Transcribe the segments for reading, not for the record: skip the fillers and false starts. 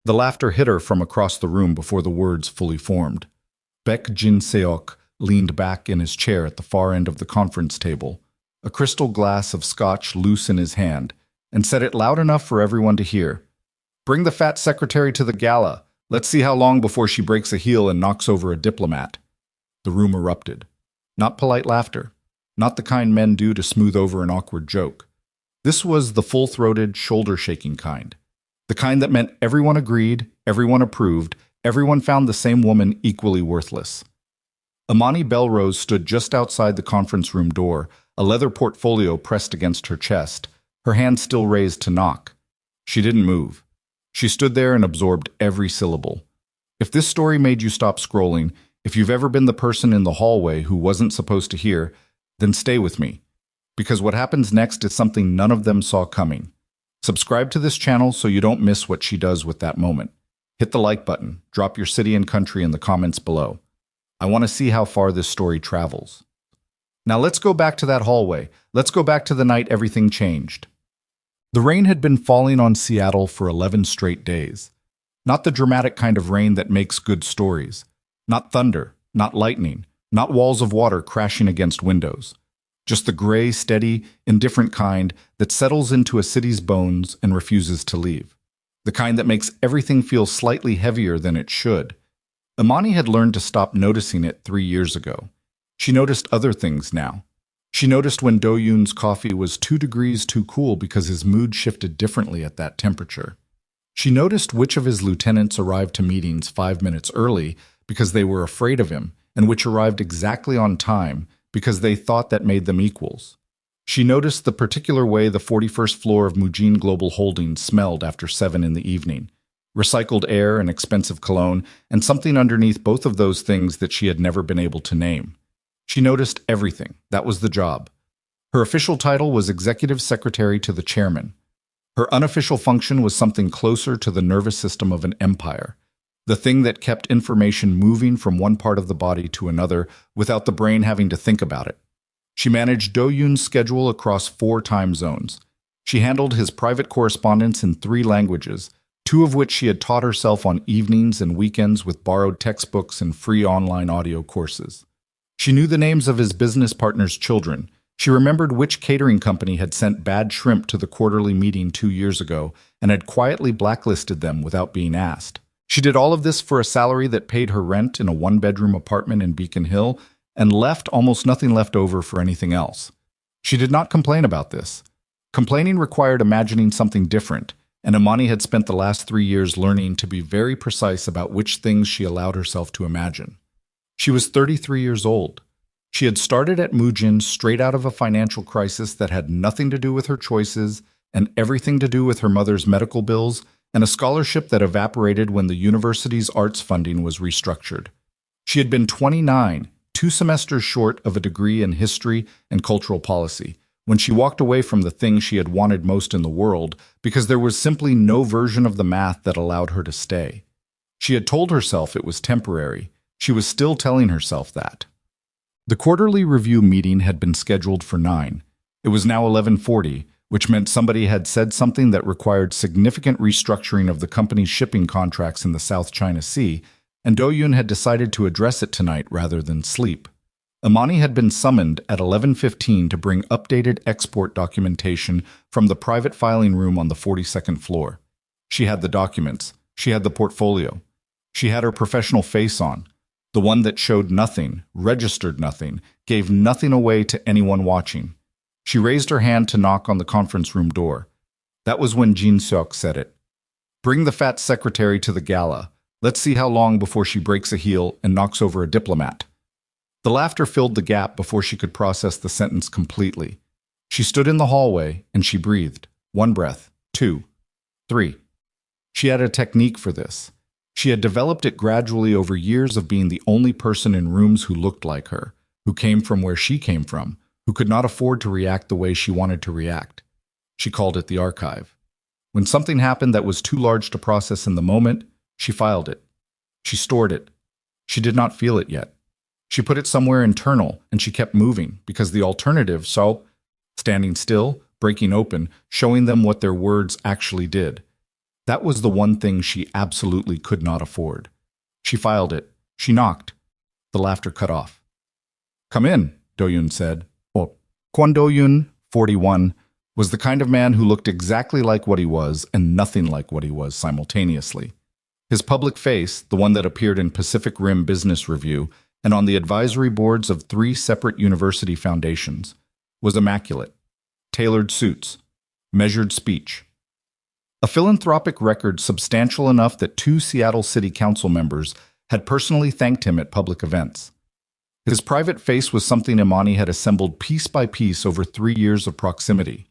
The laughter hit her from across the room before the words fully formed. Baek Jin-seok leaned back in his chair at the far end of the conference table, a crystal glass of scotch loose in his hand, and said it loud enough for everyone to hear. "Bring the fat secretary to the gala. Let's see how long before she breaks a heel and knocks over a diplomat." The room erupted. Not polite laughter. Not the kind men do to smooth over an awkward joke. This was the full-throated, shoulder-shaking kind. The kind that meant everyone agreed, everyone approved, everyone found the same woman equally worthless. Imani Bellrose stood just outside the conference room door, a leather portfolio pressed against her chest, her hand still raised to knock. She didn't move. She stood there and absorbed every syllable. If this story made you stop scrolling, if you've ever been the person in the hallway who wasn't supposed to hear, then stay with me. Because what happens next is something none of them saw coming. Subscribe to this channel so you don't miss what she does with that moment. Hit the like button, drop your city and country in the comments below. I want to see how far this story travels. Now let's go back to that hallway. Let's go back to the night everything changed. The rain had been falling on Seattle for 11 straight days. Not the dramatic kind of rain that makes good stories. Not thunder, not lightning, not walls of water crashing against windows. Just the gray, steady, indifferent kind that settles into a city's bones and refuses to leave. The kind that makes everything feel slightly heavier than it should. Imani had learned to stop noticing it 3 years ago. She noticed other things now. She noticed when Do-yun's coffee was 2 degrees too cool because his mood shifted differently at that temperature. She noticed which of his lieutenants arrived to meetings 5 minutes early because they were afraid of him, and which arrived exactly on time because they thought that made them equals. She noticed the particular way the 41st floor of Mujin Global Holdings smelled after 7 in the evening. Recycled air and expensive cologne, and something underneath both of those things that she had never been able to name. She noticed everything. That was the job. Her official title was Executive Secretary to the Chairman. Her unofficial function was something closer to the nervous system of an empire. The thing that kept information moving from one part of the body to another without the brain having to think about it. She managed Do-yun's schedule across 4 time zones. She handled his private correspondence in 3 languages, 2 of which she had taught herself on evenings and weekends with borrowed textbooks and free online audio courses. She knew the names of his business partners' children. She remembered which catering company had sent bad shrimp to the quarterly meeting 2 years ago and had quietly blacklisted them without being asked. She did all of this for a salary that paid her rent in a 1-bedroom apartment in Beacon Hill and left almost nothing left over for anything else. She did not complain about this. Complaining required imagining something different, and Imani had spent the last 3 years learning to be very precise about which things she allowed herself to imagine. She was 33 years old. She had started at Mujin straight out of a financial crisis that had nothing to do with her choices and everything to do with her mother's medical bills and a scholarship that evaporated when the university's arts funding was restructured. She had been 29, 2 semesters short of a degree in history and cultural policy, when she walked away from the thing she had wanted most in the world because there was simply no version of the math that allowed her to stay. She had told herself it was temporary. She was still telling herself that. The quarterly review meeting had been scheduled for 9. It was now 11:40, which meant somebody had said something that required significant restructuring of the company's shipping contracts in the South China Sea, and Do-yun had decided to address it tonight rather than sleep. Imani had been summoned at 11:15 to bring updated export documentation from the private filing room on the 42nd floor. She had the documents. She had the portfolio. She had her professional face on. The one that showed nothing, registered nothing, gave nothing away to anyone watching. She raised her hand to knock on the conference room door. That was when Jin-seok said it. "Bring the fat secretary to the gala. Let's see how long before she breaks a heel and knocks over a diplomat." The laughter filled the gap before she could process the sentence completely. She stood in the hallway and she breathed. 1 breath, 2, 3. She had a technique for this. She had developed it gradually over years of being the only person in rooms who looked like her, who came from where she came from, who could not afford to react the way she wanted to react. She called it the archive. When something happened that was too large to process in the moment, she filed it. She stored it. She did not feel it yet. She put it somewhere internal, and she kept moving, because the alternative, standing still, breaking open, showing them what their words actually did. That was the one thing she absolutely could not afford. She filed it. She knocked. The laughter cut off. "Come in," Do-yun said. Kwon Do-yun, 41, was the kind of man who looked exactly like what he was and nothing like what he was simultaneously. His public face, the one that appeared in Pacific Rim Business Review and on the advisory boards of 3 separate university foundations, was immaculate. Tailored suits, measured speech. A philanthropic record substantial enough that 2 Seattle City Council members had personally thanked him at public events. His private face was something Imani had assembled piece by piece over 3 years of proximity.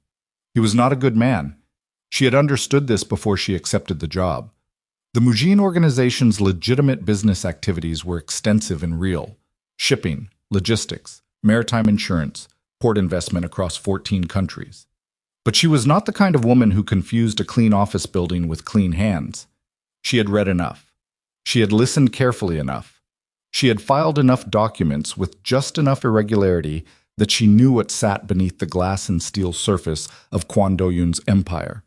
He was not a good man. She had understood this before she accepted the job. The Mujin organization's legitimate business activities were extensive and real. Shipping, logistics, maritime insurance, port investment across 14 countries. But she was not the kind of woman who confused a clean office building with clean hands. She had read enough. She had listened carefully enough. She had filed enough documents with just enough irregularity that she knew what sat beneath the glass and steel surface of Kwon Do-yun's empire.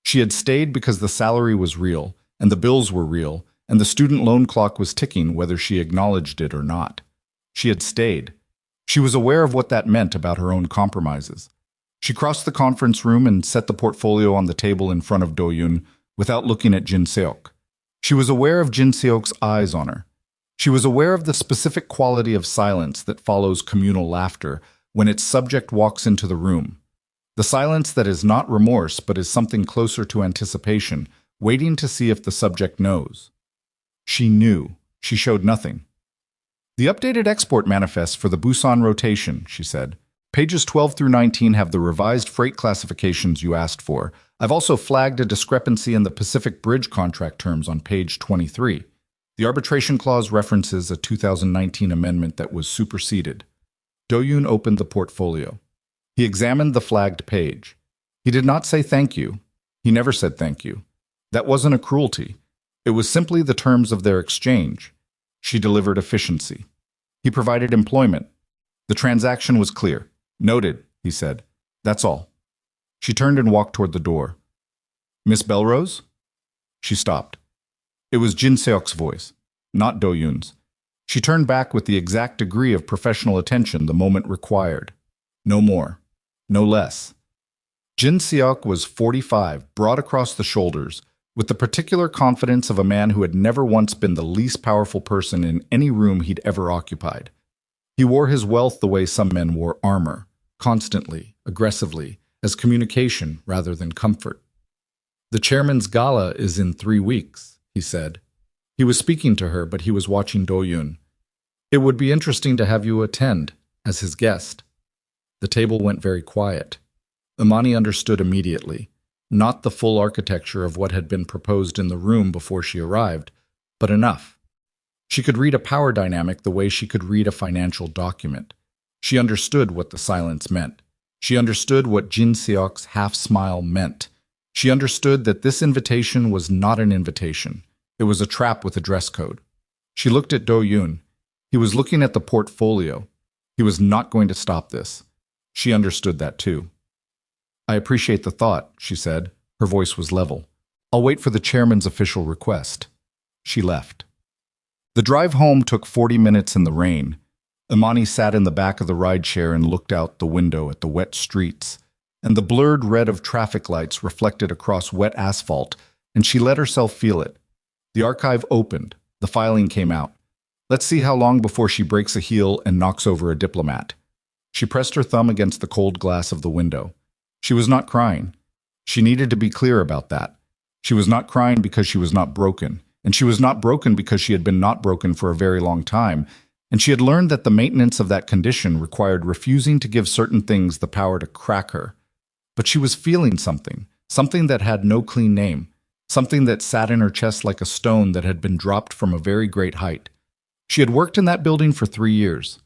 She had stayed because the salary was real, and the bills were real, and the student loan clock was ticking whether she acknowledged it or not. She had stayed. She was aware of what that meant about her own compromises. She crossed the conference room and set the portfolio on the table in front of Do-yun without looking at Jin Seok. She was aware of Jin Seok's eyes on her. She was aware of the specific quality of silence that follows communal laughter when its subject walks into the room. The silence that is not remorse but is something closer to anticipation, waiting to see if the subject knows. She knew. She showed nothing. "The updated export manifest for the Busan rotation," she said. "Pages 12 through 19 have the revised freight classifications you asked for. I've also flagged a discrepancy in the Pacific Bridge contract terms on page 23. The arbitration clause references a 2019 amendment that was superseded." Do-yun opened the portfolio. He examined the flagged page. He did not say thank you. He never said thank you. That wasn't a cruelty. It was simply the terms of their exchange. She delivered efficiency. He provided employment. The transaction was clear. "Noted," he said. "That's all." She turned and walked toward the door. "Miss Bellrose?" She stopped. It was Jin Seok's voice, not Do-yun's. She turned back with the exact degree of professional attention the moment required. No more. No less. Jin Seok was 45, broad across the shoulders, with the particular confidence of a man who had never once been the least powerful person in any room he'd ever occupied. He wore his wealth the way some men wore armor, constantly, aggressively, as communication rather than comfort. "The chairman's gala is in 3 weeks, he said. He was speaking to her, but he was watching Do-yun. "It would be interesting to have you attend, as his guest." The table went very quiet. Imani understood immediately, not the full architecture of what had been proposed in the room before she arrived, but enough. She could read a power dynamic the way she could read a financial document. She understood what the silence meant. She understood what Jin Seok's half-smile meant. She understood that this invitation was not an invitation. It was a trap with a dress code. She looked at Do-yun. He was looking at the portfolio. He was not going to stop this. She understood that too. "I appreciate the thought," she said. Her voice was level. "I'll wait for the chairman's official request." She left. The drive home took 40 minutes in the rain. Imani sat in the back of the rideshare and looked out the window at the wet streets, and the blurred red of traffic lights reflected across wet asphalt, and she let herself feel it. The archive opened. The filing came out. Let's see how long before she breaks a heel and knocks over a diplomat. She pressed her thumb against the cold glass of the window. She was not crying. She needed to be clear about that. She was not crying because she was not broken, and she was not broken because she had been not broken for a very long time, and she had learned that the maintenance of that condition required refusing to give certain things the power to crack her. But she was feeling something, something that had no clean name, something that sat in her chest like a stone that had been dropped from a very great height. She had worked in that building for 3 years.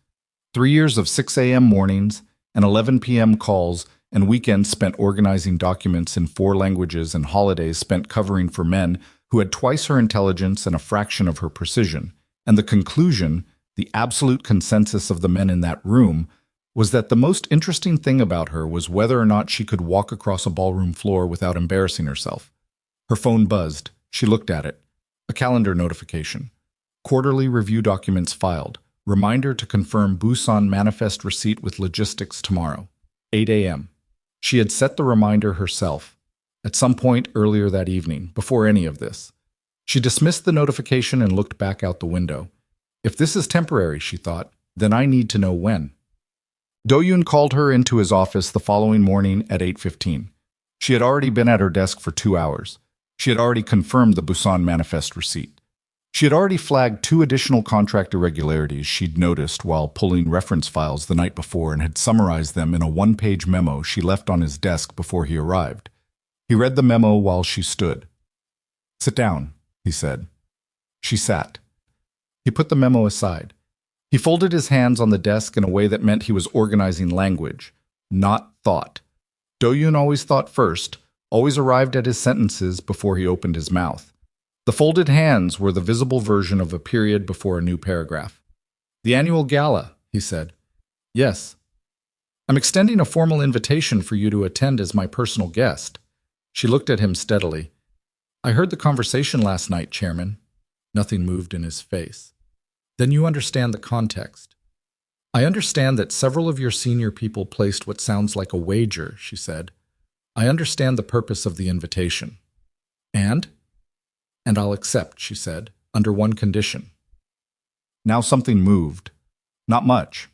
3 years of 6 a.m. mornings and 11 p.m. calls and weekends spent organizing documents in 4 languages and holidays spent covering for men who had twice her intelligence and a fraction of her precision. And the conclusion, the absolute consensus of the men in that room, was that the most interesting thing about her was whether or not she could walk across a ballroom floor without embarrassing herself. Her phone buzzed. She looked at it. A calendar notification. Quarterly review documents filed. Reminder to confirm Busan manifest receipt with logistics tomorrow. 8 a.m. She had set the reminder herself, at some point earlier that evening, before any of this. She dismissed the notification and looked back out the window. If this is temporary, she thought, then I need to know when. Do-yun called her into his office the following morning at 8:15. She had already been at her desk for 2 hours. She had already confirmed the Busan manifest receipt. She had already flagged 2 additional contract irregularities she'd noticed while pulling reference files the night before and had summarized them in a 1-page memo she left on his desk before he arrived. He read the memo while she stood. "Sit down," he said. She sat. He put the memo aside. He folded his hands on the desk in a way that meant he was organizing language, not thought. Do-yun always thought first, always arrived at his sentences before he opened his mouth. The folded hands were the visible version of a period before a new paragraph. "The annual gala," he said. "Yes. I'm extending a formal invitation for you to attend as my personal guest." She looked at him steadily. "I heard the conversation last night, Chairman." Nothing moved in his face. "Then you understand the context." "I understand that several of your senior people placed what sounds like a wager," she said. "I understand the purpose of the invitation." "And?" "And I'll accept," she said, "under one condition." Now something moved. Not much.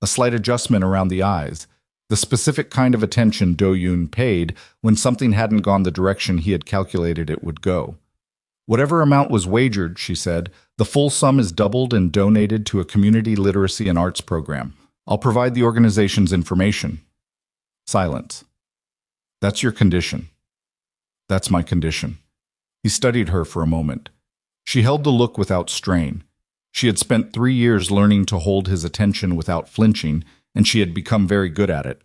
A slight adjustment around the eyes. The specific kind of attention Do-yun paid when something hadn't gone the direction he had calculated it would go. "Whatever amount was wagered," she said, "the full sum is doubled and donated to a community literacy and arts program. I'll provide the organization's information." Silence. "That's your condition." "That's my condition." He studied her for a moment. She held the look without strain. She had spent 3 years learning to hold his attention without flinching, and she had become very good at it.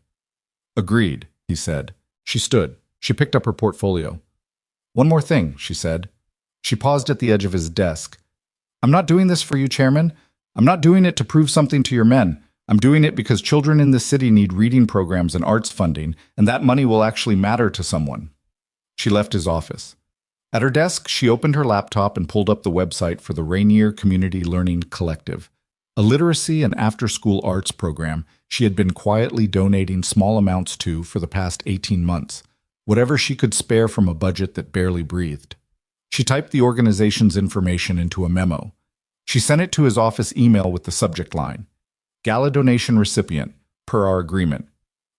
"Agreed," he said. She stood. She picked up her portfolio. "One more thing," she said. She paused at the edge of his desk. "I'm not doing this for you, Chairman. I'm not doing it to prove something to your men. I'm doing it because children in this city need reading programs and arts funding, and that money will actually matter to someone." She left his office. At her desk, she opened her laptop and pulled up the website for the Rainier Community Learning Collective, a literacy and after-school arts program she had been quietly donating small amounts to for the past 18 months, whatever she could spare from a budget that barely breathed. She typed the organization's information into a memo. She sent it to his office email with the subject line, "Gala donation recipient, per our agreement."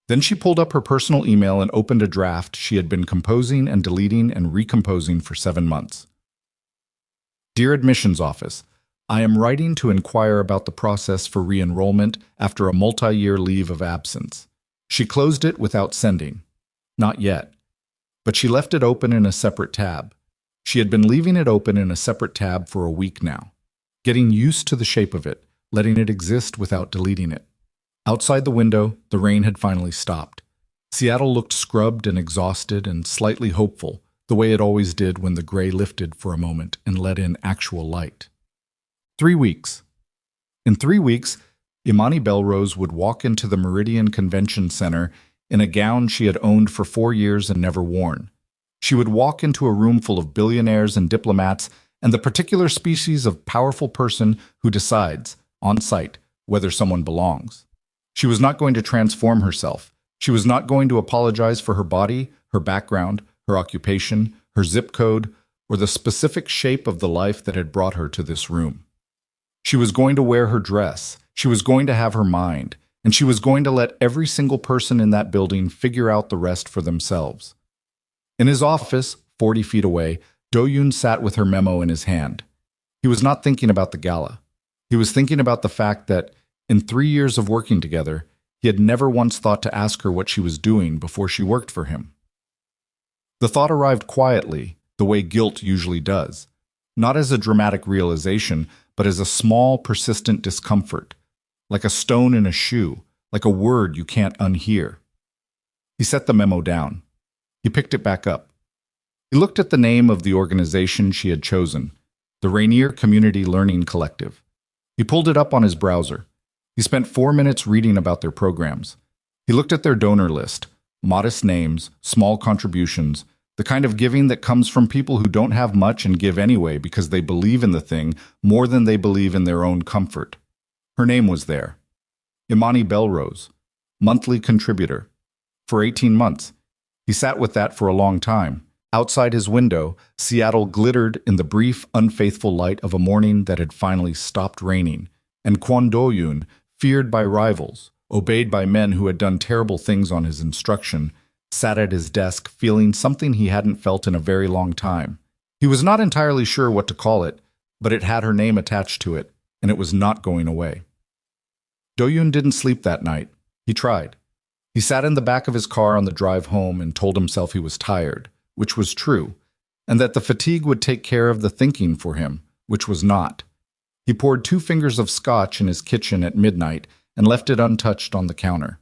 Then she pulled up her personal email and opened a draft she had been composing and deleting and recomposing for 7 months. "Dear Admissions Office, I am writing to inquire about the process for re-enrollment after a multi-year leave of absence." She closed it without sending. Not yet. But she left it open in a separate tab. She had been leaving it open in a separate tab for a week now, getting used to the shape of it, letting it exist without deleting it. Outside the window, the rain had finally stopped. Seattle looked scrubbed and exhausted and slightly hopeful, the way it always did when the gray lifted for a moment and let in actual light. 3 weeks. In 3 weeks, Imani Bellrose would walk into the Meridian Convention Center in a gown she had owned for 4 years and never worn. She would walk into a room full of billionaires and diplomats and the particular species of powerful person who decides, on sight, whether someone belongs. She was not going to transform herself. She was not going to apologize for her body, her background, her occupation, her zip code, or the specific shape of the life that had brought her to this room. She was going to wear her dress. She was going to have her mind. And she was going to let every single person in that building figure out the rest for themselves. In his office, 40 feet away, Do-yun sat with her memo in his hand. He was not thinking about the gala. He was thinking about the fact that, in 3 years of working together, he had never once thought to ask her what she was doing before she worked for him. The thought arrived quietly, the way guilt usually does, not as a dramatic realization, but as a small, persistent discomfort, like a stone in a shoe, like a word you can't unhear. He set the memo down. He picked it back up. He looked at the name of the organization she had chosen, the Rainier Community Learning Collective. He pulled it up on his browser. He spent 4 minutes reading about their programs. He looked at their donor list, modest names, small contributions, The kind of giving that comes from people who don't have much and give anyway because they believe in the thing more than they believe in their own comfort. Her name was there. Imani Bellrose, monthly contributor. For 18 months. He sat with that for a long time. Outside his window, Seattle glittered in the brief, unfaithful light of a morning that had finally stopped raining, and Kwon Do-yun, feared by rivals, obeyed by men who had done terrible things on his instruction, sat at his desk feeling something he hadn't felt in a very long time. He was not entirely sure what to call it, but it had her name attached to it, and it was not going away. Do-yun didn't sleep that night. He tried. He sat in the back of his car on the drive home and told himself he was tired, which was true, and that the fatigue would take care of the thinking for him, which was not. He poured 2 fingers of scotch in his kitchen at midnight and left it untouched on the counter.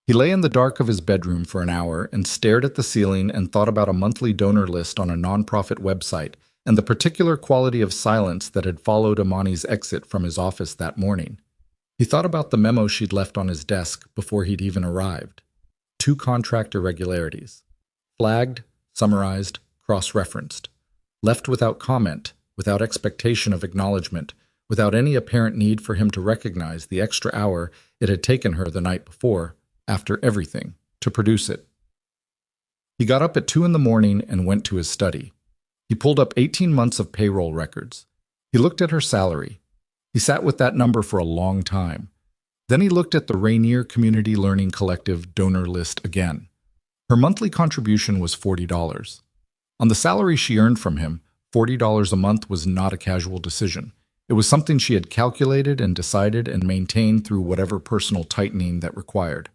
He lay in the dark of his bedroom for an hour and stared at the ceiling and thought about a monthly donor list on a nonprofit website and the particular quality of silence that had followed Imani's exit from his office that morning. He thought about the memo she'd left on his desk before he'd even arrived. 2 contract irregularities. Flagged, summarized, cross-referenced. Left without comment, without expectation of acknowledgement, without any apparent need for him to recognize the extra hour it had taken her the night before, after everything, to produce it. He got up at 2 in the morning and went to his study. He pulled up 18 months of payroll records. He looked at her salary. He sat with that number for a long time. Then he looked at the Rainier Community Learning Collective donor list again. Her monthly contribution was $40. On the salary she earned from him, $40 a month was not a casual decision. It was something she had calculated and decided and maintained through whatever personal tightening that required.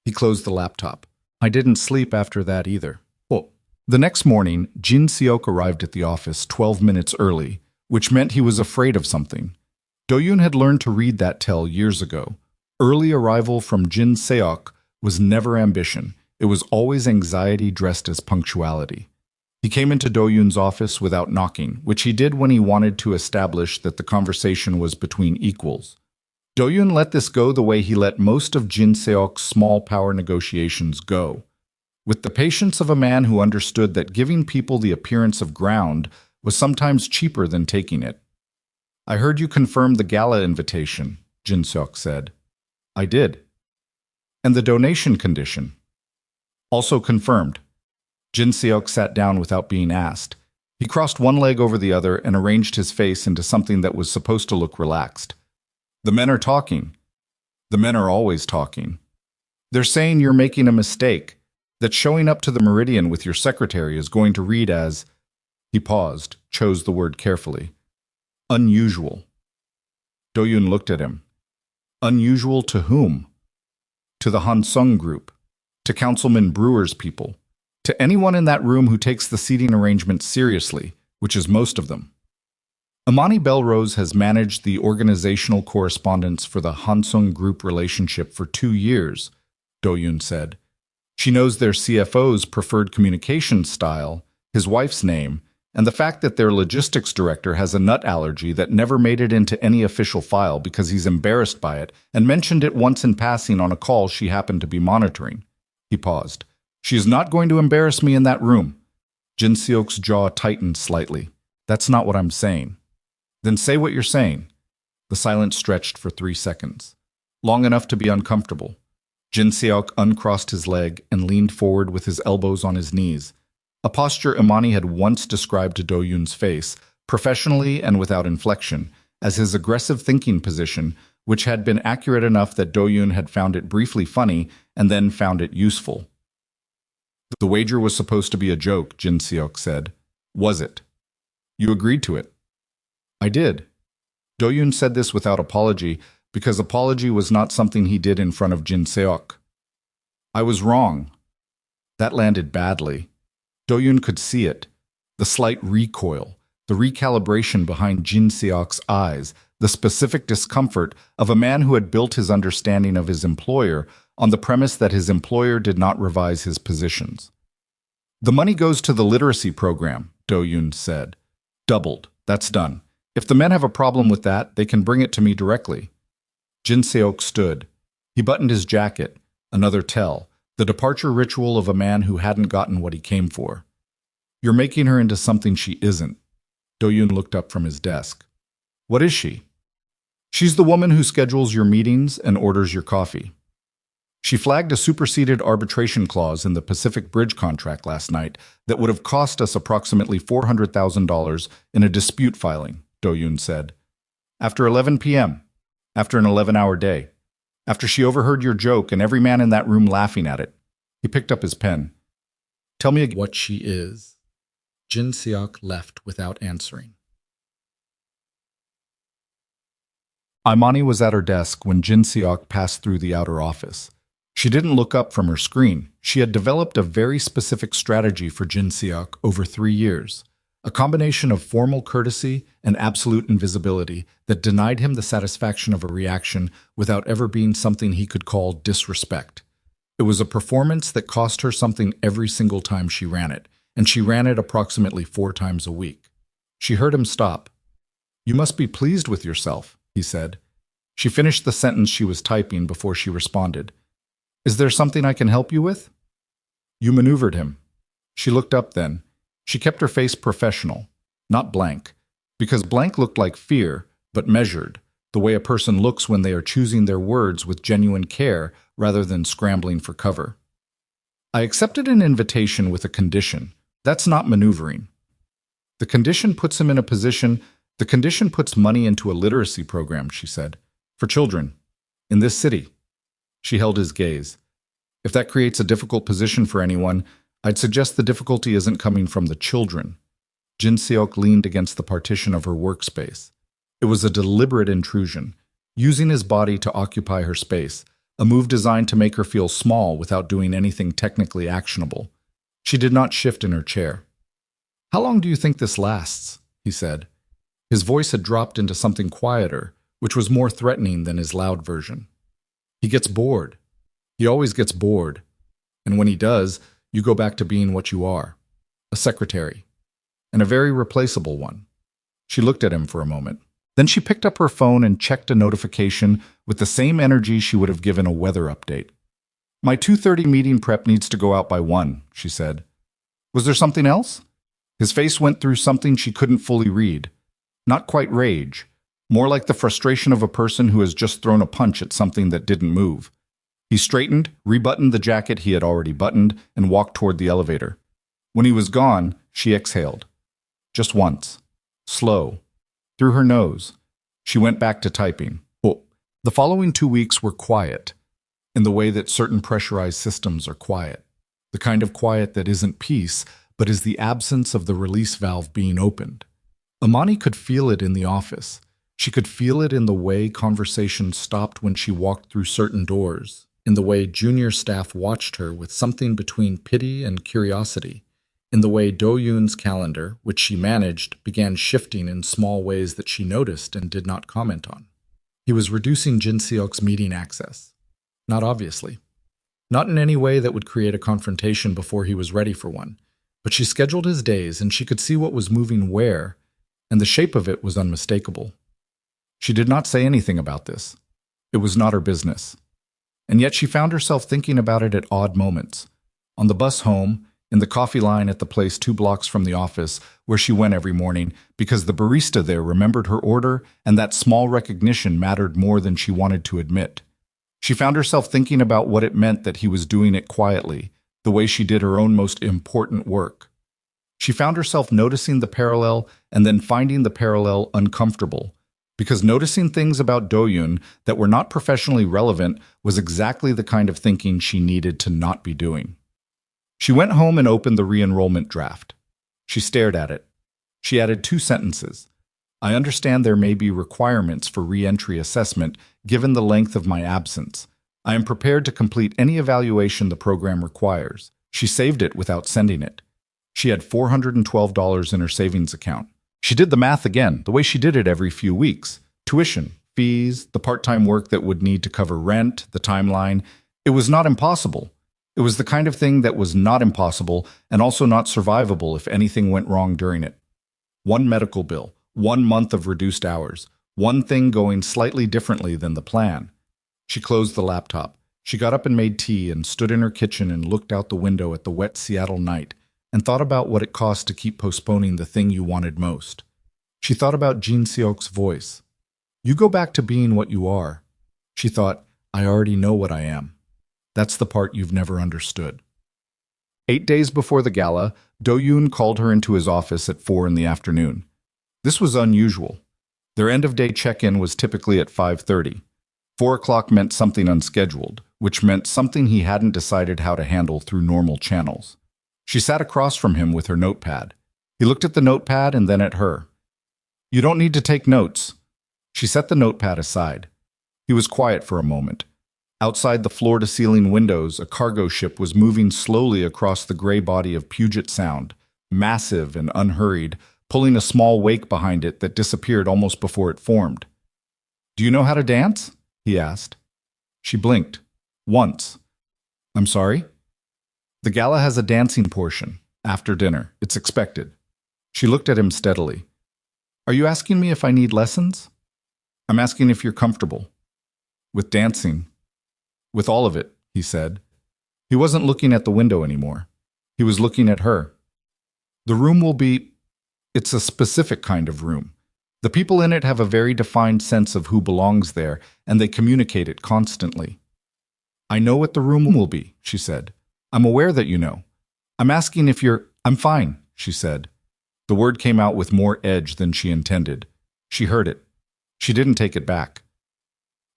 He closed the laptop. I didn't sleep after that either. Oh. The next morning, Jin Seok arrived at the office 12 minutes early, which meant he was afraid of something. Do-yun had learned to read that tell years ago. Early arrival from Jin Seok was never ambition. It was always anxiety dressed as punctuality. He came into Do-yun's office without knocking, which he did when he wanted to establish that the conversation was between equals. Do-yun let this go the way he let most of Jin Seok's small power negotiations go, with the patience of a man who understood that giving people the appearance of ground was sometimes cheaper than taking it. I heard you confirmed the Gala invitation, Jin Seok said. I did. And the donation condition? Also confirmed. Jin Seok sat down without being asked. He crossed one leg over the other and arranged his face into something that was supposed to look relaxed. The men are talking. The men are always talking. They're saying you're making a mistake, that showing up to the Meridian with your secretary is going to read as... He paused, chose the word carefully. Unusual. Do-yun looked at him. Unusual to whom? To the Hansung group. To Councilman Brewer's people. To anyone in that room who takes the seating arrangements seriously, which is most of them. Imani Bellrose has managed the organizational correspondence for the Hansung group relationship for 2 years, Do-yun said. She knows their CFO's preferred communication style, his wife's name, and the fact that their logistics director has a nut allergy that never made it into any official file because he's embarrassed by it and mentioned it once in passing on a call she happened to be monitoring. He paused. She is not going to embarrass me in that room. Jin Seok's jaw tightened slightly. That's not what I'm saying. Then say what you're saying. The silence stretched for 3 seconds. Long enough to be uncomfortable. Jin Seok uncrossed his leg and leaned forward with his elbows on his knees. A posture Imani had once described to Do-yun's face, professionally and without inflection, as his aggressive thinking position, which had been accurate enough that Do-yun had found it briefly funny and then found it useful. The wager was supposed to be a joke, Jin Seok said. Was it? You agreed to it. I did. Do-yun said this without apology, because apology was not something he did in front of Jin Seok. I was wrong. That landed badly. Do-yun could see it. The slight recoil, the recalibration behind Jin Seok's eyes, the specific discomfort of a man who had built his understanding of his employer on the premise that his employer did not revise his positions. The money goes to the literacy program, Do-yun said. Doubled. That's done. If the men have a problem with that, they can bring it to me directly. Jin Seok stood. He buttoned his jacket, another tell, the departure ritual of a man who hadn't gotten what he came for. You're making her into something she isn't. Do-yun looked up from his desk. What is she? She's the woman who schedules your meetings and orders your coffee. She flagged a superseded arbitration clause in the Pacific Bridge contract last night that would have cost us approximately $400,000 in a dispute filing, Do-yun said. After 11 p.m., after an 11-hour day, after she overheard your joke and every man in that room laughing at it. He picked up his pen. Tell me again what she is. Jin Seok left without answering. Imani was at her desk when Jin Seok passed through the outer office. She didn't look up from her screen. She had developed a very specific strategy for Jin Seok over 3 years, a combination of formal courtesy and absolute invisibility that denied him the satisfaction of a reaction without ever being something he could call disrespect. It was a performance that cost her something every single time she ran it, and she ran it approximately 4 times a week. She heard him stop. You must be pleased with yourself, he said. She finished the sentence she was typing before she responded. Is there something I can help you with? You maneuvered him. She looked up then. She kept her face professional, not blank, because blank looked like fear, but measured, the way a person looks when they are choosing their words with genuine care rather than scrambling for cover. I accepted an invitation with a condition. That's not maneuvering. The condition puts him in a position. The condition puts money into a literacy program, she said, for children, in this city. She held his gaze. If that creates a difficult position for anyone, I'd suggest the difficulty isn't coming from the children. Jin Seok leaned against the partition of her workspace. It was a deliberate intrusion, using his body to occupy her space, a move designed to make her feel small without doing anything technically actionable. She did not shift in her chair. How long do you think this lasts? He said. His voice had dropped into something quieter, which was more threatening than his loud version. He gets bored. He always gets bored. And when he does, you go back to being what you are, a secretary, and a very replaceable one. She looked at him for a moment. Then she picked up her phone and checked a notification with the same energy she would have given a weather update. My 2:30 meeting prep needs to go out by 1, she said. Was there something else? His face went through something she couldn't fully read. Not quite rage, more like the frustration of a person who has just thrown a punch at something that didn't move. He straightened, rebuttoned the jacket he had already buttoned, and walked toward the elevator. When he was gone, she exhaled. Just once. Slow. Through her nose. She went back to typing. Oh. The following 2 weeks were quiet, in the way that certain pressurized systems are quiet. The kind of quiet that isn't peace, but is the absence of the release valve being opened. Imani could feel it in the office. She could feel it in the way conversation stopped when she walked through certain doors, in the way junior staff watched her with something between pity and curiosity, in the way Do-yun's calendar, which she managed, began shifting in small ways that she noticed and did not comment on. He was reducing Jin Seok's meeting access. Not obviously. Not in any way that would create a confrontation before he was ready for one, but she scheduled his days and she could see what was moving where, and the shape of it was unmistakable. She did not say anything about this. It was not her business. And yet she found herself thinking about it at odd moments. On the bus home, in the coffee line at the place 2 blocks from the office, where she went every morning, because the barista there remembered her order, and that small recognition mattered more than she wanted to admit. She found herself thinking about what it meant that he was doing it quietly, the way she did her own most important work. She found herself noticing the parallel and then finding the parallel uncomfortable, because noticing things about Do-yun that were not professionally relevant was exactly the kind of thinking she needed to not be doing. She went home and opened the re-enrollment draft. She stared at it. She added 2 sentences. I understand there may be requirements for re-entry assessment given the length of my absence. I am prepared to complete any evaluation the program requires. She saved it without sending it. She had $412 in her savings account. She did the math again, the way she did it every few weeks. Tuition, fees, the part-time work that would need to cover rent, the timeline. It was not impossible. It was the kind of thing that was not impossible and also not survivable if anything went wrong during it. 1 medical bill, 1 month of reduced hours, 1 thing going slightly differently than the plan. She closed the laptop. She got up and made tea and stood in her kitchen and looked out the window at the wet Seattle night, and thought about what it cost to keep postponing the thing you wanted most. She thought about Jin Seok's voice. You go back to being what you are. She thought, I already know what I am. That's the part you've never understood. 8 days before the gala, Do-yun called her into his office at 4 in the afternoon. This was unusual. Their end-of-day check-in was typically at 5:30. 4 o'clock meant something unscheduled, which meant something he hadn't decided how to handle through normal channels. She sat across from him with her notepad. He looked at the notepad and then at her. You don't need to take notes. She set the notepad aside. He was quiet for a moment. Outside the floor-to-ceiling windows, a cargo ship was moving slowly across the gray body of Puget Sound, massive and unhurried, pulling a small wake behind it that disappeared almost before it formed. Do you know how to dance? He asked. She blinked. Once. I'm sorry? The gala has a dancing portion, after dinner. It's expected. She looked at him steadily. Are you asking me if I need lessons? I'm asking if you're comfortable. With dancing. With all of it, he said. He wasn't looking at the window anymore. He was looking at her. The room will be... It's a specific kind of room. The people in it have a very defined sense of who belongs there, and they communicate it constantly. I know what the room will be, she said. I'm aware that you know. I'm asking if you're... I'm fine, she said. The word came out with more edge than she intended. She heard it. She didn't take it back.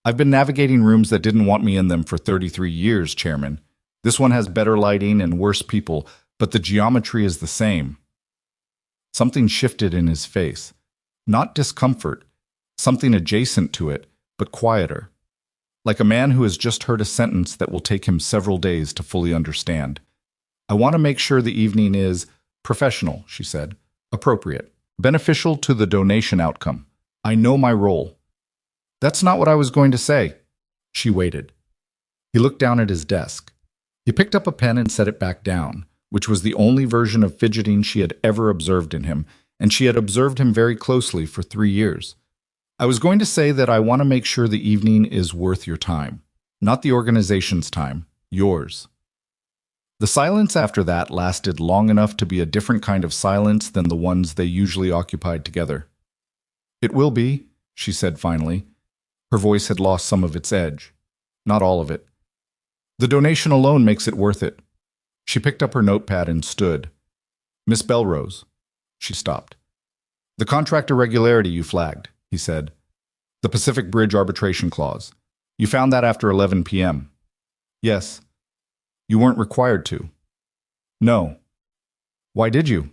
I've been navigating rooms that didn't want me in them for 33 years, Chairman. This one has better lighting and worse people, but the geometry is the same. Something shifted in his face. Not discomfort, something adjacent to it, but quieter. Like a man who has just heard a sentence that will take him several days to fully understand. I want to make sure the evening is professional, she said. Appropriate. Beneficial to the donation outcome. I know my role. That's not what I was going to say. She waited. He looked down at his desk. He picked up a pen and set it back down, which was the only version of fidgeting she had ever observed in him, and she had observed him very closely for 3 years. I was going to say that I want to make sure the evening is worth your time. Not the organization's time, yours. The silence after that lasted long enough to be a different kind of silence than the ones they usually occupied together. It will be, she said finally. Her voice had lost some of its edge. Not all of it. The donation alone makes it worth it. She picked up her notepad and stood. Miss Bellrose. She stopped. The contract irregularity you flagged, he said. The Pacific Bridge arbitration clause. You found that after 11 p.m. Yes. You weren't required to. No. Why did you?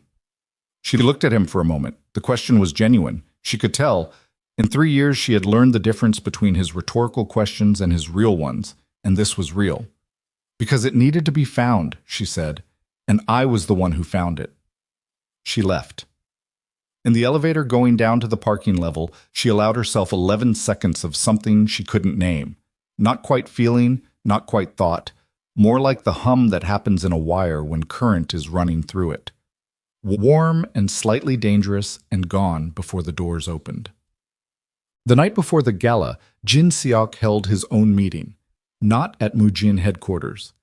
She looked at him for a moment. The question was genuine. She could tell. In 3 years, she had learned the difference between his rhetorical questions and his real ones, and this was real. Because it needed to be found, she said, and I was the one who found it. She left. In the elevator going down to the parking level, she allowed herself 11 seconds of something she couldn't name. Not quite feeling, not quite thought, more like the hum that happens in a wire when current is running through it. Warm and slightly dangerous and gone before the doors opened. The night before the gala, Jin Seok held his own meeting, not at Mujin headquarters,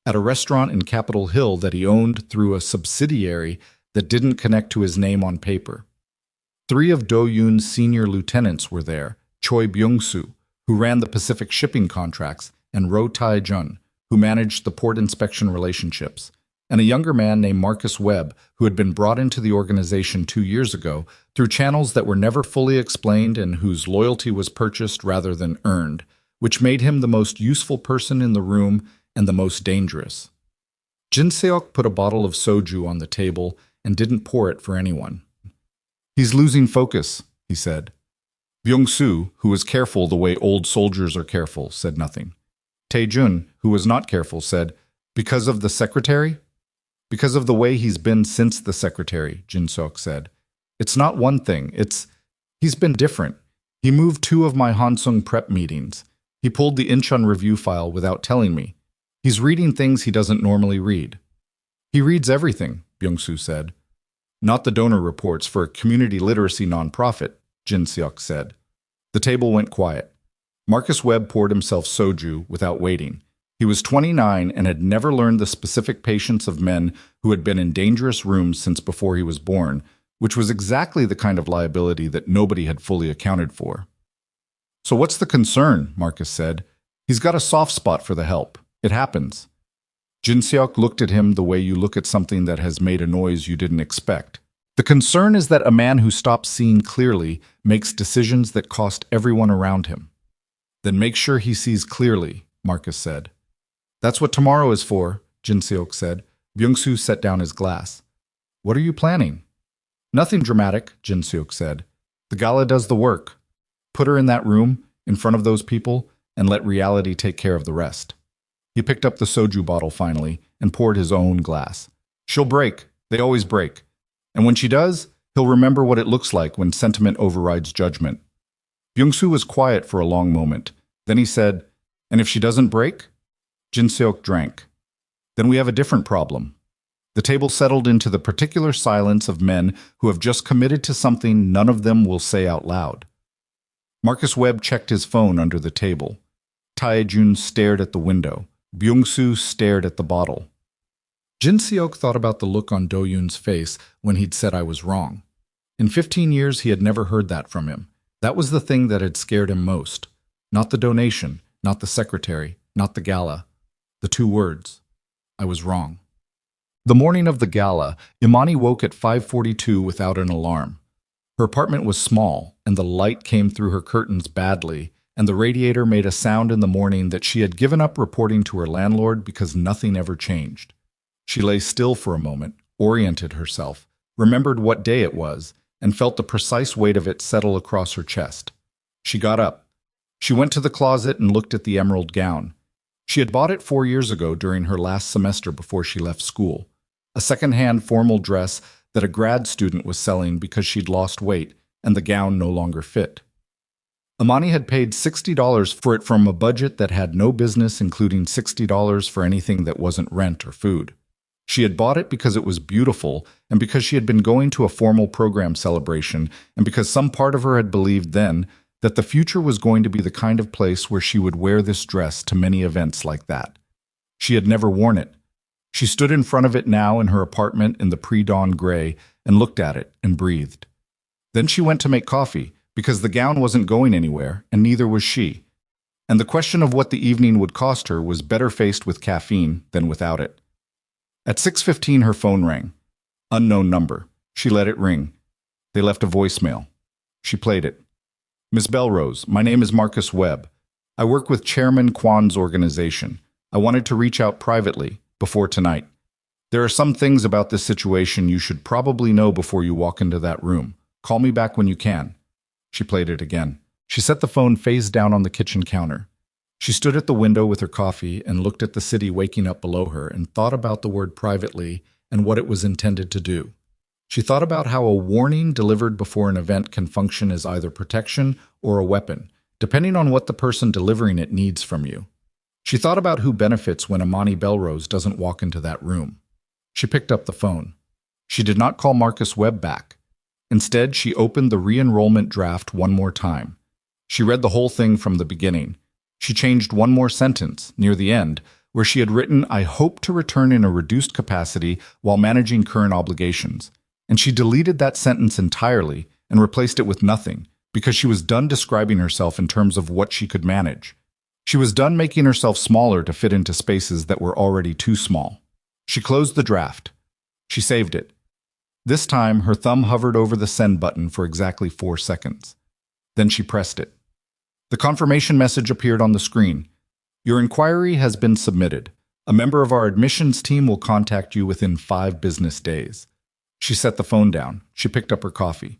at a restaurant in Capitol Hill that he owned through a subsidiary that didn't connect to his name on paper. 3 of Do-yun's senior lieutenants were there, Choi Byung-soo, who ran the Pacific shipping contracts, and Ro Tae-jun, who managed the port inspection relationships, and a younger man named Marcus Webb, who had been brought into the organization 2 years ago through channels that were never fully explained and whose loyalty was purchased rather than earned, which made him the most useful person in the room and the most dangerous. Jin Seok put a bottle of soju on the table and didn't pour it for anyone. He's losing focus, he said. Byung-soo, who was careful the way old soldiers are careful, said nothing. Tae-jun, who was not careful, said, Because of the secretary? Because of the way he's been since the secretary, Jin Seok said. It's not one thing, he's been different. He moved 2 of my Hansung prep meetings. He pulled the Incheon review file without telling me. He's reading things he doesn't normally read. He reads everything, Byung-soo said. Not the donor reports for a community literacy nonprofit, Jin Seok said. The table went quiet. Marcus Webb poured himself soju without waiting. He was 29 and had never learned the specific patience of men who had been in dangerous rooms since before he was born, which was exactly the kind of liability that nobody had fully accounted for. "So what's the concern?" Marcus said. "He's got a soft spot for the help. It happens." Jin Seok looked at him the way you look at something that has made a noise you didn't expect. "The concern is that a man who stops seeing clearly makes decisions that cost everyone around him." "Then make sure he sees clearly," Marcus said. "That's what tomorrow is for," Jin Seok said. Byung-soo set down his glass. "What are you planning?" "Nothing dramatic," Jin Seok said. "The Gala does the work. Put her in that room, in front of those people, and let reality take care of the rest." He picked up the soju bottle finally and poured his own glass. "She'll break. They always break. And when she does, he'll remember what it looks like when sentiment overrides judgment." Byung-soo was quiet for a long moment. Then he said, "And if she doesn't break?" Jin Seok drank. "Then we have a different problem." The table settled into the particular silence of men who have just committed to something none of them will say out loud. Marcus Webb checked his phone under the table. Tae-jun stared at the window. Byung-soo stared at the bottle. Jin Seok thought about the look on Do-yun's face when he'd said I was wrong. In 15 years, he had never heard that from him. That was the thing that had scared him most. Not the donation, not the secretary, not the gala. The two words. I was wrong. The morning of the gala, Imani woke at 5:42 without an alarm. Her apartment was small, and the light came through her curtains badly, and the radiator made a sound in the morning that she had given up reporting to her landlord because nothing ever changed. She lay still for a moment, oriented herself, remembered what day it was, and felt the precise weight of it settle across her chest. She got up. She went to the closet and looked at the emerald gown. She had bought it 4 years ago during her last semester before she left school. A second-hand formal dress that a grad student was selling because she'd lost weight, and the gown no longer fit. Imani had paid $60 for it from a budget that had no business including $60 for anything that wasn't rent or food. She had bought it because it was beautiful, and because she had been going to a formal program celebration, and because some part of her had believed then that the future was going to be the kind of place where she would wear this dress to many events like that. She had never worn it. She stood in front of it now in her apartment in the pre-dawn gray and looked at it and breathed. Then she went to make coffee, because the gown wasn't going anywhere, and neither was she. And the question of what the evening would cost her was better faced with caffeine than without it. At 6:15 her phone rang. Unknown number. She let it ring. They left a voicemail. She played it. "Miss Bellrose, my name is Marcus Webb. I work with Chairman Kwon's organization. I wanted to reach out privately, before tonight. There are some things about this situation you should probably know before you walk into that room. Call me back when you can." She played it again. She set the phone face down on the kitchen counter. She stood at the window with her coffee and looked at the city waking up below her and thought about the word privately and what it was intended to do. She thought about how a warning delivered before an event can function as either protection or a weapon, depending on what the person delivering it needs from you. She thought about who benefits when Imani Bellrose doesn't walk into that room. She picked up the phone. She did not call Marcus Webb back. Instead, she opened the re-enrollment draft one more time. She read the whole thing from the beginning. She changed one more sentence, near the end, where she had written, "I hope to return in a reduced capacity while managing current obligations." And she deleted that sentence entirely and replaced it with nothing, because she was done describing herself in terms of what she could manage. She was done making herself smaller to fit into spaces that were already too small. She closed the draft. She saved it. This time, her thumb hovered over the send button for exactly 4 seconds. Then she pressed it. The confirmation message appeared on the screen. "Your inquiry has been submitted. A member of our admissions team will contact you within 5 business days." She set the phone down. She picked up her coffee.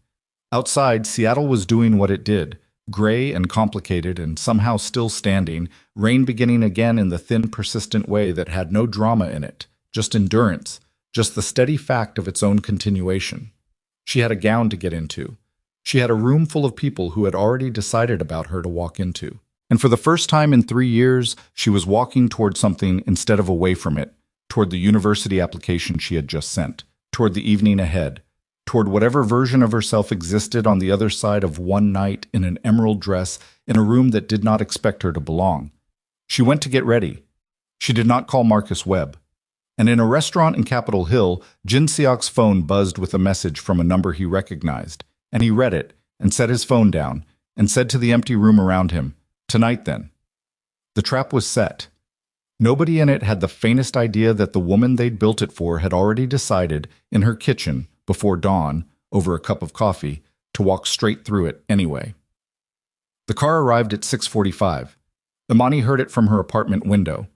Outside, Seattle was doing what it did, gray and complicated and somehow still standing, rain beginning again in the thin, persistent way that had no drama in it, just endurance, just the steady fact of its own continuation. She had a gown to get into. She had a room full of people who had already decided about her to walk into. And for the first time in 3 years, she was walking toward something instead of away from it, toward the university application she had just sent, toward the evening ahead, toward whatever version of herself existed on the other side of one night in an emerald dress in a room that did not expect her to belong. She went to get ready. She did not call Marcus Webb. And in a restaurant in Capitol Hill, Jin Seok's phone buzzed with a message from a number he recognized, and he read it and set his phone down and said to the empty room around him, "Tonight then." The trap was set. Nobody in it had the faintest idea that the woman they'd built it for had already decided, in her kitchen, before dawn, over a cup of coffee, to walk straight through it anyway. The car arrived at 6:45. Imani heard it from her apartment window.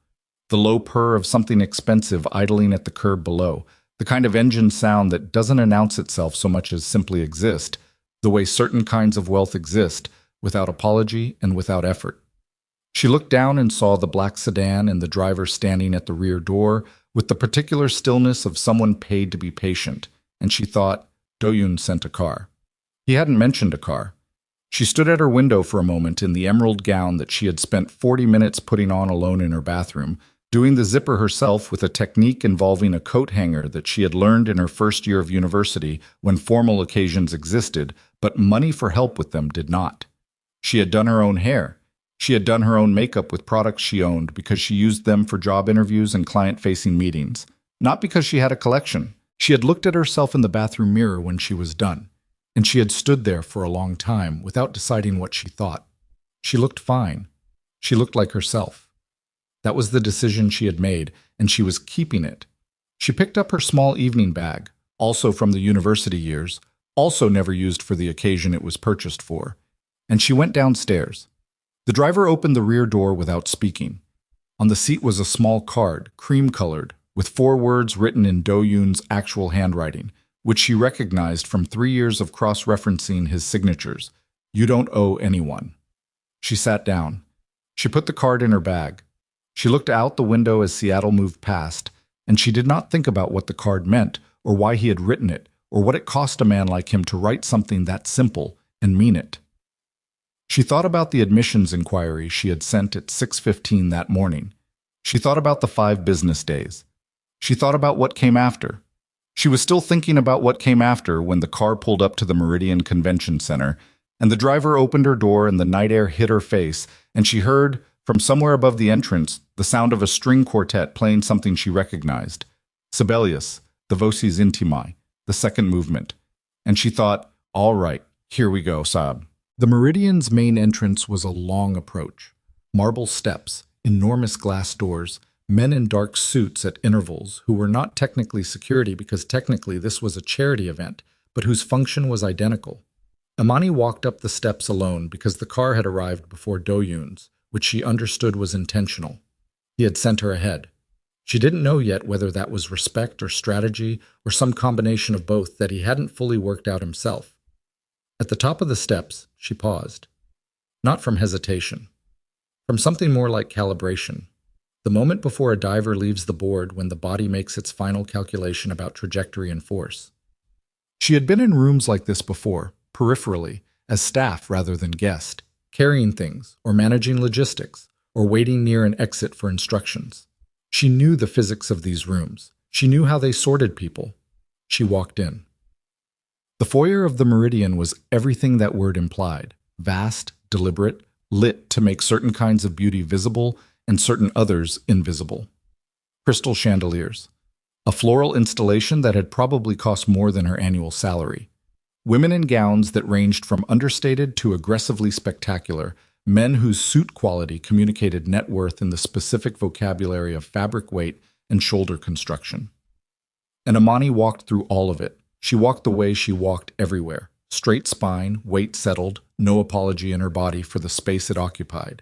The low purr of something expensive idling at the curb below, the kind of engine sound that doesn't announce itself so much as simply exist, the way certain kinds of wealth exist, without apology and without effort. She looked down and saw the black sedan and the driver standing at the rear door with the particular stillness of someone paid to be patient, and she thought, Do-yun sent a car. He hadn't mentioned a car. She stood at her window for a moment in the emerald gown that she had spent 40 minutes putting on alone in her bathroom, doing the zipper herself with a technique involving a coat hanger that she had learned in her first year of university when formal occasions existed, but money for help with them did not. She had done her own hair. She had done her own makeup with products she owned because she used them for job interviews and client-facing meetings, not because she had a collection. She had looked at herself in the bathroom mirror when she was done, and she had stood there for a long time without deciding what she thought. She looked fine. She looked like herself. That was the decision she had made, and she was keeping it. She picked up her small evening bag, also from the university years, also never used for the occasion it was purchased for, and she went downstairs. The driver opened the rear door without speaking. On the seat was a small card, cream-colored, with 4 words written in Do-yun's actual handwriting, which she recognized from 3 years of cross-referencing his signatures. "You don't owe anyone." She sat down. She put the card in her bag. She looked out the window as Seattle moved past, and she did not think about what the card meant, or why he had written it, or what it cost a man like him to write something that simple and mean it. She thought about the admissions inquiry she had sent at 6:15 that morning. She thought about the 5 business days. She thought about what came after. She was still thinking about what came after when the car pulled up to the Meridian Convention Center, and the driver opened her door and the night air hit her face, and she heard, from somewhere above the entrance, the sound of a string quartet playing something she recognized. Sibelius, the Voces Intimae, the second movement. And she thought, all right, here we go, Saab. The Meridian's main entrance was a long approach. Marble steps, enormous glass doors, men in dark suits at intervals who were not technically security because technically this was a charity event, but whose function was identical. Imani walked up the steps alone because the car had arrived before Do-yun's, which she understood was intentional. He had sent her ahead. She didn't know yet whether that was respect or strategy or some combination of both that he hadn't fully worked out himself. At the top of the steps, she paused. Not from hesitation. From something more like calibration. The moment before a diver leaves the board when the body makes its final calculation about trajectory and force. She had been in rooms like this before, peripherally, as staff rather than guest, carrying things, or managing logistics, or waiting near an exit for instructions. She knew the physics of these rooms. She knew how they sorted people. She walked in. The foyer of the Meridian was everything that word implied. Vast, deliberate, lit to make certain kinds of beauty visible and certain others invisible. Crystal chandeliers. A floral installation that had probably cost more than her annual salary. Women in gowns that ranged from understated to aggressively spectacular, men whose suit quality communicated net worth in the specific vocabulary of fabric weight and shoulder construction. And Imani walked through all of it. She walked the way she walked everywhere. Straight spine, weight settled, no apology in her body for the space it occupied.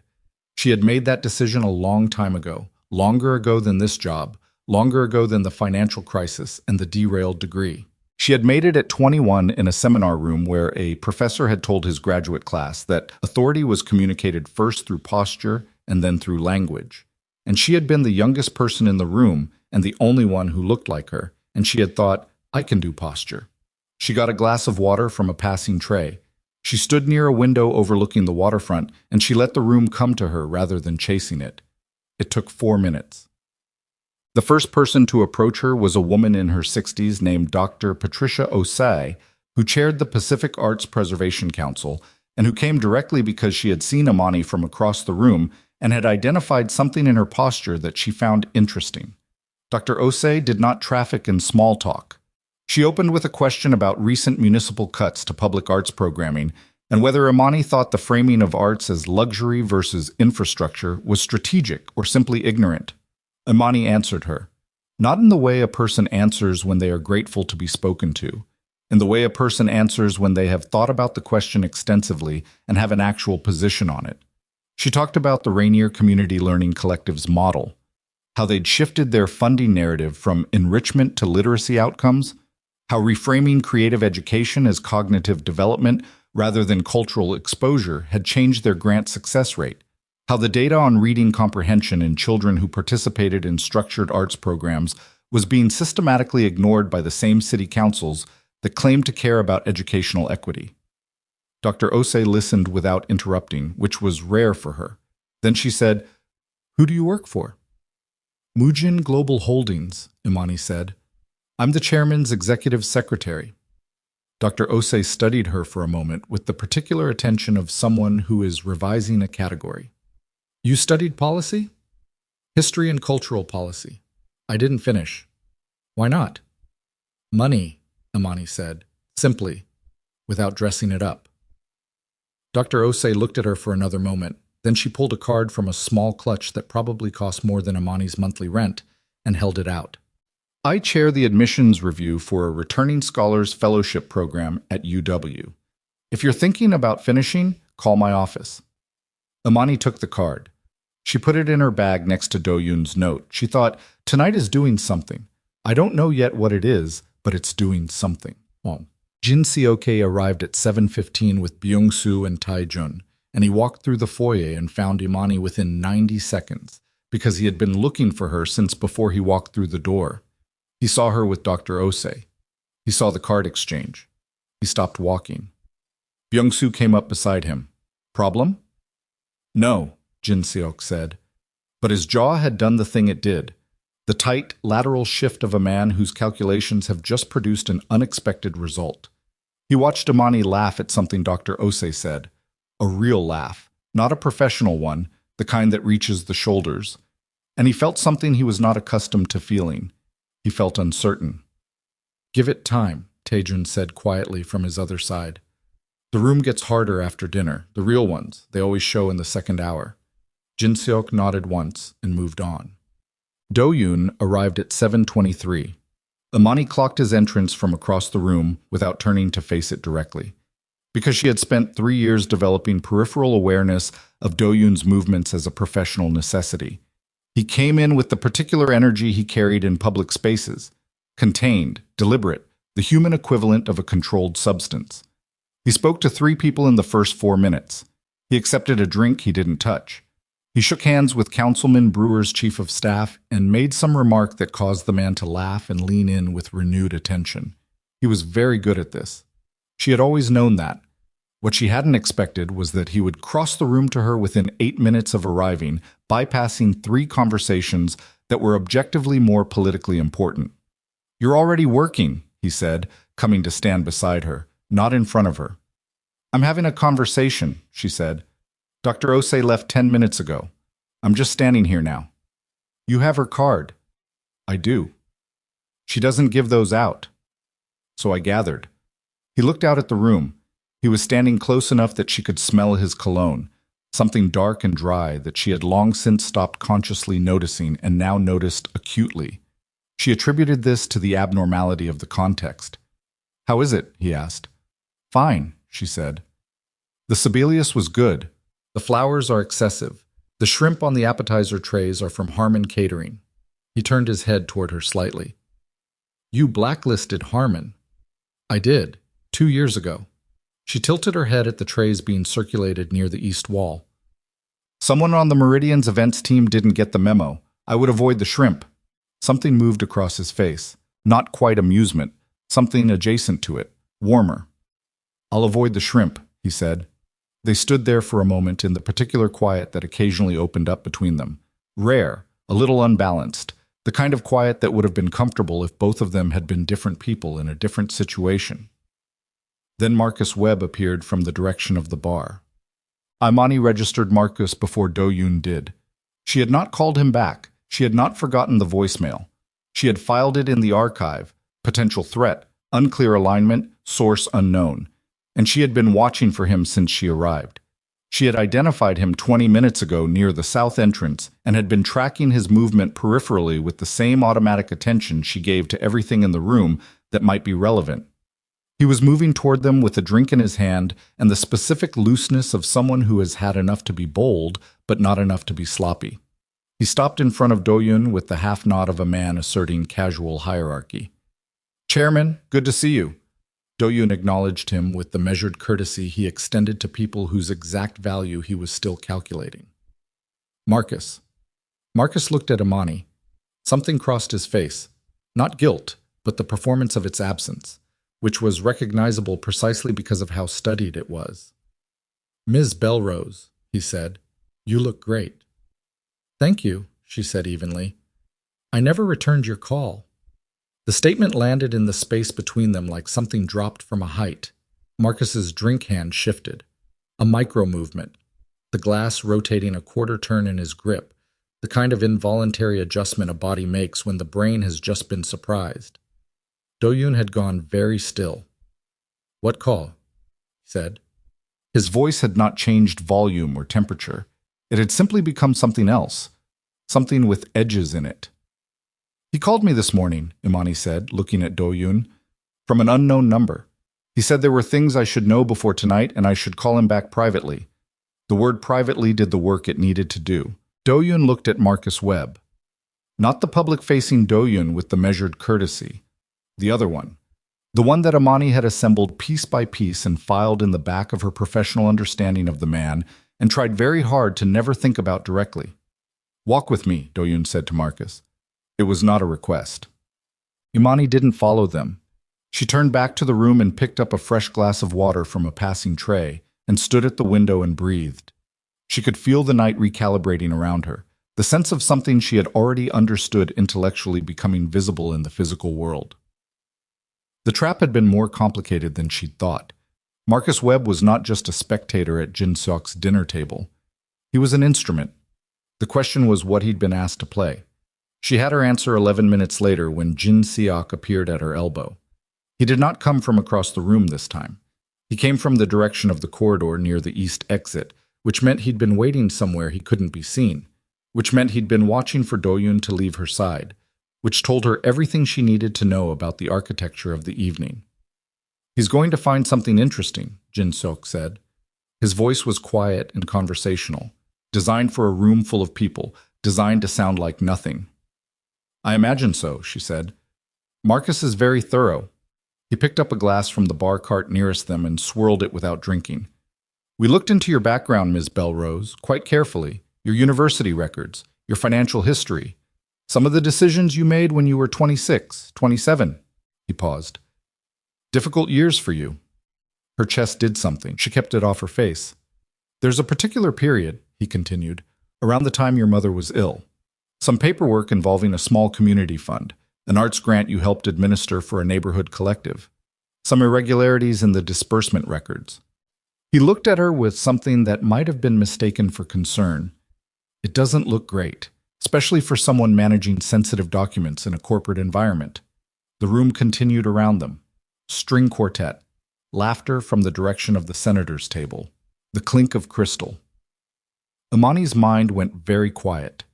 She had made that decision a long time ago, longer ago than this job, longer ago than the financial crisis and the derailed degree. She had made it at 21 in a seminar room where a professor had told his graduate class that authority was communicated first through posture and then through language. And she had been the youngest person in the room and the only one who looked like her, and she had thought, I can do posture. She got a glass of water from a passing tray. She stood near a window overlooking the waterfront, and she let the room come to her rather than chasing it. It took 4 minutes. The first person to approach her was a woman in her 60s named Dr. Patricia Osei, who chaired the Pacific Arts Preservation Council, and who came directly because she had seen Imani from across the room and had identified something in her posture that she found interesting. Dr. Osei did not traffic in small talk. She opened with a question about recent municipal cuts to public arts programming and whether Imani thought the framing of arts as luxury versus infrastructure was strategic or simply ignorant. Imani answered her, not in the way a person answers when they are grateful to be spoken to, in the way a person answers when they have thought about the question extensively and have an actual position on it. She talked about the Rainier Community Learning Collective's model, how they'd shifted their funding narrative from enrichment to literacy outcomes, how reframing creative education as cognitive development rather than cultural exposure had changed their grant success rate, how the data on reading comprehension in children who participated in structured arts programs was being systematically ignored by the same city councils that claimed to care about educational equity. Dr. Osei listened without interrupting, which was rare for her. Then she said, "Who do you work for?" "Mujin Global Holdings," Imani said. "I'm the chairman's executive secretary." Dr. Osei studied her for a moment with the particular attention of someone who is revising a category. "You studied policy?" "History and cultural policy." "I didn't finish." "Why not?" "Money," Imani said, simply, without dressing it up. Dr. Osei looked at her for another moment. Then she pulled a card from a small clutch that probably cost more than Imani's monthly rent and held it out. "I chair the admissions review for a returning scholars fellowship program at UW. If you're thinking about finishing, call my office." Imani took the card. She put it in her bag next to Do-yun's note. She thought, tonight is doing something. I don't know yet what it is, but it's doing something. Oh. Jin Seok arrived at 7:15 with Byung-soo and Tae-jun, and he walked through the foyer and found Imani within 90 seconds, because he had been looking for her since before he walked through the door. He saw her with Dr. Osei. He saw the card exchange. He stopped walking. Byung-soo came up beside him. "Problem?" "No," Jin Seok said. But his jaw had done the thing it did, the tight, lateral shift of a man whose calculations have just produced an unexpected result. He watched Imani laugh at something Dr. Osei said. A real laugh, not a professional one, the kind that reaches the shoulders. And he felt something he was not accustomed to feeling. He felt uncertain. "Give it time," Tae-jun said quietly from his other side. "The room gets harder after dinner, the real ones. They always show in the second hour." Jin Seok nodded once and moved on. Do-yun arrived at 7:23. Imani clocked his entrance from across the room without turning to face it directly. Because she had spent 3 years developing peripheral awareness of Do-yun's movements as a professional necessity. He came in with the particular energy he carried in public spaces, contained, deliberate, the human equivalent of a controlled substance. He spoke to 3 people in the first 4 minutes. He accepted a drink he didn't touch. He shook hands with Councilman Brewer's chief of staff and made some remark that caused the man to laugh and lean in with renewed attention. He was very good at this. She had always known that. What she hadn't expected was that he would cross the room to her within 8 minutes of arriving, bypassing 3 conversations that were objectively more politically important. "You're already working," he said, coming to stand beside her, not in front of her. "I'm having a conversation," she said. "Dr. Osei left 10 minutes ago. I'm just standing here now." "You have her card." "I do." "She doesn't give those out." "So I gathered." He looked out at the room. He was standing close enough that she could smell his cologne, something dark and dry that she had long since stopped consciously noticing and now noticed acutely. She attributed this to the abnormality of the context. "How is it?" he asked. "Fine," she said. "The Sibelius was good. The flowers are excessive. The shrimp on the appetizer trays are from Harmon Catering." He turned his head toward her slightly. "You blacklisted Harmon." "I did, 2 years ago." She tilted her head at the trays being circulated near the east wall. "Someone on the Meridian's events team didn't get the memo. I would avoid the shrimp." Something moved across his face. Not quite amusement. Something adjacent to it. Warmer. "I'll avoid the shrimp," he said. They stood there for a moment in the particular quiet that occasionally opened up between them. Rare, a little unbalanced, the kind of quiet that would have been comfortable if both of them had been different people in a different situation. Then Marcus Webb appeared from the direction of the bar. Imani registered Marcus before Do-yun did. She had not called him back. She had not forgotten the voicemail. She had filed it in the archive. Potential threat, unclear alignment, source unknown. And she had been watching for him since she arrived. She had identified him 20 minutes ago near the south entrance and had been tracking his movement peripherally with the same automatic attention she gave to everything in the room that might be relevant. He was moving toward them with a drink in his hand and the specific looseness of someone who has had enough to be bold, but not enough to be sloppy. He stopped in front of Do-yun with the half-nod of a man asserting casual hierarchy. "Chairman, good to see you." Do-yun acknowledged him with the measured courtesy he extended to people whose exact value he was still calculating. "Marcus." Marcus looked at Imani. Something crossed his face. Not guilt, but the performance of its absence, which was recognizable precisely because of how studied it was. "Ms. Bellrose," he said, "you look great." "Thank you," she said evenly. "I never returned your call." The statement landed in the space between them like something dropped from a height. Marcus's drink hand shifted. A micro-movement. The glass rotating a quarter turn in his grip, the kind of involuntary adjustment a body makes when the brain has just been surprised. Do-yun had gone very still. "What call?" he said. His voice had not changed volume or temperature. It had simply become something else, something with edges in it. "He called me this morning," Imani said, looking at Do-yun, "from an unknown number. He said there were things I should know before tonight and I should call him back privately." The word privately did the work it needed to do. Do-yun looked at Marcus Webb. Not the public-facing Do-yun with the measured courtesy. The other one. The one that Imani had assembled piece by piece and filed in the back of her professional understanding of the man and tried very hard to never think about directly. "Walk with me," Do-yun said to Marcus. It was not a request. Imani didn't follow them. She turned back to the room and picked up a fresh glass of water from a passing tray and stood at the window and breathed. She could feel the night recalibrating around her, the sense of something she had already understood intellectually becoming visible in the physical world. The trap had been more complicated than she'd thought. Marcus Webb was not just a spectator at Jin Seok's dinner table. He was an instrument. The question was what he'd been asked to play. She had her answer 11 minutes later when Jin Seok appeared at her elbow. He did not come from across the room this time. He came from the direction of the corridor near the east exit, which meant he'd been waiting somewhere he couldn't be seen, which meant he'd been watching for Do-yun to leave her side, which told her everything she needed to know about the architecture of the evening. "He's going to find something interesting," Jin Seok said. His voice was quiet and conversational, designed for a room full of people, designed to sound like nothing. "I imagine so," she said. "Marcus is very thorough." He picked up a glass from the bar cart nearest them and swirled it without drinking. "We looked into your background, Ms. Bellrose, quite carefully, your university records, your financial history, some of the decisions you made when you were 26, 27. He paused. "Difficult years for you." Her chest did something. She kept it off her face. "There's a particular period," he continued, "around the time your mother was ill. Some paperwork involving a small community fund, an arts grant you helped administer for a neighborhood collective, some irregularities in the disbursement records." He looked at her with something that might have been mistaken for concern. "It doesn't look great, especially for someone managing sensitive documents in a corporate environment." The room continued around them. String quartet, laughter from the direction of the senator's table, the clink of crystal. Imani's mind went very quiet.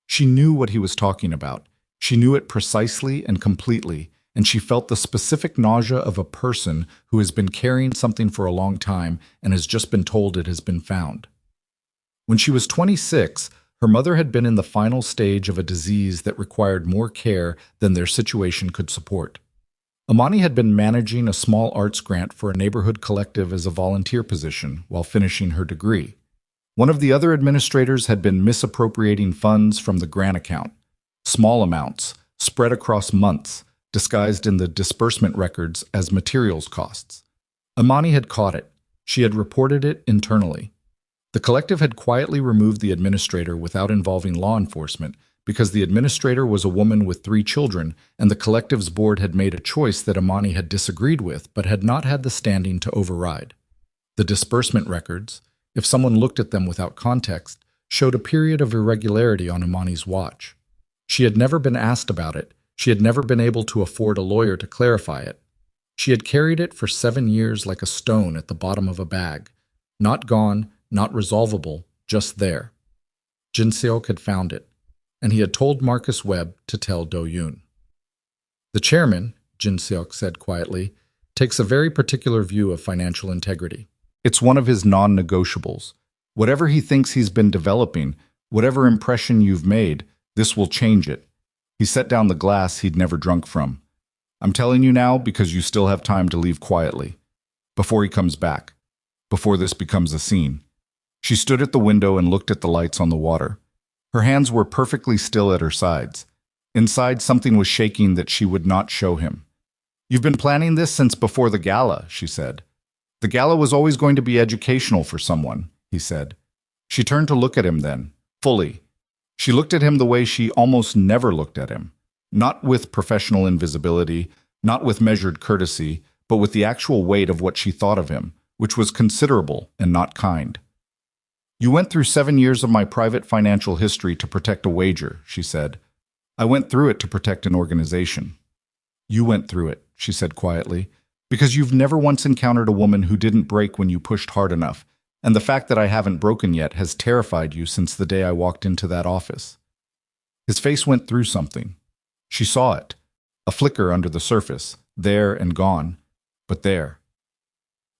She knew what he was talking about. She knew it precisely and completely, and she felt the specific nausea of a person who has been carrying something for a long time and has just been told it has been found. When she was 26, her mother had been in the final stage of a disease that required more care than their situation could support. Imani had been managing a small arts grant for a neighborhood collective as a volunteer position while finishing her degree. One of the other administrators had been misappropriating funds from the grant account, small amounts, spread across months, disguised in the disbursement records as materials costs. Imani had caught it. She had reported it internally. The collective had quietly removed the administrator without involving law enforcement because the administrator was a woman with 3 children and the collective's board had made a choice that Imani had disagreed with but had not had the standing to override. The disbursement records, if someone looked at them without context, showed a period of irregularity on Imani's watch. She had never been asked about it. She had never been able to afford a lawyer to clarify it. She had carried it for 7 years like a stone at the bottom of a bag. Not gone, not resolvable, just there. Jin Seok had found it, and he had told Marcus Webb to tell Do-yun. The chairman, Jin Seok said quietly, takes a very particular view of financial integrity. It's one of his non-negotiables. Whatever he thinks he's been developing, whatever impression you've made, this will change it. He set down the glass he'd never drunk from. I'm telling you now because you still have time to leave quietly. Before he comes back. Before this becomes a scene. She stood at the window and looked at the lights on the water. Her hands were perfectly still at her sides. Inside, something was shaking that she would not show him. You've been planning this since before the gala, she said. The gala was always going to be educational for someone, he said. She turned to look at him then, fully. She looked at him the way she almost never looked at him. Not with professional invisibility, not with measured courtesy, but with the actual weight of what she thought of him, which was considerable and not kind. You went through 7 years of my private financial history to protect a wager, she said. I went through it to protect an organization. You went through it, she said quietly, because you've never once encountered a woman who didn't break when you pushed hard enough, and the fact that I haven't broken yet has terrified you since the day I walked into that office. His face went through something. She saw it, a flicker under the surface, there and gone, but there.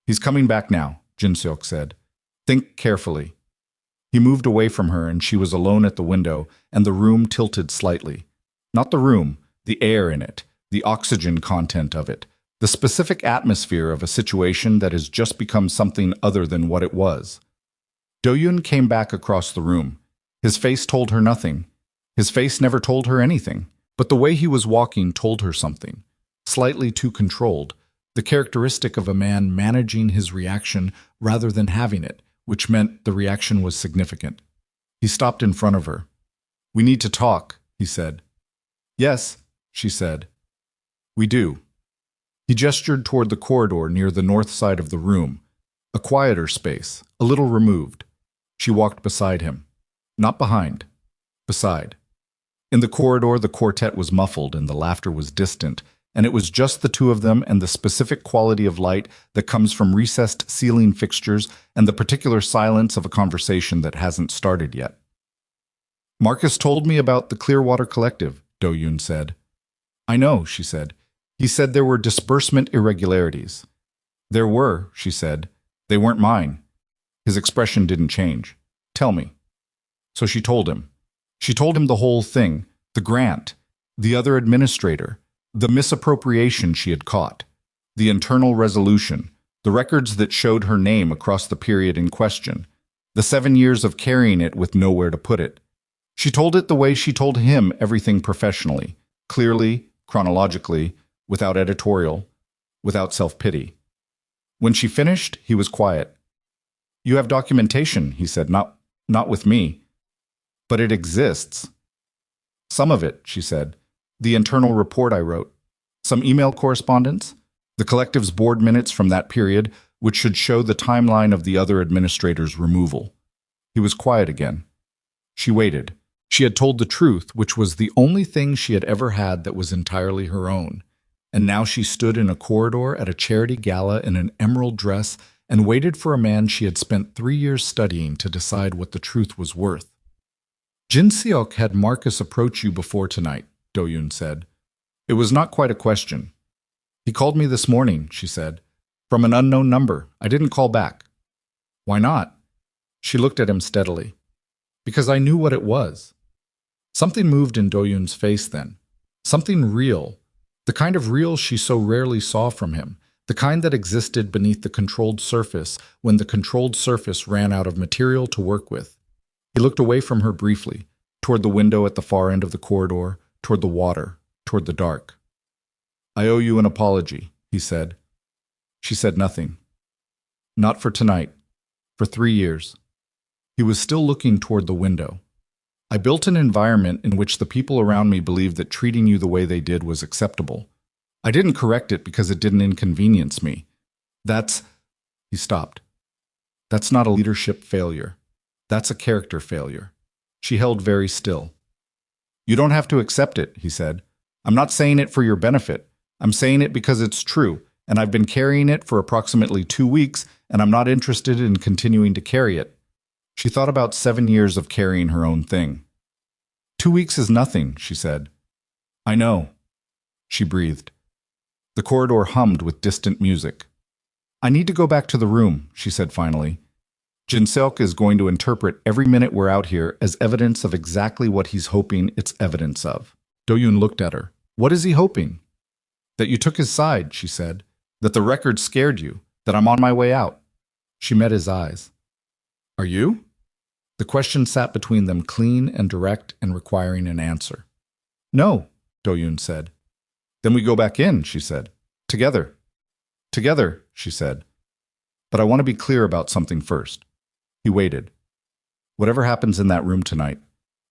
He's coming back now, Jin Seok said. Think carefully. He moved away from her and she was alone at the window and the room tilted slightly. Not the room, the air in it, the oxygen content of it, the specific atmosphere of a situation that has just become something other than what it was. Do-yun came back across the room. His face told her nothing. His face never told her anything. But the way he was walking told her something. Slightly too controlled. The characteristic of a man managing his reaction rather than having it, which meant the reaction was significant. He stopped in front of her. We need to talk, he said. Yes, she said. We do. He gestured toward the corridor near the north side of the room, a quieter space, a little removed. She walked beside him. Not behind. Beside. In the corridor, the quartet was muffled and the laughter was distant, and it was just the two of them and the specific quality of light that comes from recessed ceiling fixtures and the particular silence of a conversation that hasn't started yet. Marcus told me about the Clearwater Collective, Do-yun said. I know, she said. He said there were disbursement irregularities. There were, she said. They weren't mine. His expression didn't change. Tell me. So she told him. She told him the whole thing, the grant, the other administrator, the misappropriation she had caught, the internal resolution, the records that showed her name across the period in question, the 7 years of carrying it with nowhere to put it. She told it the way she told him everything professionally, clearly, chronologically, without editorial, without self-pity. When she finished, he was quiet. You have documentation, he said, not with me. But it exists. Some of it, she said. The internal report I wrote. Some email correspondence. The collective's board minutes from that period, which should show the timeline of the other administrator's removal. He was quiet again. She waited. She had told the truth, which was the only thing she had ever had that was entirely her own. And now she stood in a corridor at a charity gala in an emerald dress and waited for a man she had spent 3 years studying to decide what the truth was worth. Jin Seok had Marcus approach you before tonight, Do-yun said. It was not quite a question. He called me this morning, she said. From an unknown number. I didn't call back. Why not? She looked at him steadily. Because I knew what it was. Something moved in Do-yun's face then. Something real. The kind of real she so rarely saw from him. The kind that existed beneath the controlled surface when the controlled surface ran out of material to work with. He looked away from her briefly, toward the window at the far end of the corridor, toward the water, toward the dark. I owe you an apology, he said. She said nothing. Not for tonight. For 3 years. He was still looking toward the window. I built an environment in which the people around me believed that treating you the way they did was acceptable. I didn't correct it because it didn't inconvenience me. That's... He stopped. That's not a leadership failure. That's a character failure. She held very still. You don't have to accept it, he said. I'm not saying it for your benefit. I'm saying it because it's true, and I've been carrying it for approximately 2 weeks, and I'm not interested in continuing to carry it. She thought about 7 years of carrying her own thing. 2 weeks is nothing, she said. I know. She breathed. The corridor hummed with distant music. I need to go back to the room, she said finally. Jin Seok is going to interpret every minute we're out here as evidence of exactly what he's hoping it's evidence of. Do-yun looked at her. What is he hoping? That you took his side, she said. That the record scared you. That I'm on my way out. She met his eyes. Are you? The question sat between them, clean and direct and requiring an answer. No, Do-yun said. Then we go back in, she said. Together. Together, she said. But I want to be clear about something first. He waited. Whatever happens in that room tonight,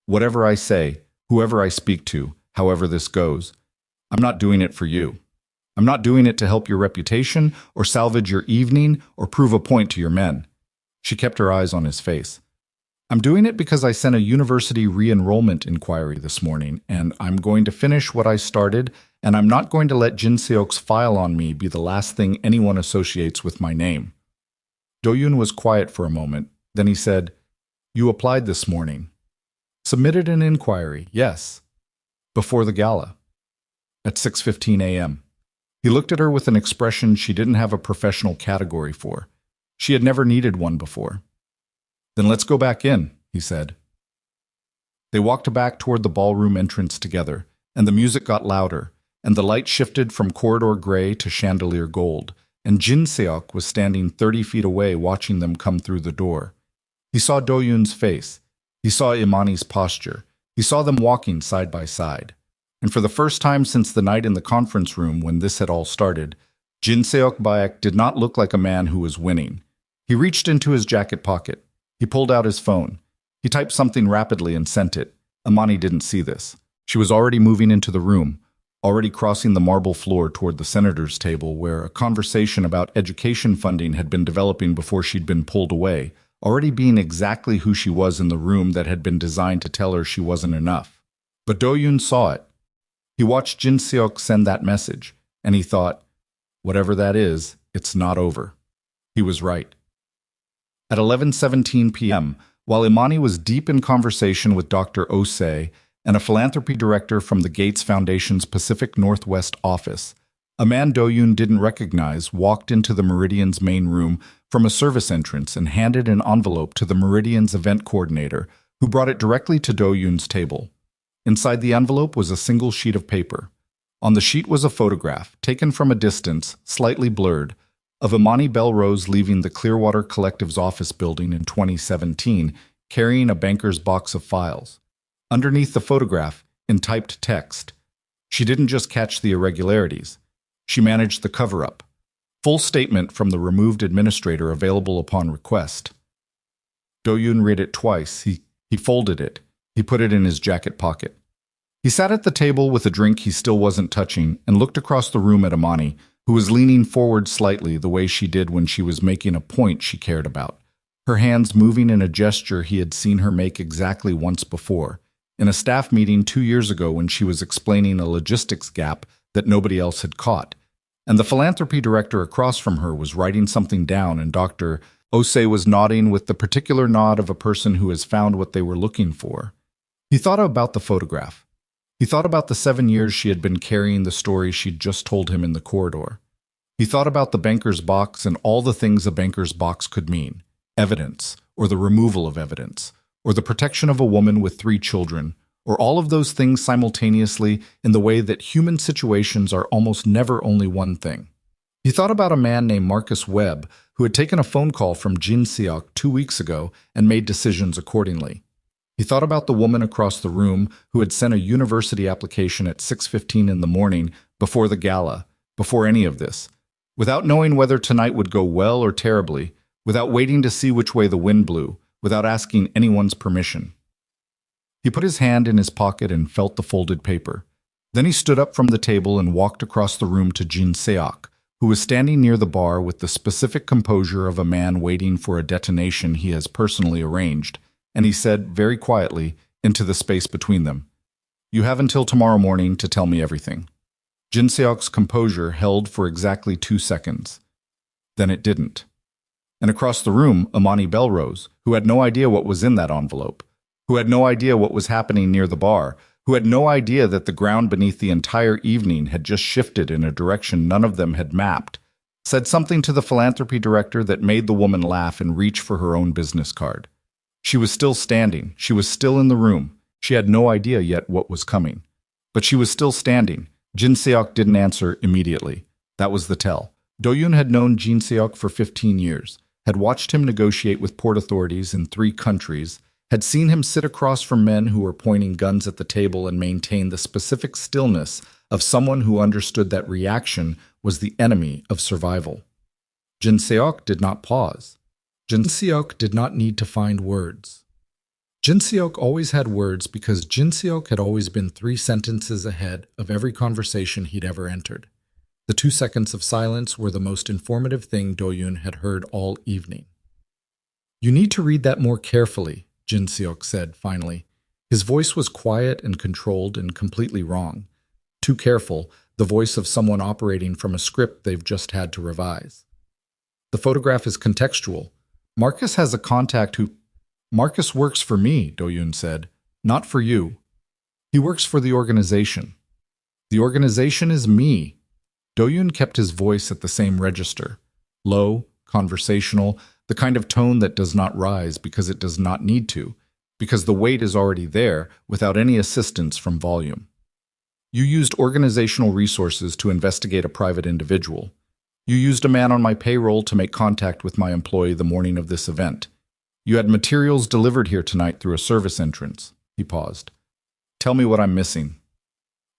whatever I say, whoever I speak to, however this goes, I'm not doing it for you. I'm not doing it to help your reputation or salvage your evening or prove a point to your men. She kept her eyes on his face. I'm doing it because I sent a university re-enrollment inquiry this morning, and I'm going to finish what I started, and I'm not going to let Jin Seok's file on me be the last thing anyone associates with my name. Do-yun was quiet for a moment. Then he said, You applied this morning. Submitted an inquiry, yes. Before the gala. At 6:15 a.m. He looked at her with an expression she didn't have a professional category for. She had never needed one before. Then let's go back in, he said. They walked back toward the ballroom entrance together, and the music got louder, and the light shifted from corridor gray to chandelier gold, and Jin Seok was standing 30 feet away watching them come through the door. He saw Do-yun's face. He saw Imani's posture. He saw them walking side by side. And for the first time since the night in the conference room when this had all started, Jin Seok Baek did not look like a man who was winning. He reached into his jacket pocket. He pulled out his phone. He typed something rapidly and sent it. Imani didn't see this. She was already moving into the room, already crossing the marble floor toward the senator's table where a conversation about education funding had been developing before she'd been pulled away, already being exactly who she was in the room that had been designed to tell her she wasn't enough. But Do-yun saw it. He watched Jin Seok send that message, and he thought, whatever that is, it's not over. He was right. At 11:17 p.m., while Imani was deep in conversation with Dr. Osei and a philanthropy director from the Gates Foundation's Pacific Northwest office, a man Do-yun didn't recognize walked into the Meridian's main room from a service entrance and handed an envelope to the Meridian's event coordinator, who brought it directly to Do-yun's table. Inside the envelope was a single sheet of paper. On the sheet was a photograph, taken from a distance, slightly blurred, of Imani Bellrose leaving the Clearwater Collective's office building in 2017, carrying a banker's box of files. Underneath the photograph, in typed text, she didn't just catch the irregularities. She managed the cover-up. Full statement from the removed administrator available upon request. Do-yun read it twice. He folded it. He put it in his jacket pocket. He sat at the table with a drink he still wasn't touching and looked across the room at Imani, who was leaning forward slightly the way she did when she was making a point she cared about, her hands moving in a gesture he had seen her make exactly once before, in a staff meeting 2 years ago when she was explaining a logistics gap that nobody else had caught. And the philanthropy director across from her was writing something down, and Dr. Osei was nodding with the particular nod of a person who has found what they were looking for. He thought about the photograph. He thought about the 7 years she had been carrying the story she'd just told him in the corridor. He thought about the banker's box and all the things a banker's box could mean. Evidence, or the removal of evidence, or the protection of a woman with 3 children, or all of those things simultaneously in the way that human situations are almost never only one thing. He thought about a man named Marcus Webb who had taken a phone call from Jin Seok 2 weeks ago and made decisions accordingly. He thought about the woman across the room who had sent a university application at 6:15 in the morning before the gala, before any of this, without knowing whether tonight would go well or terribly, without waiting to see which way the wind blew, without asking anyone's permission. He put his hand in his pocket and felt the folded paper. Then he stood up from the table and walked across the room to Jin Seok, who was standing near the bar with the specific composure of a man waiting for a detonation he has personally arranged, and he said, very quietly, into the space between them, "You have until tomorrow morning to tell me everything." Jin Seok's composure held for exactly 2 seconds. Then it didn't. And across the room, Imani Bellrose, who had no idea what was in that envelope, who had no idea what was happening near the bar, who had no idea that the ground beneath the entire evening had just shifted in a direction none of them had mapped, said something to the philanthropy director that made the woman laugh and reach for her own business card. She was still standing. She was still in the room. She had no idea yet what was coming. But she was still standing. Jin Seok didn't answer immediately. That was the tell. Do-yun had known Jin Seok for 15 years, had watched him negotiate with port authorities in 3 countries, had seen him sit across from men who were pointing guns at the table and maintain the specific stillness of someone who understood that reaction was the enemy of survival. Jin Seok did not pause. Jin Seok did not need to find words. Jin Seok always had words because Jin Seok had always been 3 sentences ahead of every conversation he'd ever entered. The 2 seconds of silence were the most informative thing Do-yun had heard all evening. "You need to read that more carefully," Jin Seok said finally. His voice was quiet and controlled and completely wrong. Too careful, the voice of someone operating from a script they've just had to revise. "The photograph is contextual. Marcus has a contact who—" "Marcus works for me," Do-yun said. "Not for you. He works for the organization. The organization is me." Do-yun kept his voice at the same register. Low, conversational, the kind of tone that does not rise because it does not need to, because the weight is already there without any assistance from volume. "You used organizational resources to investigate a private individual. You used a man on my payroll to make contact with my employee the morning of this event. You had materials delivered here tonight through a service entrance." He paused. "Tell me what I'm missing."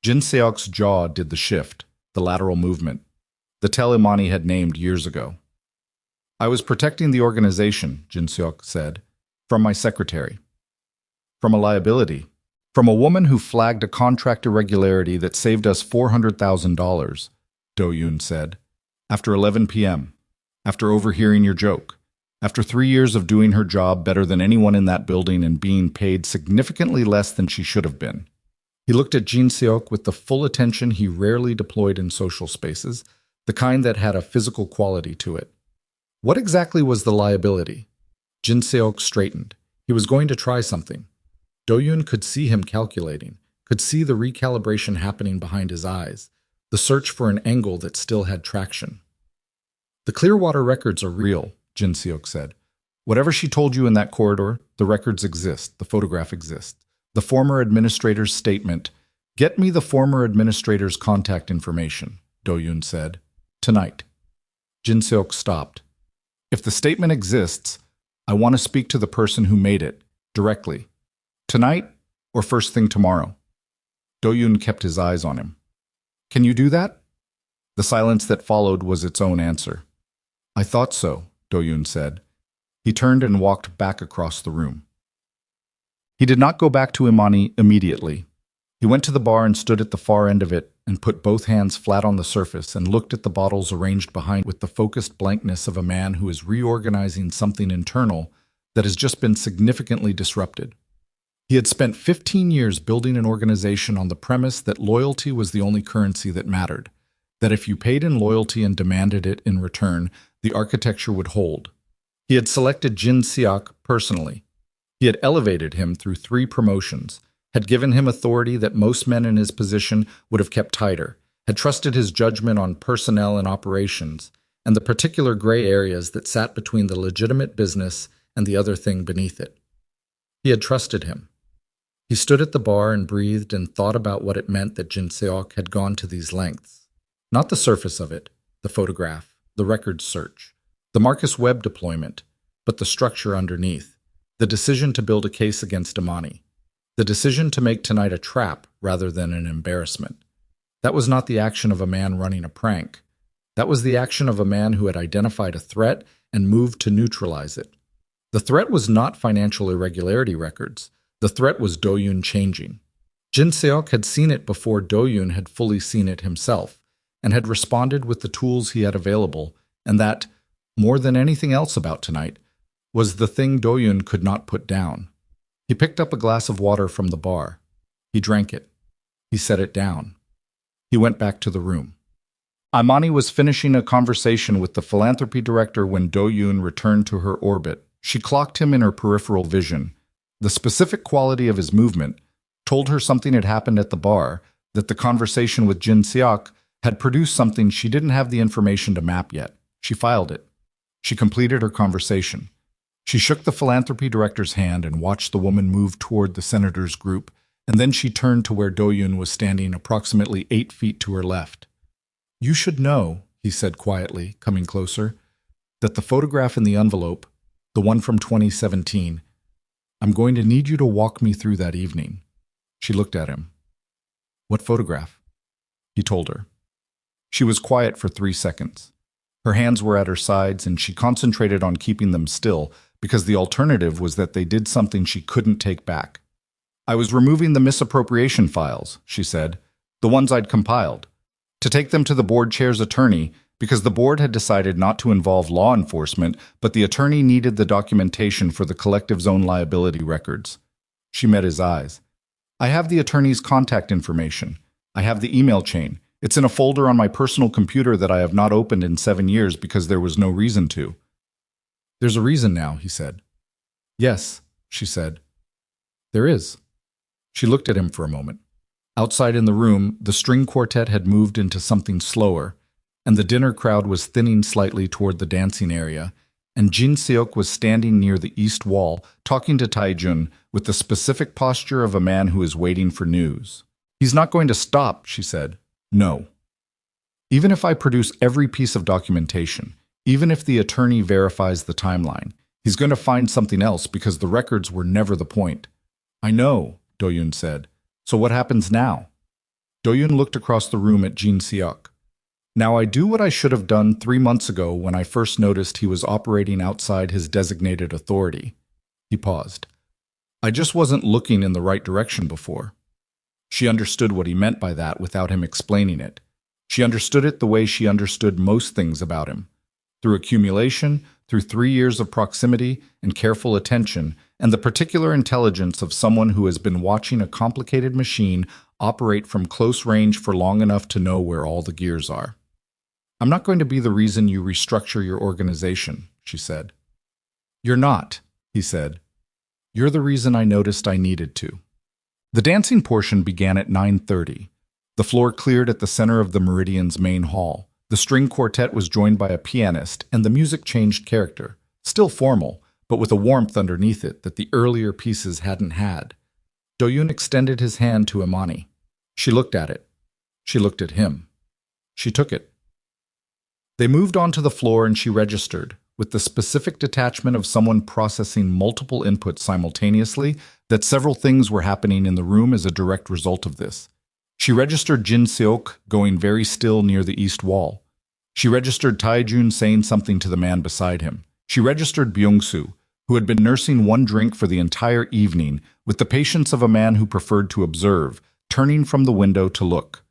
Jin Seok's jaw did the shift, the lateral movement, the tell Imani had named years ago. "I was protecting the organization," Jin Seok said, "from my secretary. From a liability. From a woman who flagged a contract irregularity that saved us $400,000, Do-yun said. "After 11 p.m., after overhearing your joke, after 3 years of doing her job better than anyone in that building and being paid significantly less than she should have been." He looked at Jin Seok with the full attention he rarely deployed in social spaces, the kind that had a physical quality to it. What exactly was the liability? Jin Seok straightened. He was going to try something. Do-yun could see him calculating, could see the recalibration happening behind his eyes, the search for an angle that still had traction. "The Clearwater records are real," Jin Seok said. "Whatever she told you in that corridor, the records exist, the photograph exists. The former administrator's statement—" "Get me the former administrator's contact information," Do-yun said. "Tonight." Jin Seok stopped. "If the statement exists, I want to speak to the person who made it, directly. Tonight or first thing tomorrow." Do-yun kept his eyes on him. "Can you do that?" The silence that followed was its own answer. "I thought so," Do-yun said. He turned and walked back across the room. He did not go back to Imani immediately. He went to the bar and stood at the far end of it and put both hands flat on the surface and looked at the bottles arranged behind with the focused blankness of a man who is reorganizing something internal that has just been significantly disrupted. He had spent 15 years building an organization on the premise that loyalty was the only currency that mattered, that if you paid in loyalty and demanded it in return, the architecture would hold. He had selected Jin Seok personally. He had elevated him through 3 promotions, had given him authority that most men in his position would have kept tighter, had trusted his judgment on personnel and operations, and the particular gray areas that sat between the legitimate business and the other thing beneath it. He had trusted him. He stood at the bar and breathed and thought about what it meant that Jin Seok had gone to these lengths. Not the surface of it, the photograph, the records search, the Marcus Webb deployment, but the structure underneath, the decision to build a case against Imani, the decision to make tonight a trap rather than an embarrassment. That was not the action of a man running a prank. That was the action of a man who had identified a threat and moved to neutralize it. The threat was not financial irregularity records. The threat was Do-yun changing. Jin Seok had seen it before Do-yun had fully seen it himself, and had responded with the tools he had available, and that, more than anything else about tonight, was the thing Do-yun could not put down. He picked up a glass of water from the bar. He drank it. He set it down. He went back to the room. Imani was finishing a conversation with the philanthropy director when Do-yun returned to her orbit. She clocked him in her peripheral vision. The specific quality of his movement told her something had happened at the bar, that the conversation with Jin Seok had produced something she didn't have the information to map yet. She filed it. She completed her conversation. She shook the philanthropy director's hand and watched the woman move toward the senator's group, and then she turned to where Do-yun was standing approximately 8 feet to her left. "You should know," he said quietly, coming closer, "that the photograph in the envelope, the one from 2017, I'm going to need you to walk me through that evening." She looked at him. "What photograph?" He told her. She was quiet for 3 seconds. Her hands were at her sides, and she concentrated on keeping them still, because the alternative was that they did something she couldn't take back. "I was removing the misappropriation files," she said, "the ones I'd compiled, to take them to the board chair's attorney, because the board had decided not to involve law enforcement, but the attorney needed the documentation for the collective's own liability records." She met his eyes. "I have the attorney's contact information. I have the email chain. It's in a folder on my personal computer that I have not opened in 7 years because there was no reason to." "There's a reason now," he said. "Yes," she said. "There is." She looked at him for a moment. Outside in the room, the string quartet had moved into something slower, and the dinner crowd was thinning slightly toward the dancing area, and Jin Seok was standing near the east wall, talking to Tae-jun with the specific posture of a man who is waiting for news. "He's not going to stop," she said. "No. Even if I produce every piece of documentation, even if the attorney verifies the timeline, he's going to find something else because the records were never the point." "I know," Do-yun said. "So what happens now?" Do-yun looked across the room at Jin Seok. "Now I do what I should have done 3 months ago when I first noticed he was operating outside his designated authority." He paused. "I just wasn't looking in the right direction before." She understood what he meant by that without him explaining it. She understood it the way she understood most things about him. Through accumulation, through 3 years of proximity and careful attention, and the particular intelligence of someone who has been watching a complicated machine operate from close range for long enough to know where all the gears are. "I'm not going to be the reason you restructure your organization," she said. "You're not," he said. "You're the reason I noticed I needed to." The dancing portion began at 9:30. The floor cleared at the center of the Meridian's main hall. The string quartet was joined by a pianist, and the music changed character, still formal, but with a warmth underneath it that the earlier pieces hadn't had. Do-yun extended his hand to Imani. She looked at it. She looked at him. She took it. They moved onto the floor and she registered, with the specific detachment of someone processing multiple inputs simultaneously, that several things were happening in the room as a direct result of this. She registered Jin Seok going very still near the east wall. She registered Tae-jun saying something to the man beside him. She registered Byung-soo, who had been nursing one drink for the entire evening, with the patience of a man who preferred to observe, turning from the window to look.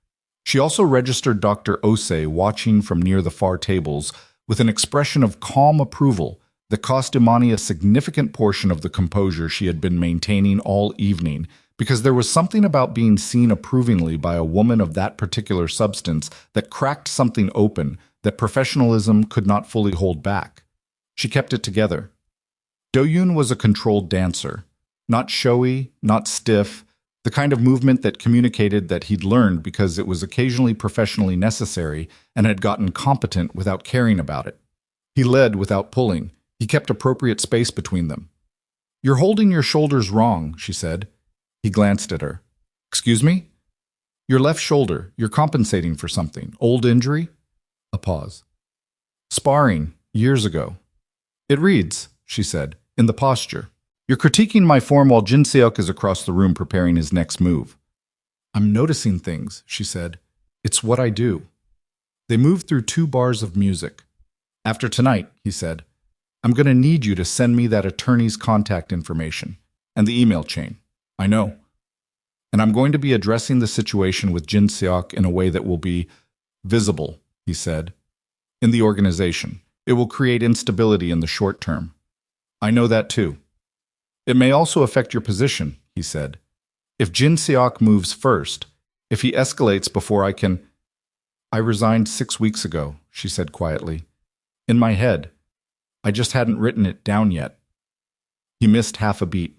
She also registered Dr. Osei watching from near the far tables, with an expression of calm approval that cost Imani a significant portion of the composure she had been maintaining all evening, because there was something about being seen approvingly by a woman of that particular substance that cracked something open that professionalism could not fully hold back. She kept it together. Do-yun was a controlled dancer, not showy, not stiff, the kind of movement that communicated that he'd learned because it was occasionally professionally necessary and had gotten competent without caring about it. He led without pulling. He kept appropriate space between them. "You're holding your shoulders wrong," she said. He glanced at her. "Excuse me?" "Your left shoulder. You're compensating for something. Old injury?" A pause. "Sparring, years ago." "It reads," she said, "in the posture. You're critiquing my form while Jin Seok is across the room preparing his next move." "I'm noticing things," she said. "It's what I do." They moved through 2 bars of music. "After tonight," he said, "I'm going to need you to send me that attorney's contact information and the email chain. I know. And I'm going to be addressing the situation with Jin Seok in a way that will be visible, he said. In the organization. It will create instability in the short term. I know that too. It may also affect your position, he said. If Jin Seok moves first, if he escalates before I can... I resigned 6 weeks ago, she said quietly. In my head. I just hadn't written it down yet. He missed half a beat.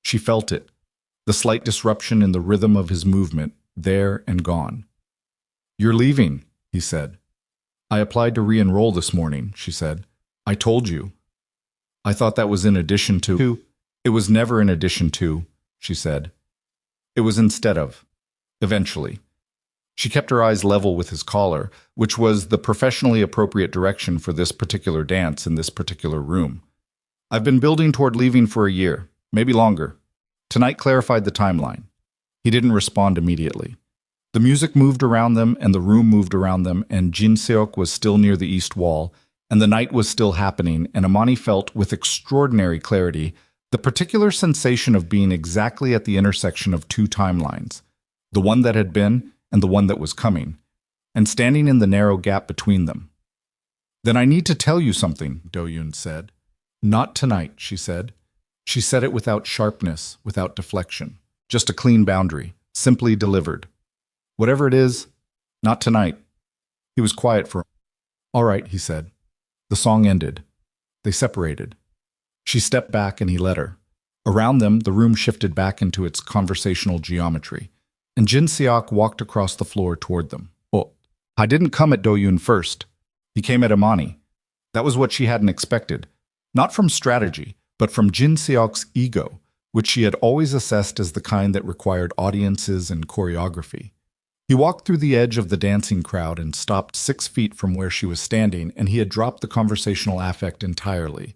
She felt it. The slight disruption in the rhythm of his movement, there and gone. You're leaving, he said. I applied to re-enroll this morning, she said. I told you. I thought that was in addition to... It was never in addition to, she said. It was instead of. Eventually. She kept her eyes level with his collar, which was the professionally appropriate direction for this particular dance in this particular room. I've been building toward leaving for a year, maybe longer. Tonight clarified the timeline. He didn't respond immediately. The music moved around them, and the room moved around them, and Jin Seok was still near the east wall, and the night was still happening, and Imani felt, with extraordinary clarity, the particular sensation of being exactly at the intersection of two timelines, the one that had been and the one that was coming, and standing in the narrow gap between them. Then I need to tell you something, Do-yun said. Not tonight, she said. She said it without sharpness, without deflection. Just a clean boundary, simply delivered. Whatever it is, not tonight. He was quiet for a moment. All right, he said. The song ended. They separated. She stepped back and he let her. Around them, the room shifted back into its conversational geometry, and Jin Seok walked across the floor toward them. Oh, I didn't come at Do-yun first. He came at Imani. That was what she hadn't expected. Not from strategy, but from Jin Seok's ego, which she had always assessed as the kind that required audiences and choreography. He walked through the edge of the dancing crowd and stopped 6 feet from where she was standing, and he had dropped the conversational affect entirely.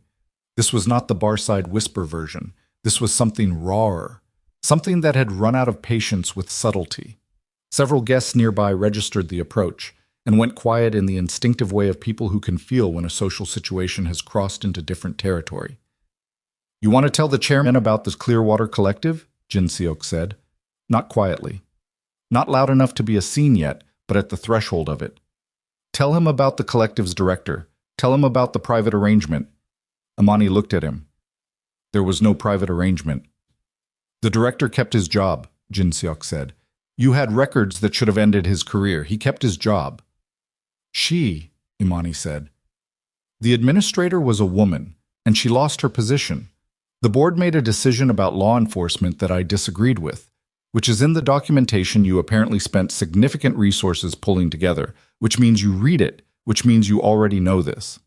This was not the barside whisper version. This was something rawer, something that had run out of patience with subtlety. Several guests nearby registered the approach and went quiet in the instinctive way of people who can feel when a social situation has crossed into different territory. You want to tell the chairman about this Clearwater Collective? Jin Seok said. Not quietly. Not loud enough to be a scene yet, but at the threshold of it. Tell him about the collective's director. Tell him about the private arrangement. Imani looked at him. There was no private arrangement. The director kept his job, Jin Seok said. You had records that should have ended his career. He kept his job. She, Imani said. The administrator was a woman, and she lost her position. The board made a decision about law enforcement that I disagreed with, which is in the documentation you apparently spent significant resources pulling together, which means you read it, which means you already know this.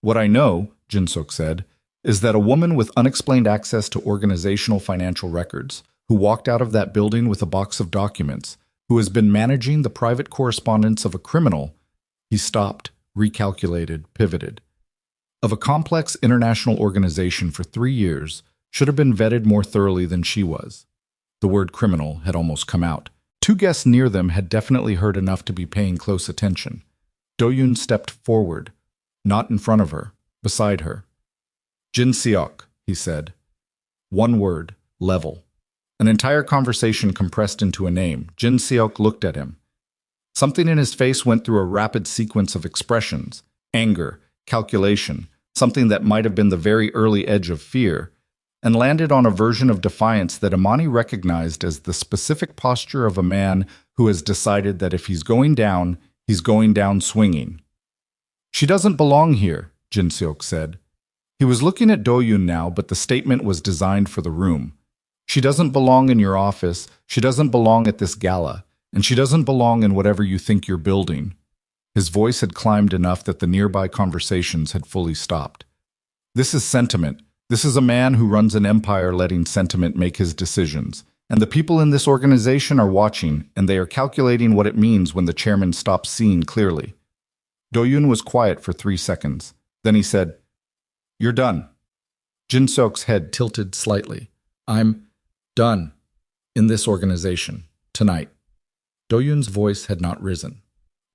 What I know, Jin Seok said, is that a woman with unexplained access to organizational financial records, who walked out of that building with a box of documents, who has been managing the private correspondence of a criminal, he stopped, recalculated, pivoted, of a complex international organization for 3 years, should have been vetted more thoroughly than she was. The word criminal had almost come out. 2 guests near them had definitely heard enough to be paying close attention. Do-yun stepped forward, not in front of her, beside her. Jin Seok, he said. One word, level. An entire conversation compressed into a name. Jin Seok looked at him. Something in his face went through a rapid sequence of expressions, anger, calculation, something that might have been the very early edge of fear, and landed on a version of defiance that Imani recognized as the specific posture of a man who has decided that if he's going down swinging. She doesn't belong here, Jin Seok said. He was looking at Do-yun now, but the statement was designed for the room. She doesn't belong in your office, she doesn't belong at this gala, and she doesn't belong in whatever you think you're building. His voice had climbed enough that the nearby conversations had fully stopped. This is sentiment. This is a man who runs an empire letting sentiment make his decisions. And the people in this organization are watching, and they are calculating what it means when the chairman stops seeing clearly. Do-yun was quiet for 3 seconds. Then he said, You're done. Jin Seok's head tilted slightly. I'm done in this organization tonight. Do-yun's voice had not risen.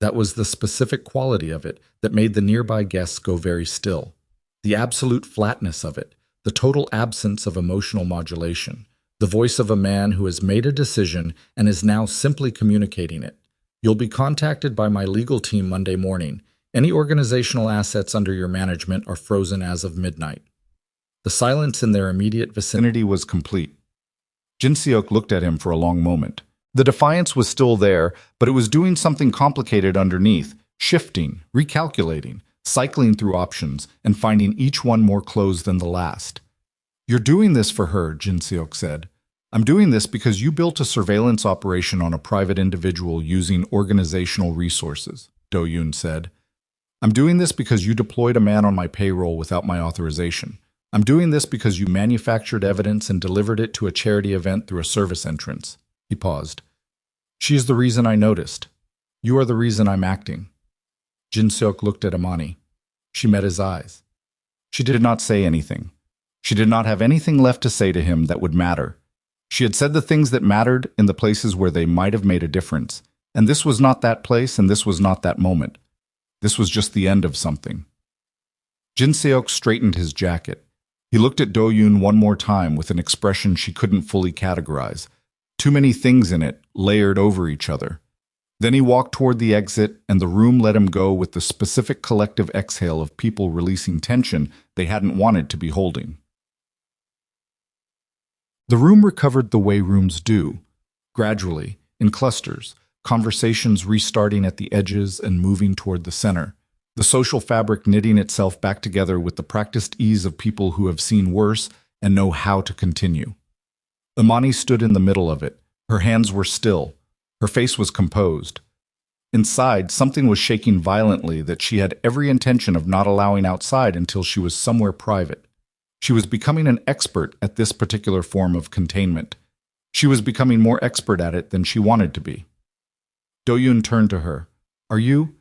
That was the specific quality of it that made the nearby guests go very still. The absolute flatness of it, the total absence of emotional modulation, the voice of a man who has made a decision and is now simply communicating it. You'll be contacted by my legal team Monday morning. Any organizational assets under your management are frozen as of midnight. The silence in their immediate vicinity was complete. Jin Seok looked at him for a long moment. The defiance was still there, but it was doing something complicated underneath, shifting, recalculating, cycling through options, and finding each one more closed than the last. You're doing this for her, Jin Seok said. I'm doing this because you built a surveillance operation on a private individual using organizational resources, Do-yun said. I'm doing this because you deployed a man on my payroll without my authorization. I'm doing this because you manufactured evidence and delivered it to a charity event through a service entrance. He paused. She is the reason I noticed. You are the reason I'm acting. Jin Seok looked at Imani. She met his eyes. She did not say anything. She did not have anything left to say to him that would matter. She had said the things that mattered in the places where they might have made a difference, and this was not that place and this was not that moment. This was just the end of something. Jin Seok straightened his jacket. He looked at Do-yun one more time with an expression she couldn't fully categorize. Too many things in it, layered over each other. Then he walked toward the exit, and the room let him go with the specific collective exhale of people releasing tension they hadn't wanted to be holding. The room recovered the way rooms do, gradually, in clusters, conversations restarting at the edges and moving toward the center, the social fabric knitting itself back together with the practiced ease of people who have seen worse and know how to continue. Imani stood in the middle of it. Her hands were still. Her face was composed. Inside, something was shaking violently that she had every intention of not allowing outside until she was somewhere private. She was becoming an expert at this particular form of containment. She was becoming more expert at it than she wanted to be. Do-yun turned to her. Are you?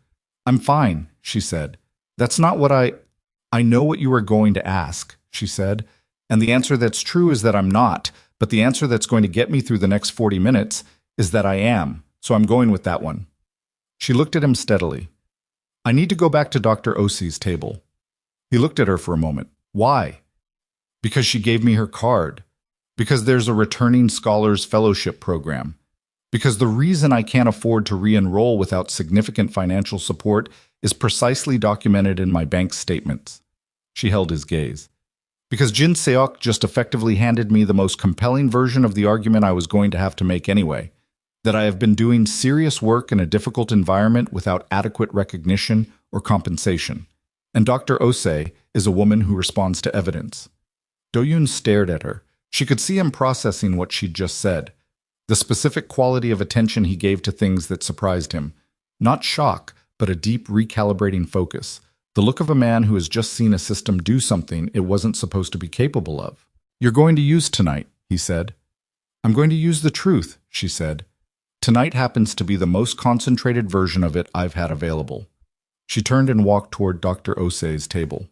I'm fine, she said. That's not what I know what you were going to ask, she said. And the answer that's true is that I'm not, but the answer that's going to get me through the next 40 minutes is that I am, so I'm going with that one. She looked at him steadily. I need to go back to Dr. Osi's table. He looked at her for a moment. Why? Because she gave me her card. Because there's a returning scholars fellowship program. Because the reason I can't afford to re-enroll without significant financial support is precisely documented in my bank statements. She held his gaze. Because Jin Seok just effectively handed me the most compelling version of the argument I was going to have to make anyway. That I have been doing serious work in a difficult environment without adequate recognition or compensation. And Dr. Ose is a woman who responds to evidence. Do-yun stared at her. She could see him processing what she'd just said. The specific quality of attention he gave to things that surprised him. Not shock, but a deep recalibrating focus. The look of a man who has just seen a system do something it wasn't supposed to be capable of. You're going to use tonight, he said. I'm going to use the truth, she said. Tonight happens to be the most concentrated version of it I've had available. She turned and walked toward Dr. Ose's table.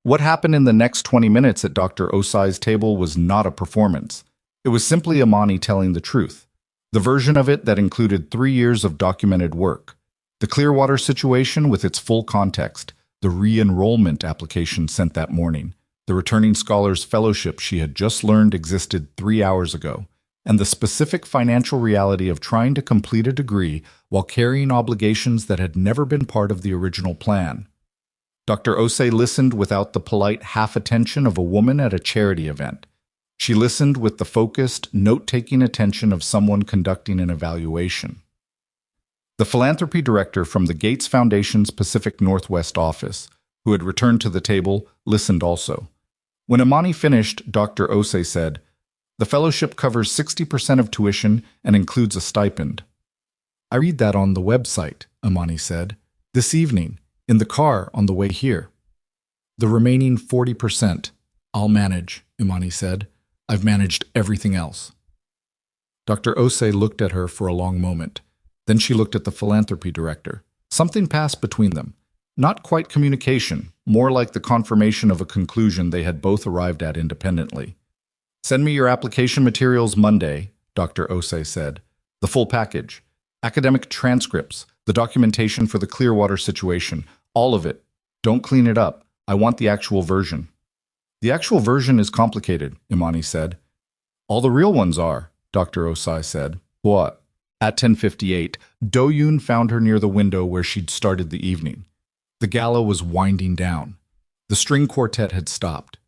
What happened in the next 20 minutes at Dr. Osai's table was not a performance. It was simply Imani telling the truth. The version of it that included 3 years of documented work. The Clearwater situation with its full context. The re-enrollment application sent that morning. The returning scholars fellowship she had just learned existed 3 hours ago. And the specific financial reality of trying to complete a degree while carrying obligations that had never been part of the original plan. Dr. Ose listened without the polite half-attention of a woman at a charity event. She listened with the focused, note-taking attention of someone conducting an evaluation. The philanthropy director from the Gates Foundation's Pacific Northwest office, who had returned to the table, listened also. When Imani finished, Dr. Ose said, "The fellowship covers 60% of tuition and includes a stipend." "I read that on the website," Imani said. "This evening, in the car on the way here." "The remaining 40%, I'll manage," Imani said. "I've managed everything else." Dr. Ose looked at her for a long moment. Then she looked at the philanthropy director. Something passed between them. Not quite communication, more like the confirmation of a conclusion they had both arrived at independently. "Send me your application materials Monday," Dr. Ose said. "The full package. Academic transcripts, the documentation for the Clearwater situation, all of it. Don't clean it up. I want the actual version." "The actual version is complicated," Imani said. "All the real ones are," Dr. Osai said. "What?" At 10:58, Do-yun found her near the window where she'd started the evening. The gala was winding down. The string quartet had stopped.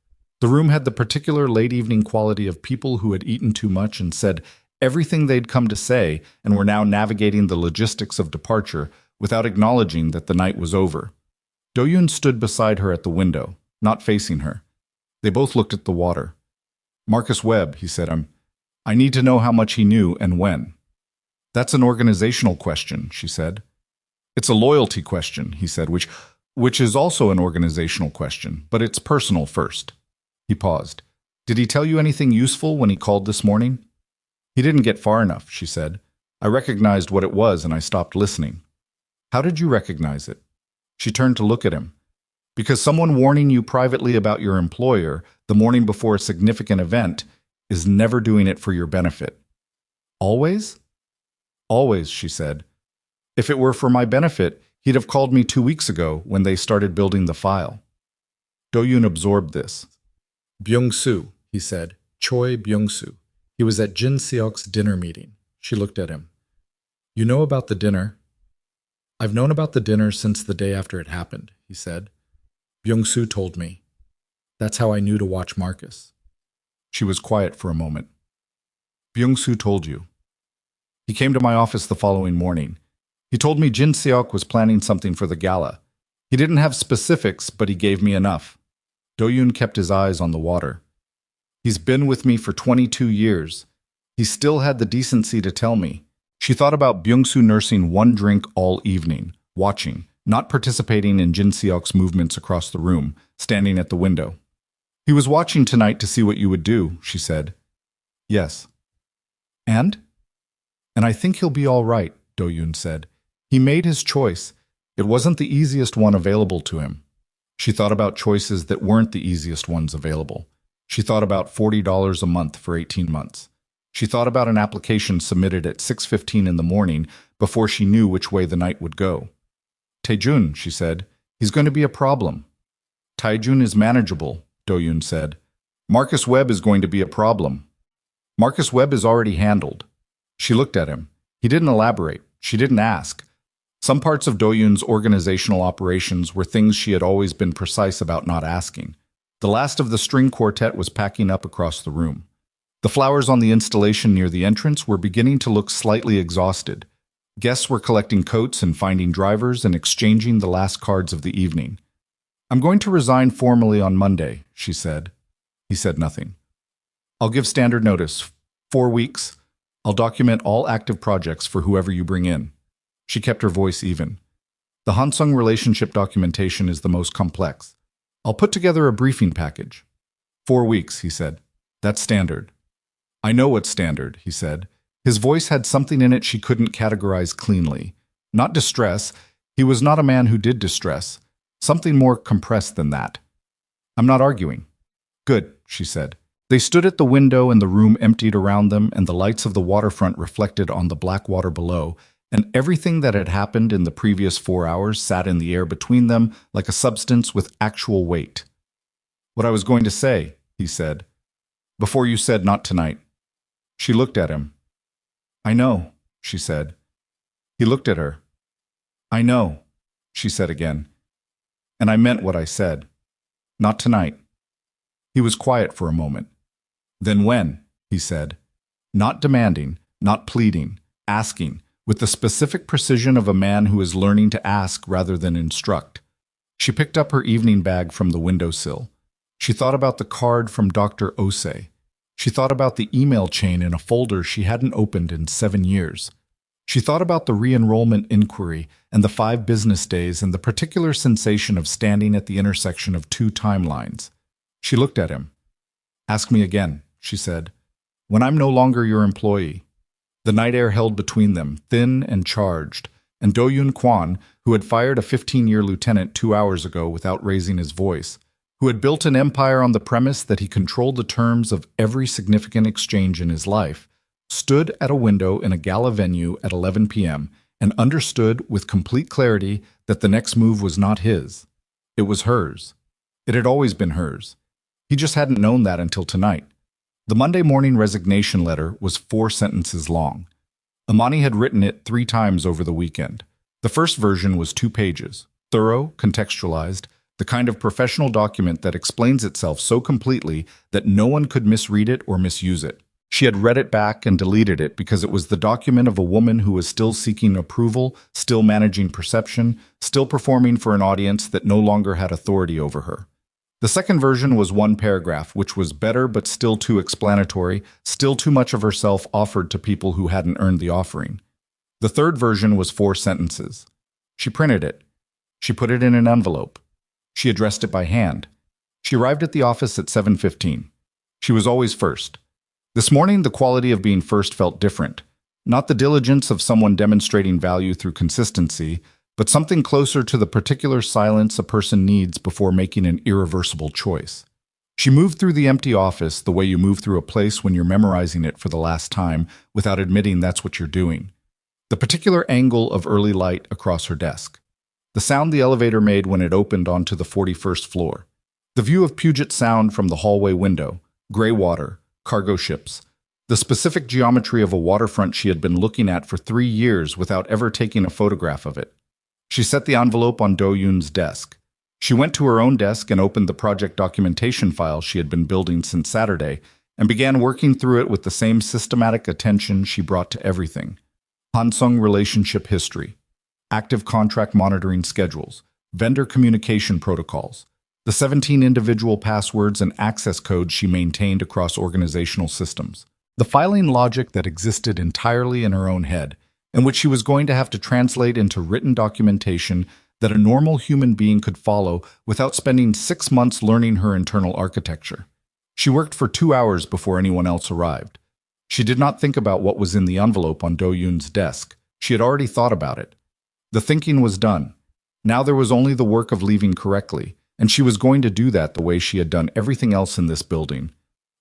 The room had the particular late evening quality of people who had eaten too much and said everything they'd come to say and were now navigating the logistics of departure without acknowledging that the night was over. Do-yun stood beside her at the window, not facing her. They both looked at the water. Marcus Webb, he said, I need to know how much he knew and when. That's an organizational question, she said. It's a loyalty question, he said, which is also an organizational question, but it's personal first. He paused. Did he tell you anything useful when he called this morning? He didn't get far enough, she said. I recognized what it was and I stopped listening. How did you recognize it? She turned to look at him. Because someone warning you privately about your employer the morning before a significant event is never doing it for your benefit. Always? Always, she said. If it were for my benefit, he'd have called me 2 weeks ago when they started building the file. Do-yun absorbed this. Byung-soo, he said. Choi Byung-soo. He was at Jin Seok's dinner meeting. She looked at him. You know about the dinner? I've known about the dinner since the day after it happened, he said. Byung-soo told me. That's how I knew to watch Marcus. She was quiet for a moment. Byung-soo told you. He came to my office the following morning. He told me Jin Seok was planning something for the gala. He didn't have specifics, but he gave me enough. Do-yun kept his eyes on the water. He's been with me for 22 years. He still had the decency to tell me. She thought about Byung-soo nursing one drink all evening, watching, not participating in Jin Seok's movements across the room, standing at the window. He was watching tonight to see what you would do, she said. Yes. And? And I think he'll be all right, Do-yun said. He made his choice. It wasn't the easiest one available to him. She thought about choices that weren't the easiest ones available. She thought about $40 a month for 18 months. She thought about an application submitted at 6:15 in the morning before she knew which way the night would go. Taejun, she said, he's going to be a problem. Taejun is manageable, Do-yun said. Marcus Webb is going to be a problem. Marcus Webb is already handled. She looked at him. He didn't elaborate. She didn't ask. Some parts of Do-yun's organizational operations were things she had always been precise about not asking. The last of the string quartet was packing up across the room. The flowers on the installation near the entrance were beginning to look slightly exhausted. Guests were collecting coats and finding drivers and exchanging the last cards of the evening. I'm going to resign formally on Monday, she said. He said nothing. I'll give standard notice. 4 weeks. I'll document all active projects for whoever you bring in. She kept her voice even. The Hansung relationship documentation is the most complex. I'll put together a briefing package. 4 weeks, he said. That's standard. I know what's standard, he said. His voice had something in it she couldn't categorize cleanly. Not distress. He was not a man who did distress. Something more compressed than that. I'm not arguing. Good, she said. They stood at the window and the room emptied around them and the lights of the waterfront reflected on the black water below, and everything that had happened in the previous 4 hours sat in the air between them like a substance with actual weight. What I was going to say, he said, before you said not tonight. She looked at him. I know, she said. He looked at her. I know, she said again. And I meant what I said. Not tonight. He was quiet for a moment. Then when, he said. Not demanding, not pleading, asking, with the specific precision of a man who is learning to ask rather than instruct. She picked up her evening bag from the windowsill. She thought about the card from Dr. Osei. She thought about the email chain in a folder she hadn't opened in 7 years. She thought about the re-enrollment inquiry and the 5 business days and the particular sensation of standing at the intersection of 2 timelines. She looked at him. Ask me again, she said. When I'm no longer your employee. The night air held between them, thin and charged, and Do-yun Kwon, who had fired a 15-year lieutenant 2 hours ago without raising his voice, who had built an empire on the premise that he controlled the terms of every significant exchange in his life, stood at a window in a gala venue at 11 p.m. and understood with complete clarity that the next move was not his. It was hers. It had always been hers. He just hadn't known that until tonight. The Monday morning resignation letter was 4 sentences long. Imani had written it 3 times over the weekend. The first version was 2 pages, thorough, contextualized, the kind of professional document that explains itself so completely that no one could misread it or misuse it. She had read it back and deleted it because it was the document of a woman who was still seeking approval, still managing perception, still performing for an audience that no longer had authority over her. The second version was 1 paragraph, which was better but still too explanatory, still too much of herself offered to people who hadn't earned the offering. The third version was 4 sentences. She printed it. She put it in an envelope. She addressed it by hand. She arrived at the office at 7:15. She was always first. This morning, the quality of being first felt different. Not the diligence of someone demonstrating value through consistency, but something closer to the particular silence a person needs before making an irreversible choice. She moved through the empty office the way you move through a place when you're memorizing it for the last time without admitting that's what you're doing. The particular angle of early light across her desk. The sound the elevator made when it opened onto the 41st floor. The view of Puget Sound from the hallway window, gray water, cargo ships. The specific geometry of a waterfront she had been looking at for 3 years without ever taking a photograph of it. She set the envelope on Do-yun's desk. She went to her own desk and opened the project documentation file she had been building since Saturday and began working through it with the same systematic attention she brought to everything. Hansung relationship history, active contract monitoring schedules, vendor communication protocols, the 17 individual passwords and access codes she maintained across organizational systems, the filing logic that existed entirely in her own head, and which she was going to have to translate into written documentation that a normal human being could follow without spending 6 months learning her internal architecture. She worked for 2 hours before anyone else arrived. She did not think about what was in the envelope on Do-yun's desk. She had already thought about it. The thinking was done. Now there was only the work of leaving correctly, and she was going to do that the way she had done everything else in this building.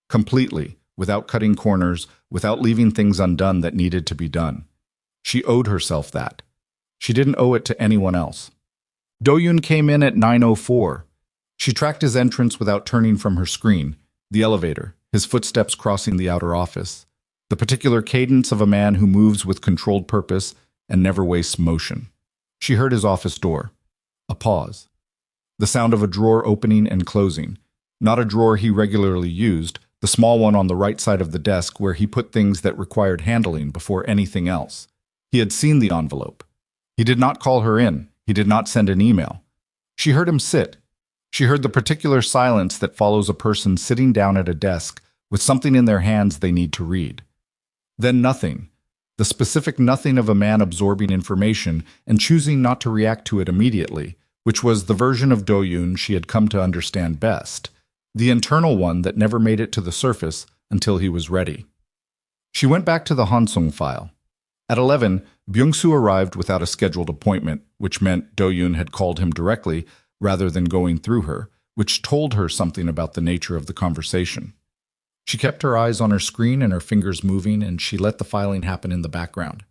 Completely, without cutting corners, without leaving things undone that needed to be done. She owed herself that. She didn't owe it to anyone else. Do-yun came in at 9:04. She tracked his entrance without turning from her screen, the elevator, his footsteps crossing the outer office, the particular cadence of a man who moves with controlled purpose and never wastes motion. She heard his office door. A pause. The sound of a drawer opening and closing. Not a drawer he regularly used, the small one on the right side of the desk where he put things that required handling before anything else. He had seen the envelope. He did not call her in. He did not send an email. She heard him sit. She heard the particular silence that follows a person sitting down at a desk with something in their hands they need to read. Then nothing. The specific nothing of a man absorbing information and choosing not to react to it immediately, which was the version of Do-yun she had come to understand best, the internal one that never made it to the surface until he was ready. She went back to the Hansung file. At 11, Byung-soo arrived without a scheduled appointment, which meant Do-yun had called him directly rather than going through her, which told her something about the nature of the conversation. She kept her eyes on her screen and her fingers moving, and she let the filing happen in the background.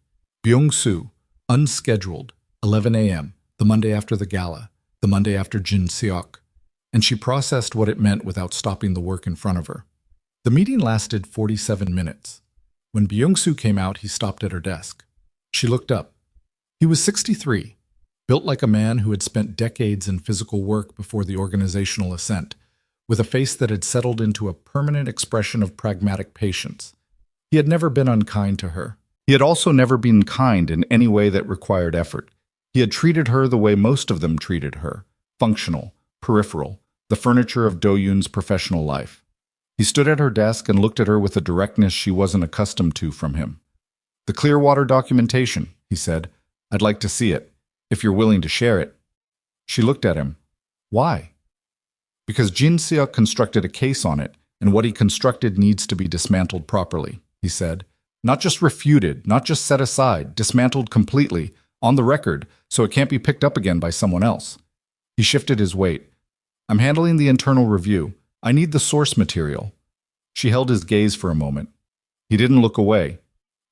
Byung-soo, unscheduled, 11 a.m., the Monday after the gala, the Monday after Jin Seok, and she processed what it meant without stopping the work in front of her. The meeting lasted 47 minutes. When Byung-soo came out, he stopped at her desk. She looked up. He was 63, built like a man who had spent decades in physical work before the organizational ascent, with a face that had settled into a permanent expression of pragmatic patience. He had never been unkind to her. He had also never been kind in any way that required effort. He had treated her the way most of them treated her, functional, peripheral, the furniture of Do-yun's professional life. He stood at her desk and looked at her with a directness she wasn't accustomed to from him. "The Clearwater documentation," he said. "I'd like to see it, if you're willing to share it." She looked at him. "Why?" "Because Jin Seok constructed a case on it, and what he constructed needs to be dismantled properly," he said. "Not just refuted, not just set aside, dismantled completely, on the record, so it can't be picked up again by someone else." He shifted his weight. "I'm handling the internal review. I need the source material." She held his gaze for a moment. He didn't look away.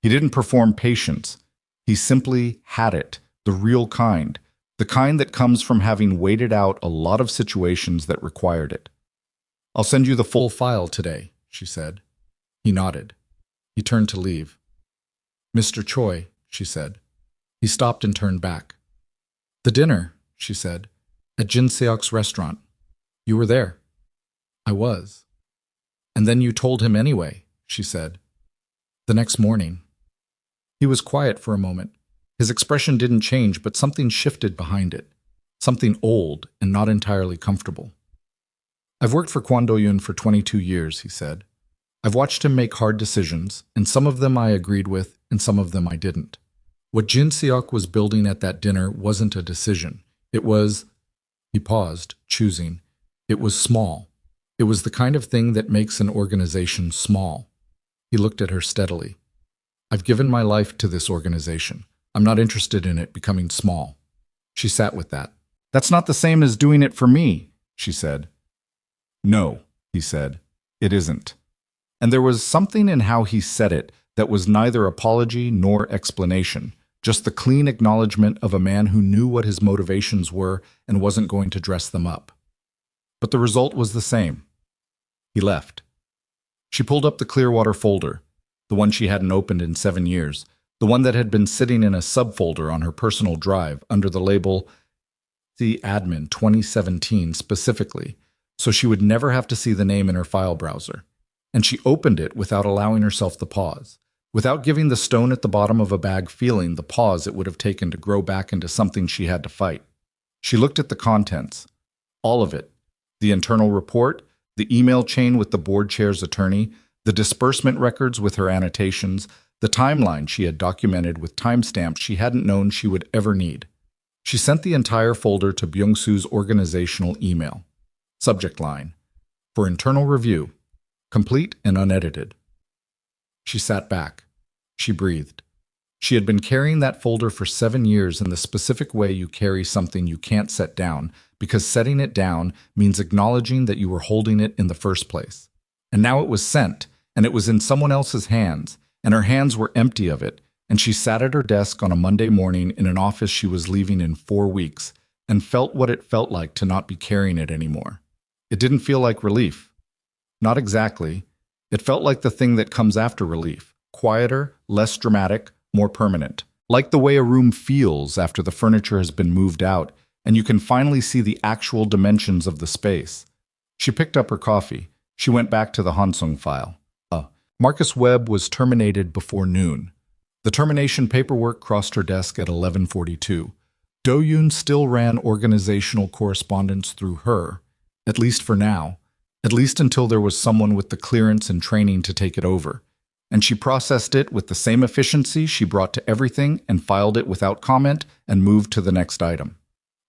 He didn't perform patience. He simply had it, the real kind, the kind that comes from having waited out a lot of situations that required it. "I'll send you the full file today," she said. He nodded. He turned to leave. Mr. Choi, she said. He stopped and turned back. The dinner, she said, at Jin Seok's restaurant. You were there. I was. And then you told him anyway, she said. The next morning. He was quiet for a moment. His expression didn't change, but something shifted behind it. Something old and not entirely comfortable. I've worked for Kwon Do-yun for 22 years, he said. I've watched him make hard decisions, and some of them I agreed with, and some of them I didn't. What Jin Seok was building at that dinner wasn't a decision. It was, he paused, choosing. It was small. It was the kind of thing that makes an organization small. He looked at her steadily. I've given my life to this organization. I'm not interested in it becoming small. She sat with that. That's not the same as doing it for me, she said. No, he said. It isn't. And there was something in how he said it that was neither apology nor explanation, just the clean acknowledgement of a man who knew what his motivations were and wasn't going to dress them up. But the result was the same. He left. She pulled up the Clearwater folder, the one she hadn't opened in 7 years, the one that had been sitting in a subfolder on her personal drive under the label The Admin 2017 specifically, so she would never have to see the name in her file browser. And she opened it without allowing herself the pause, without giving the stone at the bottom of a bag feeling the pause it would have taken to grow back into something she had to fight. She looked at the contents, all of it, the internal report, the email chain with the board chair's attorney, the disbursement records with her annotations, the timeline she had documented with timestamps she hadn't known she would ever need. She sent the entire folder to Byung-soo's organizational email. Subject line, for internal review, complete and unedited. She sat back. She breathed. She had been carrying that folder for 7 years in the specific way you carry something you can't set down, because setting it down means acknowledging that you were holding it in the first place. And now it was sent, and it was in someone else's hands, and her hands were empty of it, and she sat at her desk on a Monday morning in an office she was leaving in 4 weeks, and felt what it felt like to not be carrying it anymore. It didn't feel like relief. Not exactly. It felt like the thing that comes after relief, quieter, less dramatic, more permanent. Like the way a room feels after the furniture has been moved out, and you can finally see the actual dimensions of the space. She picked up her coffee. She went back to the Hansung file. Marcus Webb was terminated before noon. The termination paperwork crossed her desk at 11:42. Do-yun still ran organizational correspondence through her, at least for now, at least until there was someone with the clearance and training to take it over. And she processed it with the same efficiency she brought to everything and filed it without comment and moved to the next item.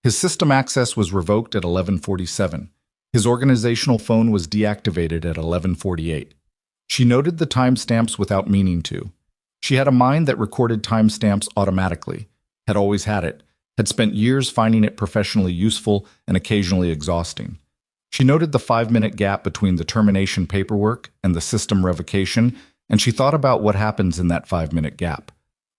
His system access was revoked at 11:47. His organizational phone was deactivated at 11:48. She noted the timestamps without meaning to. She had a mind that recorded timestamps automatically, had always had it, had spent years finding it professionally useful and occasionally exhausting. She noted the 5-minute gap between the termination paperwork and the system revocation, and she thought about what happens in that 5-minute gap.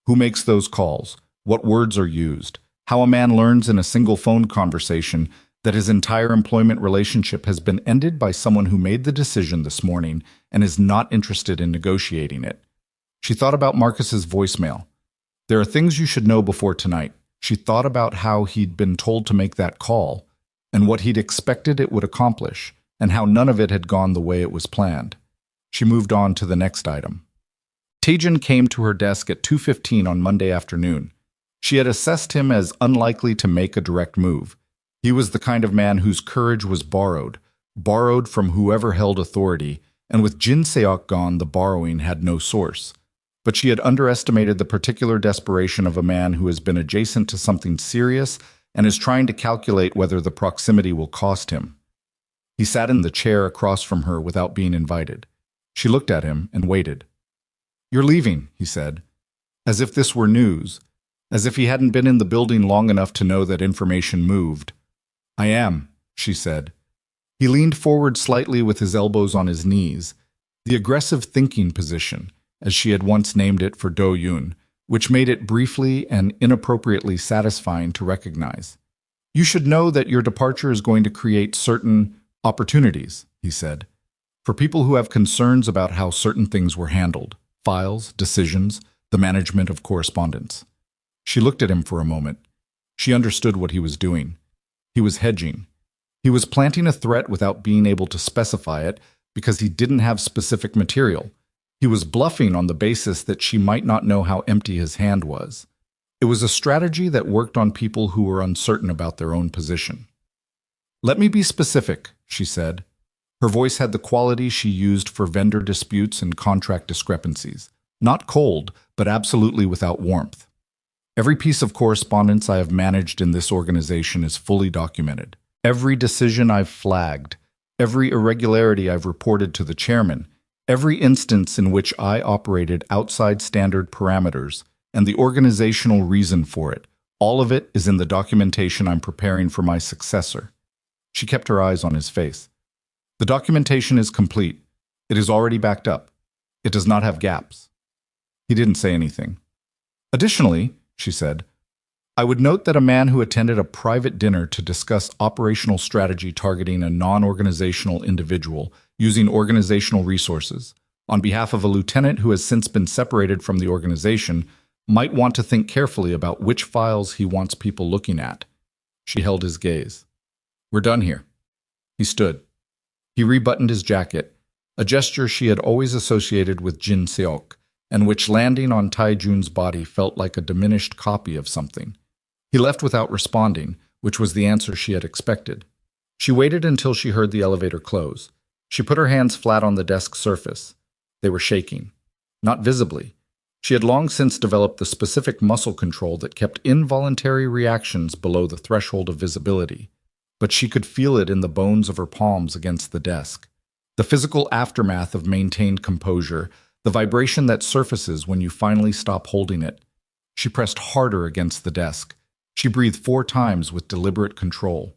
Who makes those calls? What words are used? How a man learns in a single phone conversation that his entire employment relationship has been ended by someone who made the decision this morning and is not interested in negotiating it. She thought about Marcus's voicemail. There are things you should know before tonight. She thought about how he'd been told to make that call, and what he'd expected it would accomplish, and how none of it had gone the way it was planned. She moved on to the next item. Taejin came to her desk at 2:15 on Monday afternoon. She had assessed him as unlikely to make a direct move. He was the kind of man whose courage was borrowed from whoever held authority, and with Jin Seok gone, the borrowing had no source. But she had underestimated the particular desperation of a man who has been adjacent to something serious and is trying to calculate whether the proximity will cost him. He sat in the chair across from her without being invited. She looked at him and waited. "You're leaving," he said, as if this were news, as if he hadn't been in the building long enough to know that information moved. "I am," she said. He leaned forward slightly with his elbows on his knees, the aggressive thinking position, as she had once named it for Do-yun, which made it briefly and inappropriately satisfying to recognize. "You should know that your departure is going to create certain opportunities," he said, "for people who have concerns about how certain things were handled, files, decisions, the management of correspondence. She looked at him for a moment. She understood what he was doing. He was hedging. He was planting a threat without being able to specify it because he didn't have specific material. He was bluffing on the basis that she might not know how empty his hand was. It was a strategy that worked on people who were uncertain about their own position. "Let me be specific," she said. Her voice had the quality she used for vendor disputes and contract discrepancies. Not cold, but absolutely without warmth. "Every piece of correspondence I have managed in this organization is fully documented. Every decision I've flagged, every irregularity I've reported to the chairman, every instance in which I operated outside standard parameters, and the organizational reason for it, all of it is in the documentation I'm preparing for my successor." She kept her eyes on his face. "The documentation is complete. It is already backed up. It does not have gaps." He didn't say anything. "Additionally," she said, "I would note that a man who attended a private dinner to discuss operational strategy targeting a non-organizational individual using organizational resources, on behalf of a lieutenant who has since been separated from the organization, might want to think carefully about which files he wants people looking at." She held his gaze. "We're done here." He stood. He rebuttoned his jacket, a gesture she had always associated with Jin Seok, and which landing on Taijun's body felt like a diminished copy of something. He left without responding, which was the answer she had expected. She waited until she heard the elevator close. She put her hands flat on the desk surface. They were shaking. Not visibly. She had long since developed the specific muscle control that kept involuntary reactions below the threshold of visibility. But she could feel it in the bones of her palms against the desk. The physical aftermath of maintained composure, the vibration that surfaces when you finally stop holding it. She pressed harder against the desk. She breathed 4 times with deliberate control.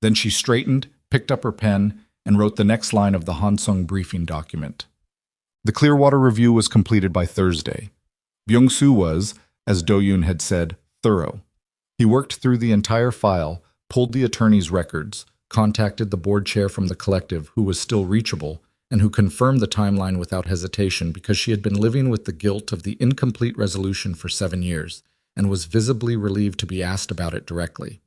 Then she straightened, picked up her pen, and wrote the next line of the Hansung briefing document. The Clearwater review was completed by Thursday. Byung-soo was, as Do-yun had said, thorough. He worked through the entire file, pulled the attorney's records, contacted the board chair from the collective, who was still reachable, and who confirmed the timeline without hesitation because she had been living with the guilt of the incomplete resolution for 7 years, and was visibly relieved to be asked about it directly.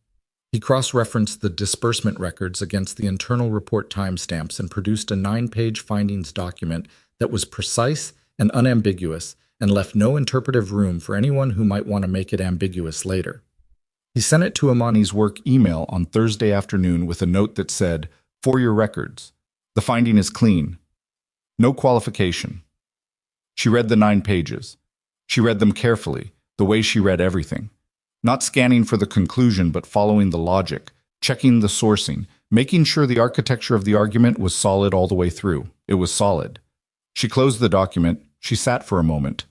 He cross-referenced the disbursement records against the internal report timestamps and produced a 9-page findings document that was precise and unambiguous and left no interpretive room for anyone who might want to make it ambiguous later. He sent it to Imani's work email on Thursday afternoon with a note that said, "For your records. The finding is clean. No qualification." She read the 9 pages. She read them carefully, the way she read everything. Not scanning for the conclusion, but following the logic, checking the sourcing, making sure the architecture of the argument was solid all the way through. It was solid. She closed the document. She sat for a moment.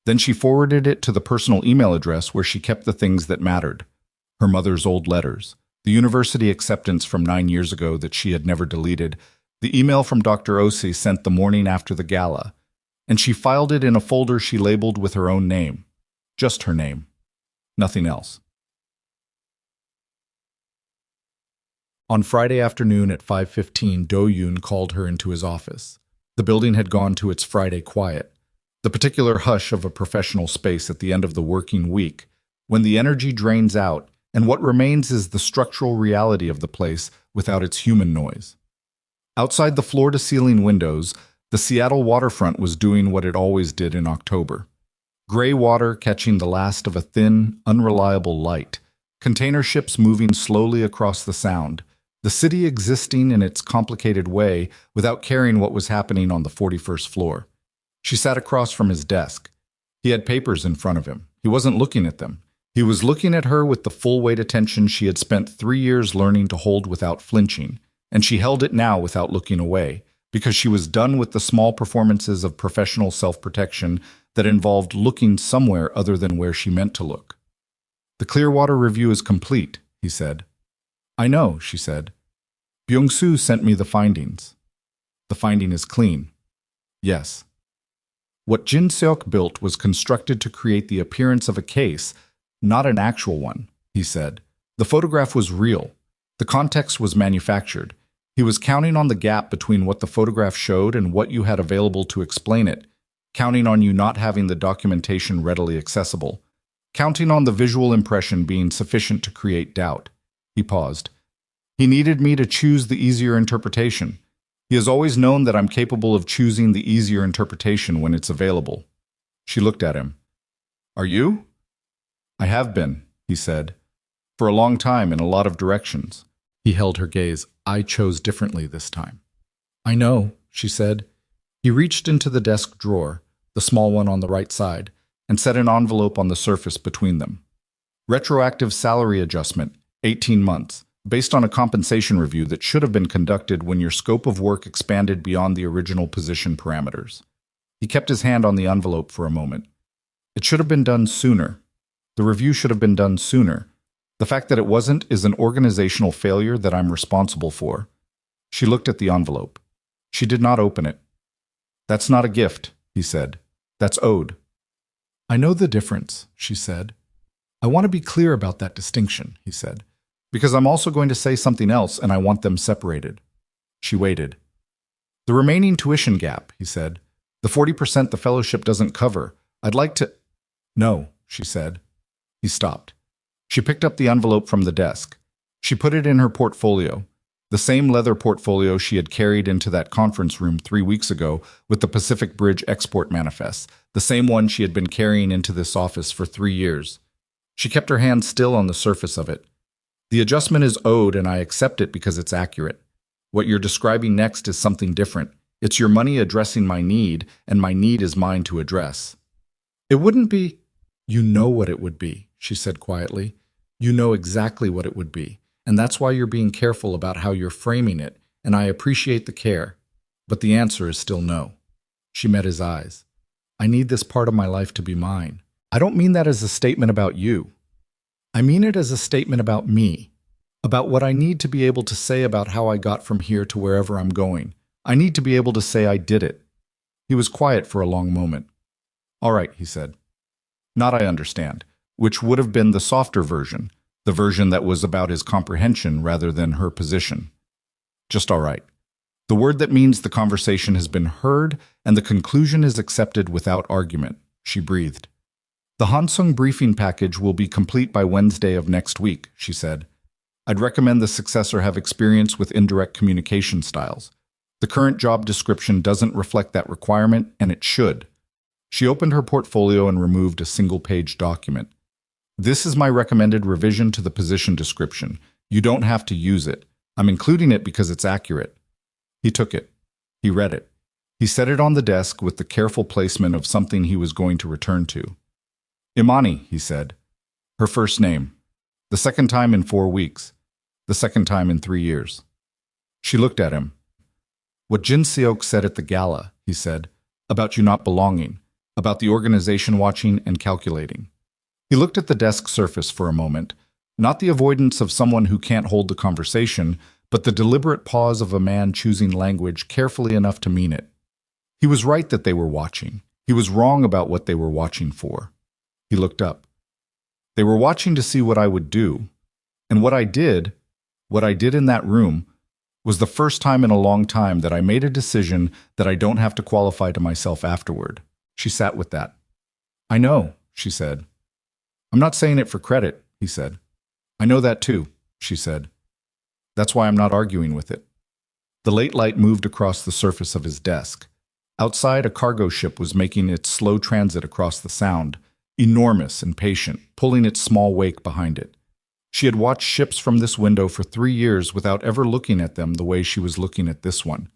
Then she forwarded it to the personal email address where she kept the things that mattered. Her mother's old letters, the university acceptance from 9 years ago that she had never deleted, the email from Dr. Osi sent the morning after the gala, and she filed it in a folder she labeled with her own name. Just her name. Nothing else. On Friday afternoon at 5:15, Do-yun called her into his office. The building had gone to its Friday quiet, the particular hush of a professional space at the end of the working week, when the energy drains out and what remains is the structural reality of the place without its human noise. Outside the floor-to-ceiling windows, the Seattle waterfront was doing what it always did in October. Gray water catching the last of a thin, unreliable light, container ships moving slowly across the Sound, the city existing in its complicated way without caring what was happening on the 41st floor. She sat across from his desk. He had papers in front of him. He wasn't looking at them. He was looking at her with the full-weight attention she had spent 3 years learning to hold without flinching, and she held it now without looking away, because she was done with the small performances of professional self-protection that involved looking somewhere other than where she meant to look. "The Clearwater review is complete," he said. "I know," she said. "Byung-soo sent me the findings." "The finding is clean." "Yes." What Jin Seok built was constructed to create the appearance of a case, not an actual one, he said. The photograph was real. The context was manufactured. He was counting on the gap between what the photograph showed and what you had available to explain it. counting on you not having the documentation readily accessible, counting on the visual impression being sufficient to create doubt. He paused. He needed me to choose the easier interpretation. He has always known that I'm capable of choosing the easier interpretation when it's available. She looked at him. Are you? I have been, he said. For a long time in a lot of directions. He held her gaze. I chose differently this time. I know, she said. He reached into the desk drawer, the small one on the right side, and set an envelope on the surface between them. Retroactive salary adjustment, 18 months, based on a compensation review that should have been conducted when your scope of work expanded beyond the original position parameters. He kept his hand on the envelope for a moment. It should have been done sooner. The review should have been done sooner. The fact that it wasn't is an organizational failure that I'm responsible for. She looked at the envelope. She did not open it. That's not a gift, he said. That's owed. I know the difference, she said. I want to be clear about that distinction, he said, because I'm also going to say something else and I want them separated. She waited. The remaining tuition gap, he said. The 40% the fellowship doesn't cover. I'd like to... No, she said. He stopped. She picked up the envelope from the desk. She put it in her portfolio, the same leather portfolio she had carried into that conference room 3 weeks ago with the Pacific Bridge export manifests, the same one she had been carrying into this office for 3 years. She kept her hand still on the surface of it. The adjustment is owed and I accept it because it's accurate. What you're describing next is something different. It's your money addressing my need, and my need is mine to address. It wouldn't be... You know what it would be, she said quietly. You know exactly what it would be, and that's why you're being careful about how you're framing it, and I appreciate the care. But the answer is still no. She met his eyes. I need this part of my life to be mine. I don't mean that as a statement about you. I mean it as a statement about me, about what I need to be able to say about how I got from here to wherever I'm going. I need to be able to say I did it. He was quiet for a long moment. All right, he said. Not I understand, which would have been the softer version, the version that was about his comprehension rather than her position. Just all right. The word that means the conversation has been heard and the conclusion is accepted without argument, she breathed. The Hansung briefing package will be complete by Wednesday of next week, she said. I'd recommend the successor have experience with indirect communication styles. The current job description doesn't reflect that requirement, and it should. She opened her portfolio and removed a single-page document. This is my recommended revision to the position description. You don't have to use it. I'm including it because it's accurate. He took it. He read it. He set it on the desk with the careful placement of something he was going to return to. Imani, he said. Her first name. The second time in 4 weeks. The second time in 3 years. She looked at him. What Jin Seok said at the gala, he said, about you not belonging, about the organization watching and calculating. He looked at the desk surface for a moment, not the avoidance of someone who can't hold the conversation, but the deliberate pause of a man choosing language carefully enough to mean it. He was right that they were watching. He was wrong about what they were watching for. He looked up. They were watching to see what I would do. And what I did in that room, was the first time in a long time that I made a decision that I don't have to qualify to myself afterward. She sat with that. I know, she said. I'm not saying it for credit, he said. I know that too, she said. That's why I'm not arguing with it. The late light moved across the surface of his desk. Outside, a cargo ship was making its slow transit across the Sound, enormous and patient, pulling its small wake behind it. She had watched ships from this window for 3 years without ever looking at them the way she was looking at this one,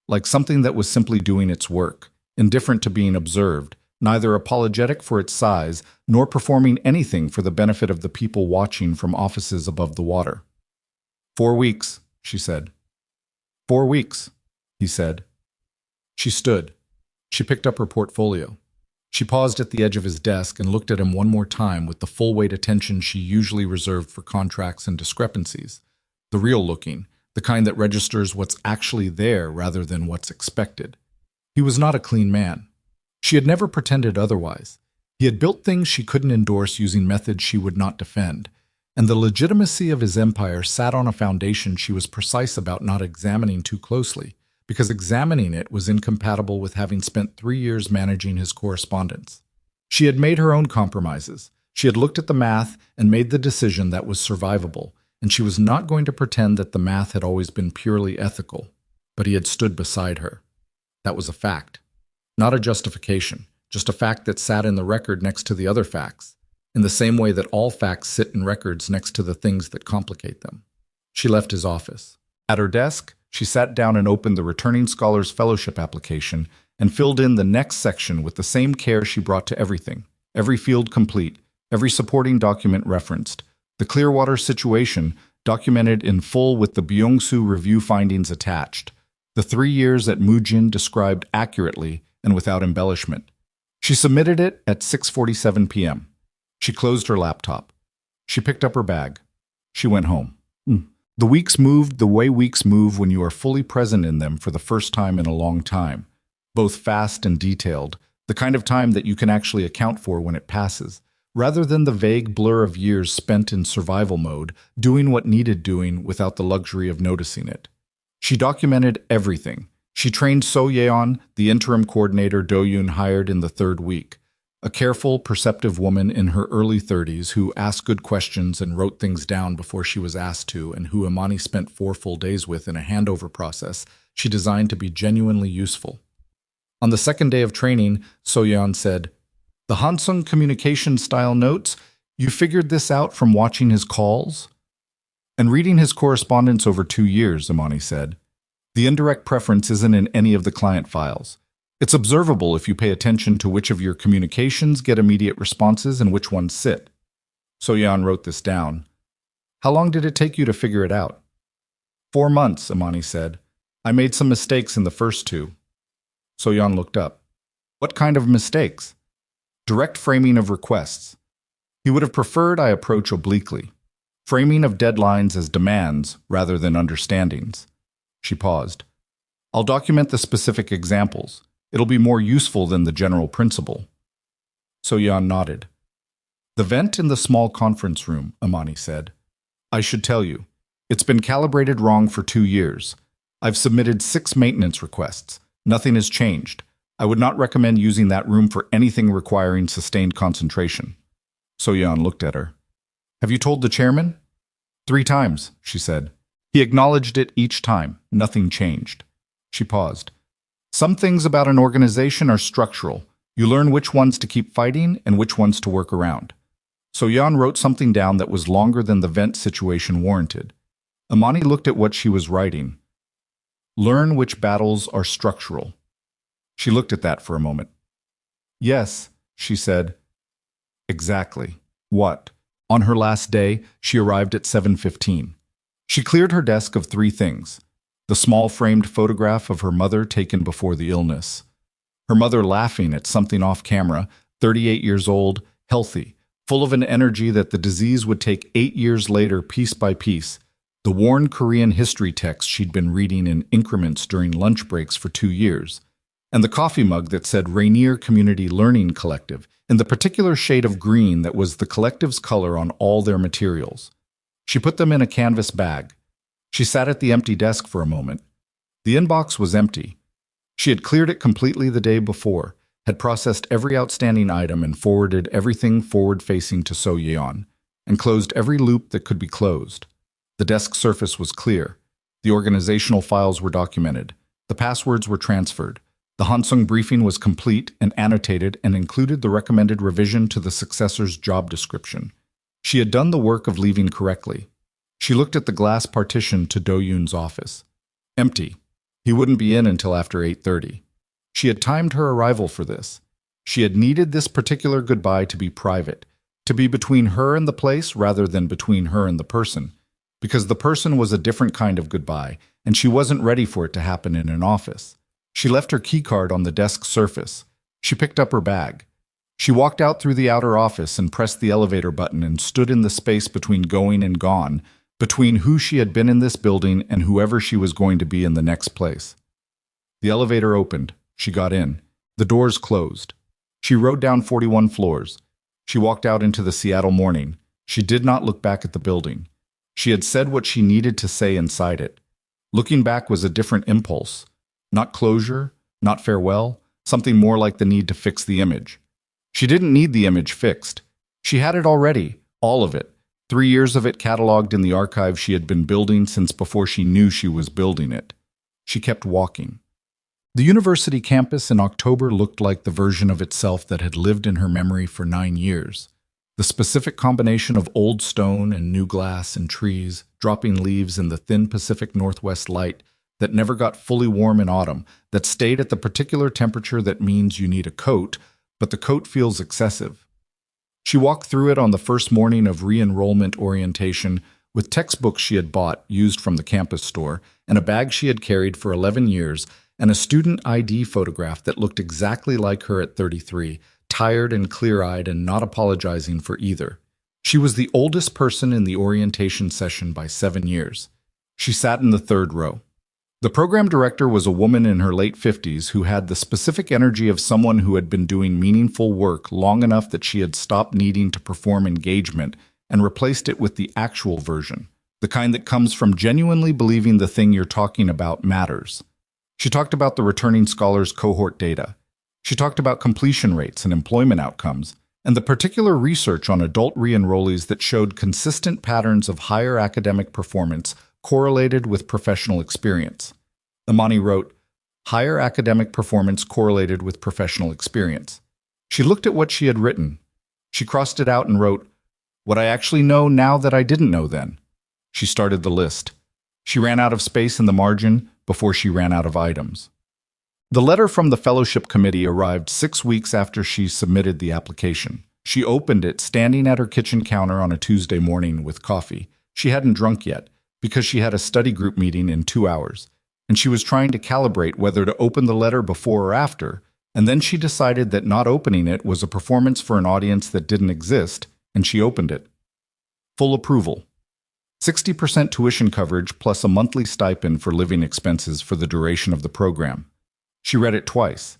like something that was simply doing its work, indifferent to being observed, neither apologetic for its size, nor performing anything for the benefit of the people watching from offices above the water. 4 weeks, she said. 4 weeks, he said. She stood. She picked up her portfolio. She paused at the edge of his desk and looked at him one more time with the full-weight attention she usually reserved for contracts and discrepancies. The real looking, the kind that registers what's actually there rather than what's expected. He was not a clean man. She had never pretended otherwise. He had built things she couldn't endorse using methods she would not defend, and the legitimacy of his empire sat on a foundation she was precise about not examining too closely, because examining it was incompatible with having spent 3 years managing his correspondence. She had made her own compromises. She had looked at the math and made the decision that was survivable, and she was not going to pretend that the math had always been purely ethical. But he had stood beside her. That was a fact. Not a justification, just a fact that sat in the record next to the other facts, in the same way that all facts sit in records next to the things that complicate them. She left his office. At her desk, she sat down and opened the Returning Scholars Fellowship application and filled in the next section with the same care she brought to everything, every field complete, every supporting document referenced, the Clearwater situation documented in full with the Byung-soo review findings attached, the 3 years at Mujin described accurately and without embellishment. She submitted it at 6:47 p.m. She closed her laptop. She picked up her bag. She went home. The weeks moved the way weeks move when you are fully present in them for the first time in a long time, both fast and detailed, the kind of time that you can actually account for when it passes, rather than the vague blur of years spent in survival mode, doing what needed doing without the luxury of noticing it. She documented everything. She trained So Yeon, the interim coordinator Do-yun hired in the 3rd week, a careful, perceptive woman in her early 30s who asked good questions and wrote things down before she was asked to, and who Imani spent 4 full days with in a handover process she designed to be genuinely useful. On the 2nd day of training, So Yeon said, "The Hansung communication style notes, you figured this out from watching his calls?" And reading his correspondence over 2 years, Imani said, "The indirect preference isn't in any of the client files. It's observable if you pay attention to which of your communications get immediate responses and which ones sit." So Yeon wrote this down. "How long did it take you to figure it out?" 4 months, Imani said. "I made some mistakes in the first 2. So Yeon looked up. "What kind of mistakes?" "Direct framing of requests. He would have preferred I approach obliquely. Framing of deadlines as demands rather than understandings." She paused. "I'll document the specific examples. It'll be more useful than the general principle." So Yeon nodded. "The vent in the small conference room," Imani said. "I should tell you. It's been calibrated wrong for 2 years. I've submitted 6 maintenance requests. Nothing has changed. I would not recommend using that room for anything requiring sustained concentration." So Yeon looked at her. "Have you told the chairman?" 3 times, she said. "He acknowledged it each time. Nothing changed." She paused. "Some things about an organization are structural. You learn which ones to keep fighting and which ones to work around." So Yeon wrote something down that was longer than the vent situation warranted. Imani looked at what she was writing. "Learn which battles are structural." She looked at that for a moment. "Yes," she said. "Exactly. What?" On her last day, she arrived at 7:15. She cleared her desk of 3 things. The small framed photograph of her mother taken before the illness. Her mother laughing at something off camera, 38 years old, healthy, full of an energy that the disease would take 8 years later piece by piece. The worn Korean history text she'd been reading in increments during lunch breaks for 2 years. And the coffee mug that said Rainier Community Learning Collective in the particular shade of green that was the collective's color on all their materials. She put them in a canvas bag. She sat at the empty desk for a moment. The inbox was empty. She had cleared it completely the day before, had processed every outstanding item and forwarded everything forward-facing to So Yeon, and closed every loop that could be closed. The desk surface was clear. The organizational files were documented. The passwords were transferred. The Hansung briefing was complete and annotated and included the recommended revision to the successor's job description. She had done the work of leaving correctly. She looked at the glass partition to Do-yun's office. Empty. He wouldn't be in until after 8:30. She had timed her arrival for this. She had needed this particular goodbye to be private, to be between her and the place rather than between her and the person, because the person was a different kind of goodbye, and she wasn't ready for it to happen in an office. She left her keycard on the desk surface. She picked up her bag. She walked out through the outer office and pressed the elevator button and stood in the space between going and gone, between who she had been in this building and whoever she was going to be in the next place. The elevator opened. She got in. The doors closed. She rode down 41 floors. She walked out into the Seattle morning. She did not look back at the building. She had said what she needed to say inside it. Looking back was a different impulse. Not closure, not farewell, something more like the need to fix the image. She didn't need the image fixed. She had it already, all of it. 3 years of it cataloged in the archive she had been building since before she knew she was building it. She kept walking. The university campus in October looked like the version of itself that had lived in her memory for 9 years. The specific combination of old stone and new glass and trees, dropping leaves in the thin Pacific Northwest light that never got fully warm in autumn, that stayed at the particular temperature that means you need a coat, but the coat feels excessive. She walked through it on the first morning of re-enrollment orientation with textbooks she had bought, used from the campus store, and a bag she had carried for 11 years, and a student ID photograph that looked exactly like her at 33, tired and clear-eyed and not apologizing for either. She was the oldest person in the orientation session by 7 years. She sat in the third row. The program director was a woman in her late 50s who had the specific energy of someone who had been doing meaningful work long enough that she had stopped needing to perform engagement and replaced it with the actual version, the kind that comes from genuinely believing the thing you're talking about matters. She talked about the returning scholars' cohort data. She talked about completion rates and employment outcomes, and the particular research on adult re-enrollees that showed consistent patterns of higher academic performance correlated with professional experience. Imani wrote, "Higher academic performance correlated with professional experience." She looked at what she had written. She crossed it out and wrote, "What I actually know now that I didn't know then." She started the list. She ran out of space in the margin before she ran out of items. The letter from the fellowship committee arrived 6 weeks after she submitted the application. She opened it standing at her kitchen counter on a Tuesday morning with coffee. She hadn't drunk yet, because she had a study group meeting in 2 hours, and she was trying to calibrate whether to open the letter before or after, and then she decided that not opening it was a performance for an audience that didn't exist, and she opened it. Full approval. 60% tuition coverage plus a monthly stipend for living expenses for the duration of the program. She read it twice.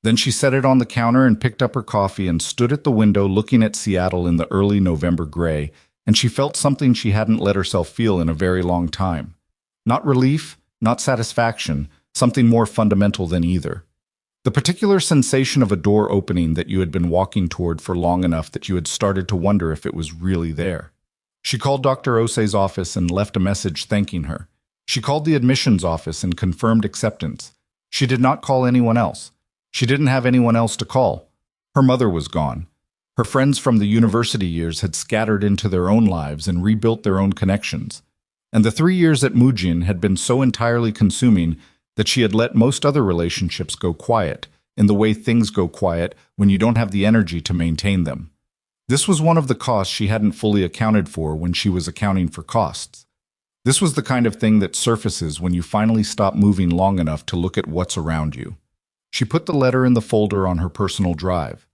Then she set it on the counter and picked up her coffee and stood at the window looking at Seattle in the early November gray, and she felt something she hadn't let herself feel in a very long time. Not relief, not satisfaction, something more fundamental than either. The particular sensation of a door opening that you had been walking toward for long enough that you had started to wonder if it was really there. She called Dr. Osei's office and left a message thanking her. She called the admissions office and confirmed acceptance. She did not call anyone else. She didn't have anyone else to call. Her mother was gone. Her friends from the university years had scattered into their own lives and rebuilt their own connections. And the 3 years at Mujin had been so entirely consuming that she had let most other relationships go quiet, in the way things go quiet when you don't have the energy to maintain them. This was one of the costs she hadn't fully accounted for when she was accounting for costs. This was the kind of thing that surfaces when you finally stop moving long enough to look at what's around you. She put the letter in the folder on her personal drive.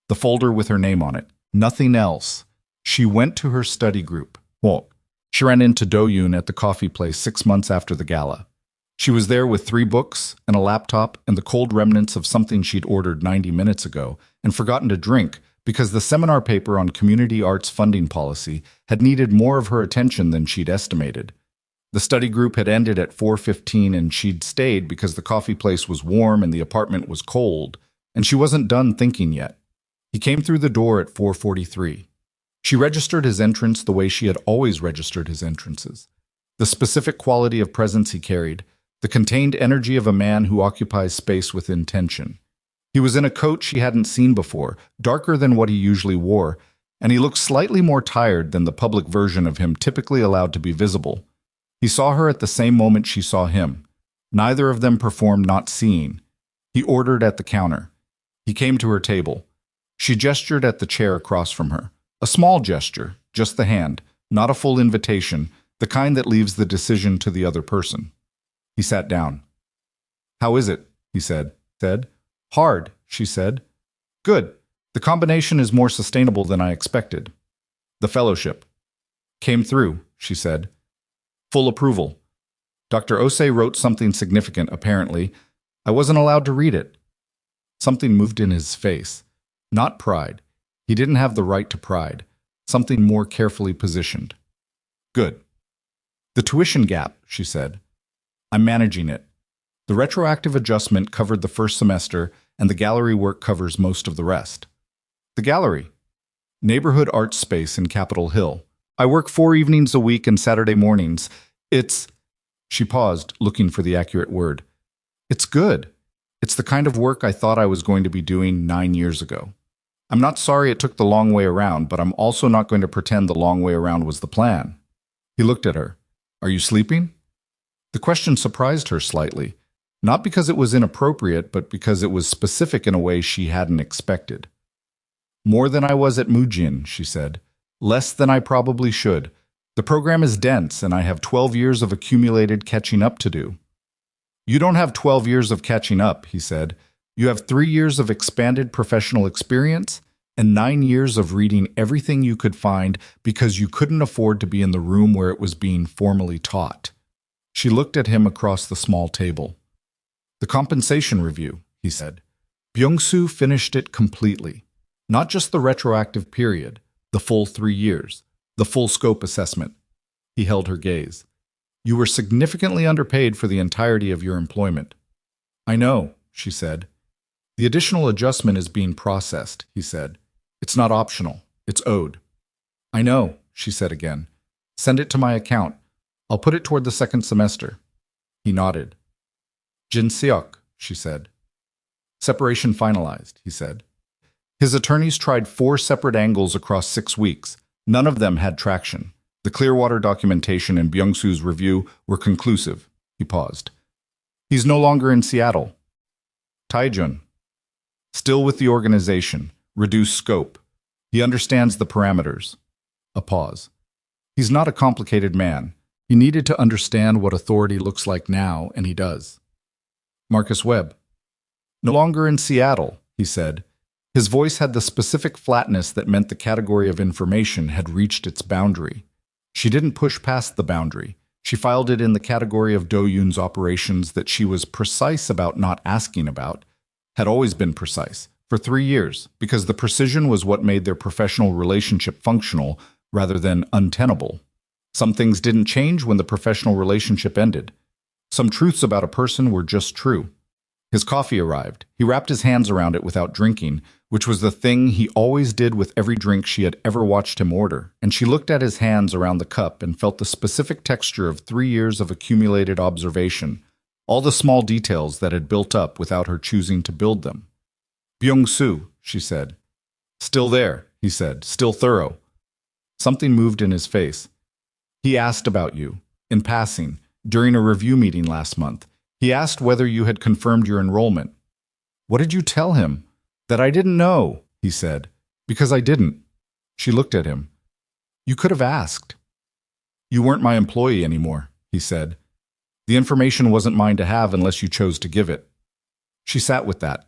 The folder with her name on it. Nothing else. She went to her study group. Well, she ran into Do-yun at the coffee place 6 months after the gala. She was there with 3 books and a laptop and the cold remnants of something she'd ordered 90 minutes ago and forgotten to drink because the seminar paper on community arts funding policy had needed more of her attention than she'd estimated. The study group had ended at 4:15 and she'd stayed because the coffee place was warm and the apartment was cold, and she wasn't done thinking yet. He came through the door at 4:43. She registered his entrance the way she had always registered his entrances. The specific quality of presence he carried, the contained energy of a man who occupies space with intention. He was in a coat she hadn't seen before, darker than what he usually wore, and he looked slightly more tired than the public version of him typically allowed to be visible. He saw her at the same moment she saw him. Neither of them performed not seeing. He ordered at the counter. He came to her table. She gestured at the chair across from her. A small gesture, just the hand, not a full invitation, the kind that leaves the decision to the other person. He sat down. "How is it?" he said. "Hard," she said. "Good. The combination is more sustainable than I expected." "The fellowship." "Came through," she said. "Full approval." Dr. Osei wrote something significant, apparently. I wasn't allowed to read it. Something moved in his face. Not pride. He didn't have the right to pride. Something more carefully positioned. "Good." "The tuition gap," she said. "I'm managing it." The retroactive adjustment covered the first semester, and the gallery work covers most of the rest. The gallery. Neighborhood art space in Capitol Hill. I work 4 evenings a week and Saturday mornings. It's... She paused, looking for the accurate word. It's good. It's the kind of work I thought I was going to be doing 9 years ago. I'm not sorry it took the long way around, but I'm also not going to pretend the long way around was the plan. He looked at her. Are you sleeping? The question surprised her slightly, not because it was inappropriate, but because it was specific in a way she hadn't expected. More than I was at Mujin, she said. Less than I probably should. The program is dense, and I have 12 years of accumulated catching up to do. You don't have 12 years of catching up, he said. You have 3 years of expanded professional experience and 9 years of reading everything you could find because you couldn't afford to be in the room where it was being formally taught. She looked at him across the small table. The compensation review, he said. Byung-soo finished it completely. Not just the retroactive period, the full 3 years, the full scope assessment. He held her gaze. You were significantly underpaid for the entirety of your employment. I know, she said. The additional adjustment is being processed, he said. It's not optional. It's owed. I know, she said again. Send it to my account. I'll put it toward the second semester. He nodded. Jin Seok, she said. Separation finalized, he said. His attorneys tried 4 separate angles across 6 weeks. None of them had traction. The Clearwater documentation and Byung-soo's review were conclusive. He paused. He's no longer in Seattle. Taejun. Still with the organization. Reduced scope. He understands the parameters. A pause. He's not a complicated man. He needed to understand what authority looks like now, and he does. Marcus Webb. No longer in Seattle, he said. His voice had the specific flatness that meant the category of information had reached its boundary. She didn't push past the boundary. She filed it in the category of Do-yun's operations that she was precise about not asking about, had always been precise, for 3 years, because the precision was what made their professional relationship functional rather than untenable. Some things didn't change when the professional relationship ended. Some truths about a person were just true. His coffee arrived. He wrapped his hands around it without drinking, which was the thing he always did with every drink she had ever watched him order, and she looked at his hands around the cup and felt the specific texture of 3 years of accumulated observation, all the small details that had built up without her choosing to build them. Byung-soo, she said. Still there, he said, still thorough. Something moved in his face. He asked about you, in passing, during a review meeting last month. He asked whether you had confirmed your enrollment. What did you tell him? That I didn't know, he said. Because I didn't. She looked at him. You could have asked. You weren't my employee anymore, he said. The information wasn't mine to have unless you chose to give it. She sat with that.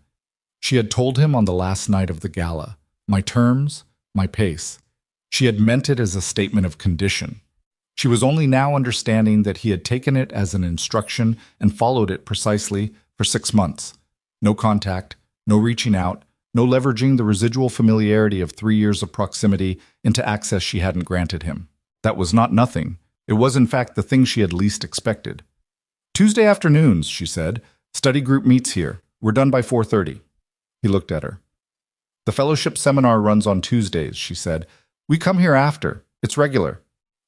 She had told him on the last night of the gala, my terms, my pace. She had meant it as a statement of condition. She was only now understanding that he had taken it as an instruction and followed it precisely for 6 months. No contact, no reaching out, no leveraging the residual familiarity of 3 years of proximity into access she hadn't granted him. That was not nothing. It was in fact the thing she had least expected. Tuesday afternoons, she said. Study group meets here. We're done by 4:30. He looked at her. The fellowship seminar runs on Tuesdays, she said. We come here after. It's regular.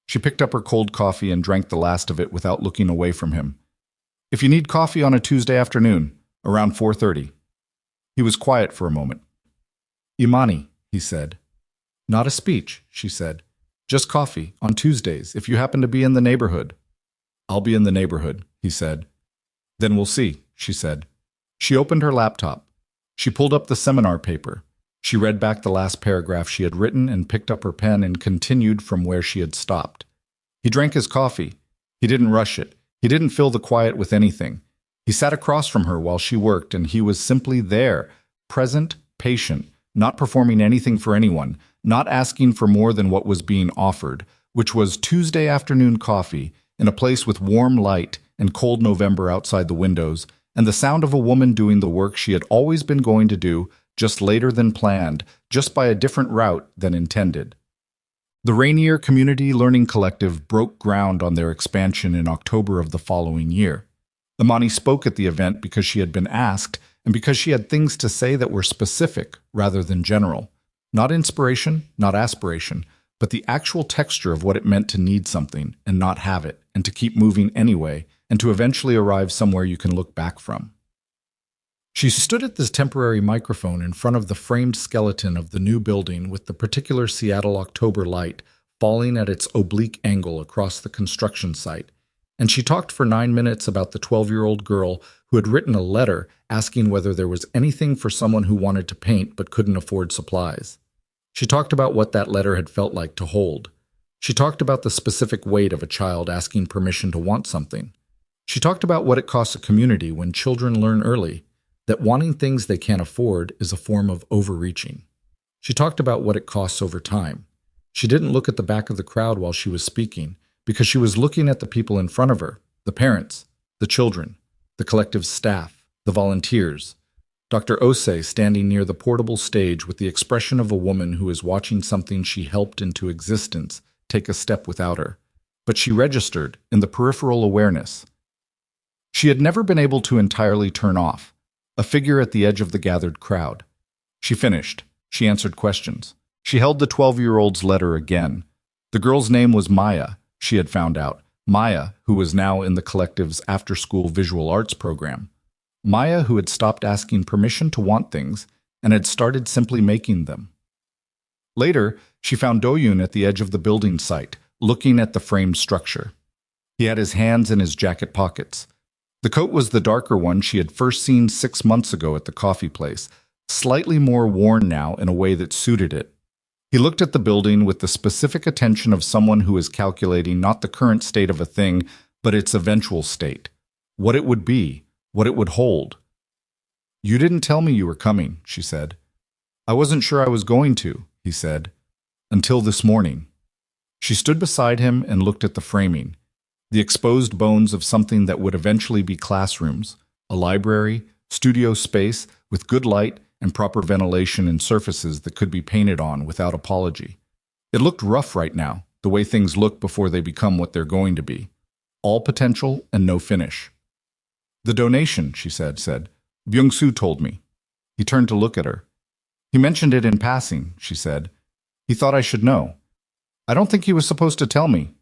She picked up her cold coffee and drank the last of it without looking away from him. If you need coffee on a Tuesday afternoon, around 4:30. He was quiet for a moment. Imani, he said. Not a speech, she said. Just coffee, on Tuesdays, if you happen to be in the neighborhood. I'll be in the neighborhood, he said. Then we'll see, she said. She opened her laptop. She pulled up the seminar paper. She read back the last paragraph she had written and picked up her pen and continued from where she had stopped. He drank his coffee. He didn't rush it. He didn't fill the quiet with anything. He sat across from her while she worked, and he was simply there, present, patient, not performing anything for anyone, not asking for more than what was being offered, which was Tuesday afternoon coffee in a place with warm light and cold November outside the windows, and the sound of a woman doing the work she had always been going to do, just later than planned, just by a different route than intended. The Rainier Community Learning Collective broke ground on their expansion in October of the following year. Imani spoke at the event because she had been asked and because she had things to say that were specific rather than general. Not inspiration, not aspiration, but the actual texture of what it meant to need something and not have it, and to keep moving anyway, and to eventually arrive somewhere you can look back from. She stood at this temporary microphone in front of the framed skeleton of the new building with the particular Seattle October light falling at its oblique angle across the construction site, and she talked for 9 minutes about the 12-year-old girl who had written a letter asking whether there was anything for someone who wanted to paint but couldn't afford supplies. She talked about what that letter had felt like to hold. She talked about the specific weight of a child asking permission to want something. She talked about what it costs a community when children learn early that wanting things they can't afford is a form of overreaching. She talked about what it costs over time. She didn't look at the back of the crowd while she was speaking because she was looking at the people in front of her, the parents, the children, the collective staff, the volunteers. Dr. Ose standing near the portable stage with the expression of a woman who is watching something she helped into existence take a step without her. But she registered in the peripheral awareness. She had never been able to entirely turn off, a figure at the edge of the gathered crowd. She finished. She answered questions. She held the 12-year-old's letter again. The girl's name was Maya, she had found out. Maya, who was now in the collective's after-school visual arts program. Maya, who had stopped asking permission to want things and had started simply making them. Later, she found Do-yun at the edge of the building site, looking at the framed structure. He had his hands in his jacket pockets. The coat was the darker one she had first seen 6 months ago at the coffee place, slightly more worn now in a way that suited it. He looked at the building with the specific attention of someone who is calculating not the current state of a thing, but its eventual state. What it would be, what it would hold. "You didn't tell me you were coming," she said. "I wasn't sure I was going to," he said, "until this morning." She stood beside him and looked at the framing, the exposed bones of something that would eventually be classrooms, a library, studio space with good light and proper ventilation and surfaces that could be painted on without apology. It looked rough right now, the way things look before they become what they're going to be. All potential and no finish. "The donation," she said. "Byung-soo told me." He turned to look at her. "He mentioned it in passing," she said. "He thought I should know. I don't think he was supposed to tell me."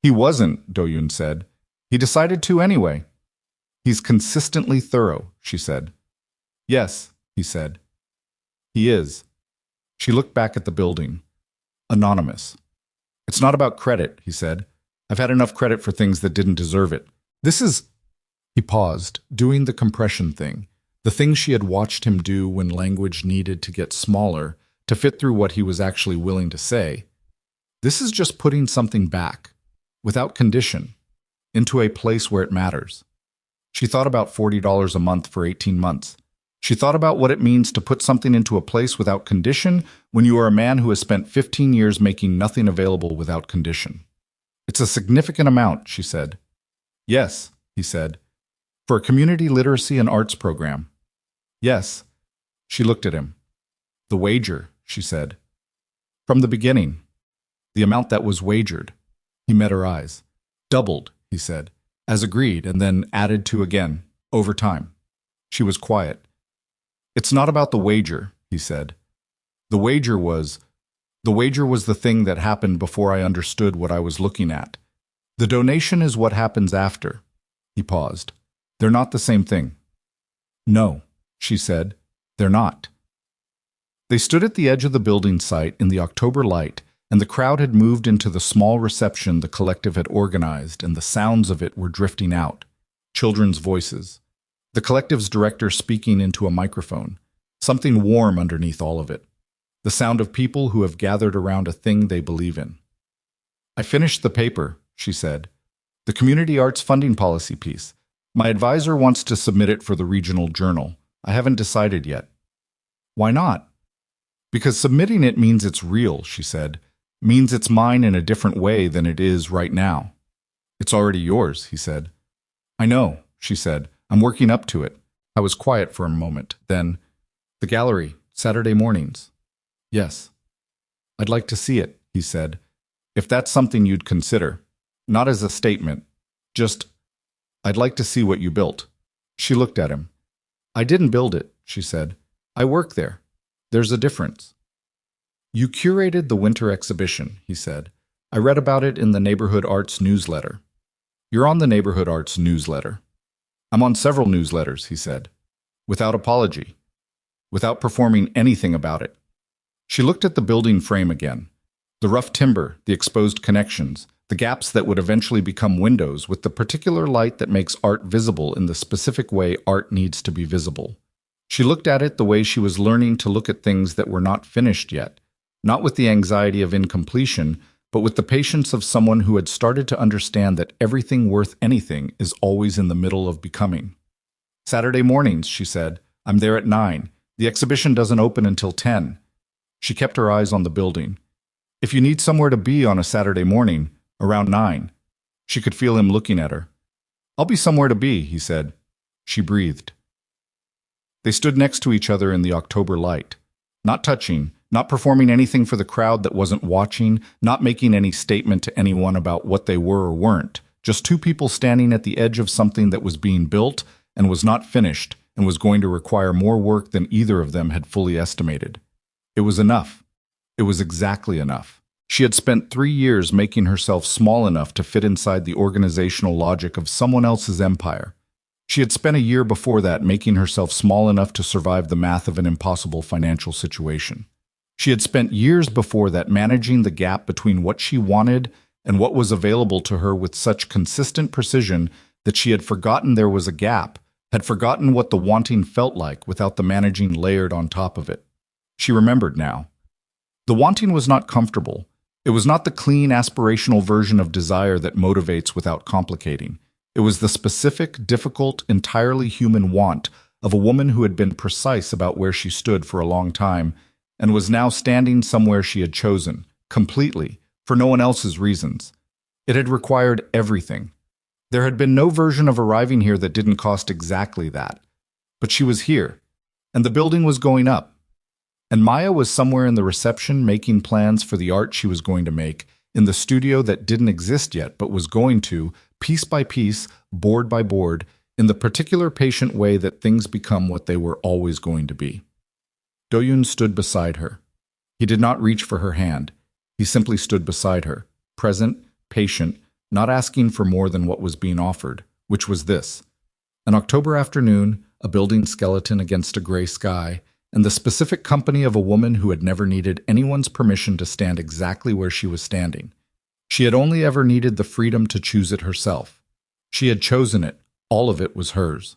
"He wasn't," Do-yun said. "He decided to anyway." "He's consistently thorough," she said. "Yes," he said. "He is." She looked back at the building. Anonymous. "It's not about credit," he said. "I've had enough credit for things that didn't deserve it. This is—" He paused, doing the compression thing, the thing she had watched him do when language needed to get smaller to fit through what he was actually willing to say. "This is just putting something back, without condition, into a place where it matters." She thought about $40 a month for 18 months. She thought about what it means to put something into a place without condition when you are a man who has spent 15 years making nothing available without condition. "It's a significant amount," she said. "Yes," he said. "For a community literacy and arts program." "Yes." She looked at him. "The wager," she said. "From the beginning. The amount that was wagered." He met her eyes. "Doubled," he said, as agreed, and then added to again, over time. She was quiet. "It's not about the wager," he said. The wager was the thing that happened before I understood what I was looking at. The donation is what happens after." He paused. "They're not the same thing." "No," she said. "They're not." They stood at the edge of the building site in the October light, and the crowd had moved into the small reception the collective had organized, and the sounds of it were drifting out. Children's voices. The collective's director speaking into a microphone. Something warm underneath all of it. The sound of people who have gathered around a thing they believe in. "I finished the paper," she said. "The community arts funding policy piece. My advisor wants to submit it for the regional journal. I haven't decided yet." "Why not?" "Because submitting it means it's real," she said. "Means it's mine in a different way than it is right now." "It's already yours," he said. "I know," she said. "I'm working up to it." I was quiet for a moment. Then, "The gallery, Saturday mornings." "Yes." "I'd like to see it," he said. "If that's something you'd consider. Not as a statement. Just I'd like to see what you built. She looked at him. I didn't build it, she said. I work there. There's a difference. You curated the winter exhibition, he said. I read about it in the Neighborhood Arts newsletter. You're on the Neighborhood Arts newsletter. I'm on several newsletters, he said. Without apology. Without performing anything about it. She looked at the building frame again. The rough timber, the exposed connections, the gaps that would eventually become windows with the particular light that makes art visible in the specific way art needs to be visible. She looked at it the way she was learning to look at things that were not finished yet, not with the anxiety of incompletion, but with the patience of someone who had started to understand that everything worth anything is always in the middle of becoming. Saturday mornings, she said. I'm there at 9. The exhibition doesn't open until 10. She kept her eyes on the building. If you need somewhere to be on a Saturday morning, around 9. She could feel him looking at her. I'll be somewhere to be, he said. She breathed. They stood next to each other in the October light, not touching, not performing anything for the crowd that wasn't watching, not making any statement to anyone about what they were or weren't, just two people standing at the edge of something that was being built and was not finished and was going to require more work than either of them had fully estimated. It was enough. It was exactly enough. She had spent 3 years making herself small enough to fit inside the organizational logic of someone else's empire. She had spent a year before that making herself small enough to survive the math of an impossible financial situation. She had spent years before that managing the gap between what she wanted and what was available to her with such consistent precision that she had forgotten there was a gap, had forgotten what the wanting felt like without the managing layered on top of it. She remembered now. The wanting was not comfortable. It was not the clean, aspirational version of desire that motivates without complicating. It was the specific, difficult, entirely human want of a woman who had been precise about where she stood for a long time and was now standing somewhere she had chosen, completely, for no one else's reasons. It had required everything. There had been no version of arriving here that didn't cost exactly that. But she was here, and the building was going up. And Maya was somewhere in the reception making plans for the art she was going to make, in the studio that didn't exist yet but was going to, piece by piece, board by board, in the particular patient way that things become what they were always going to be. Do-yun stood beside her. He did not reach for her hand. He simply stood beside her, present, patient, not asking for more than what was being offered, which was this: an October afternoon, a building skeleton against a gray sky, and the specific company of a woman who had never needed anyone's permission to stand exactly where she was standing. She had only ever needed the freedom to choose it herself. She had chosen it. All of it was hers.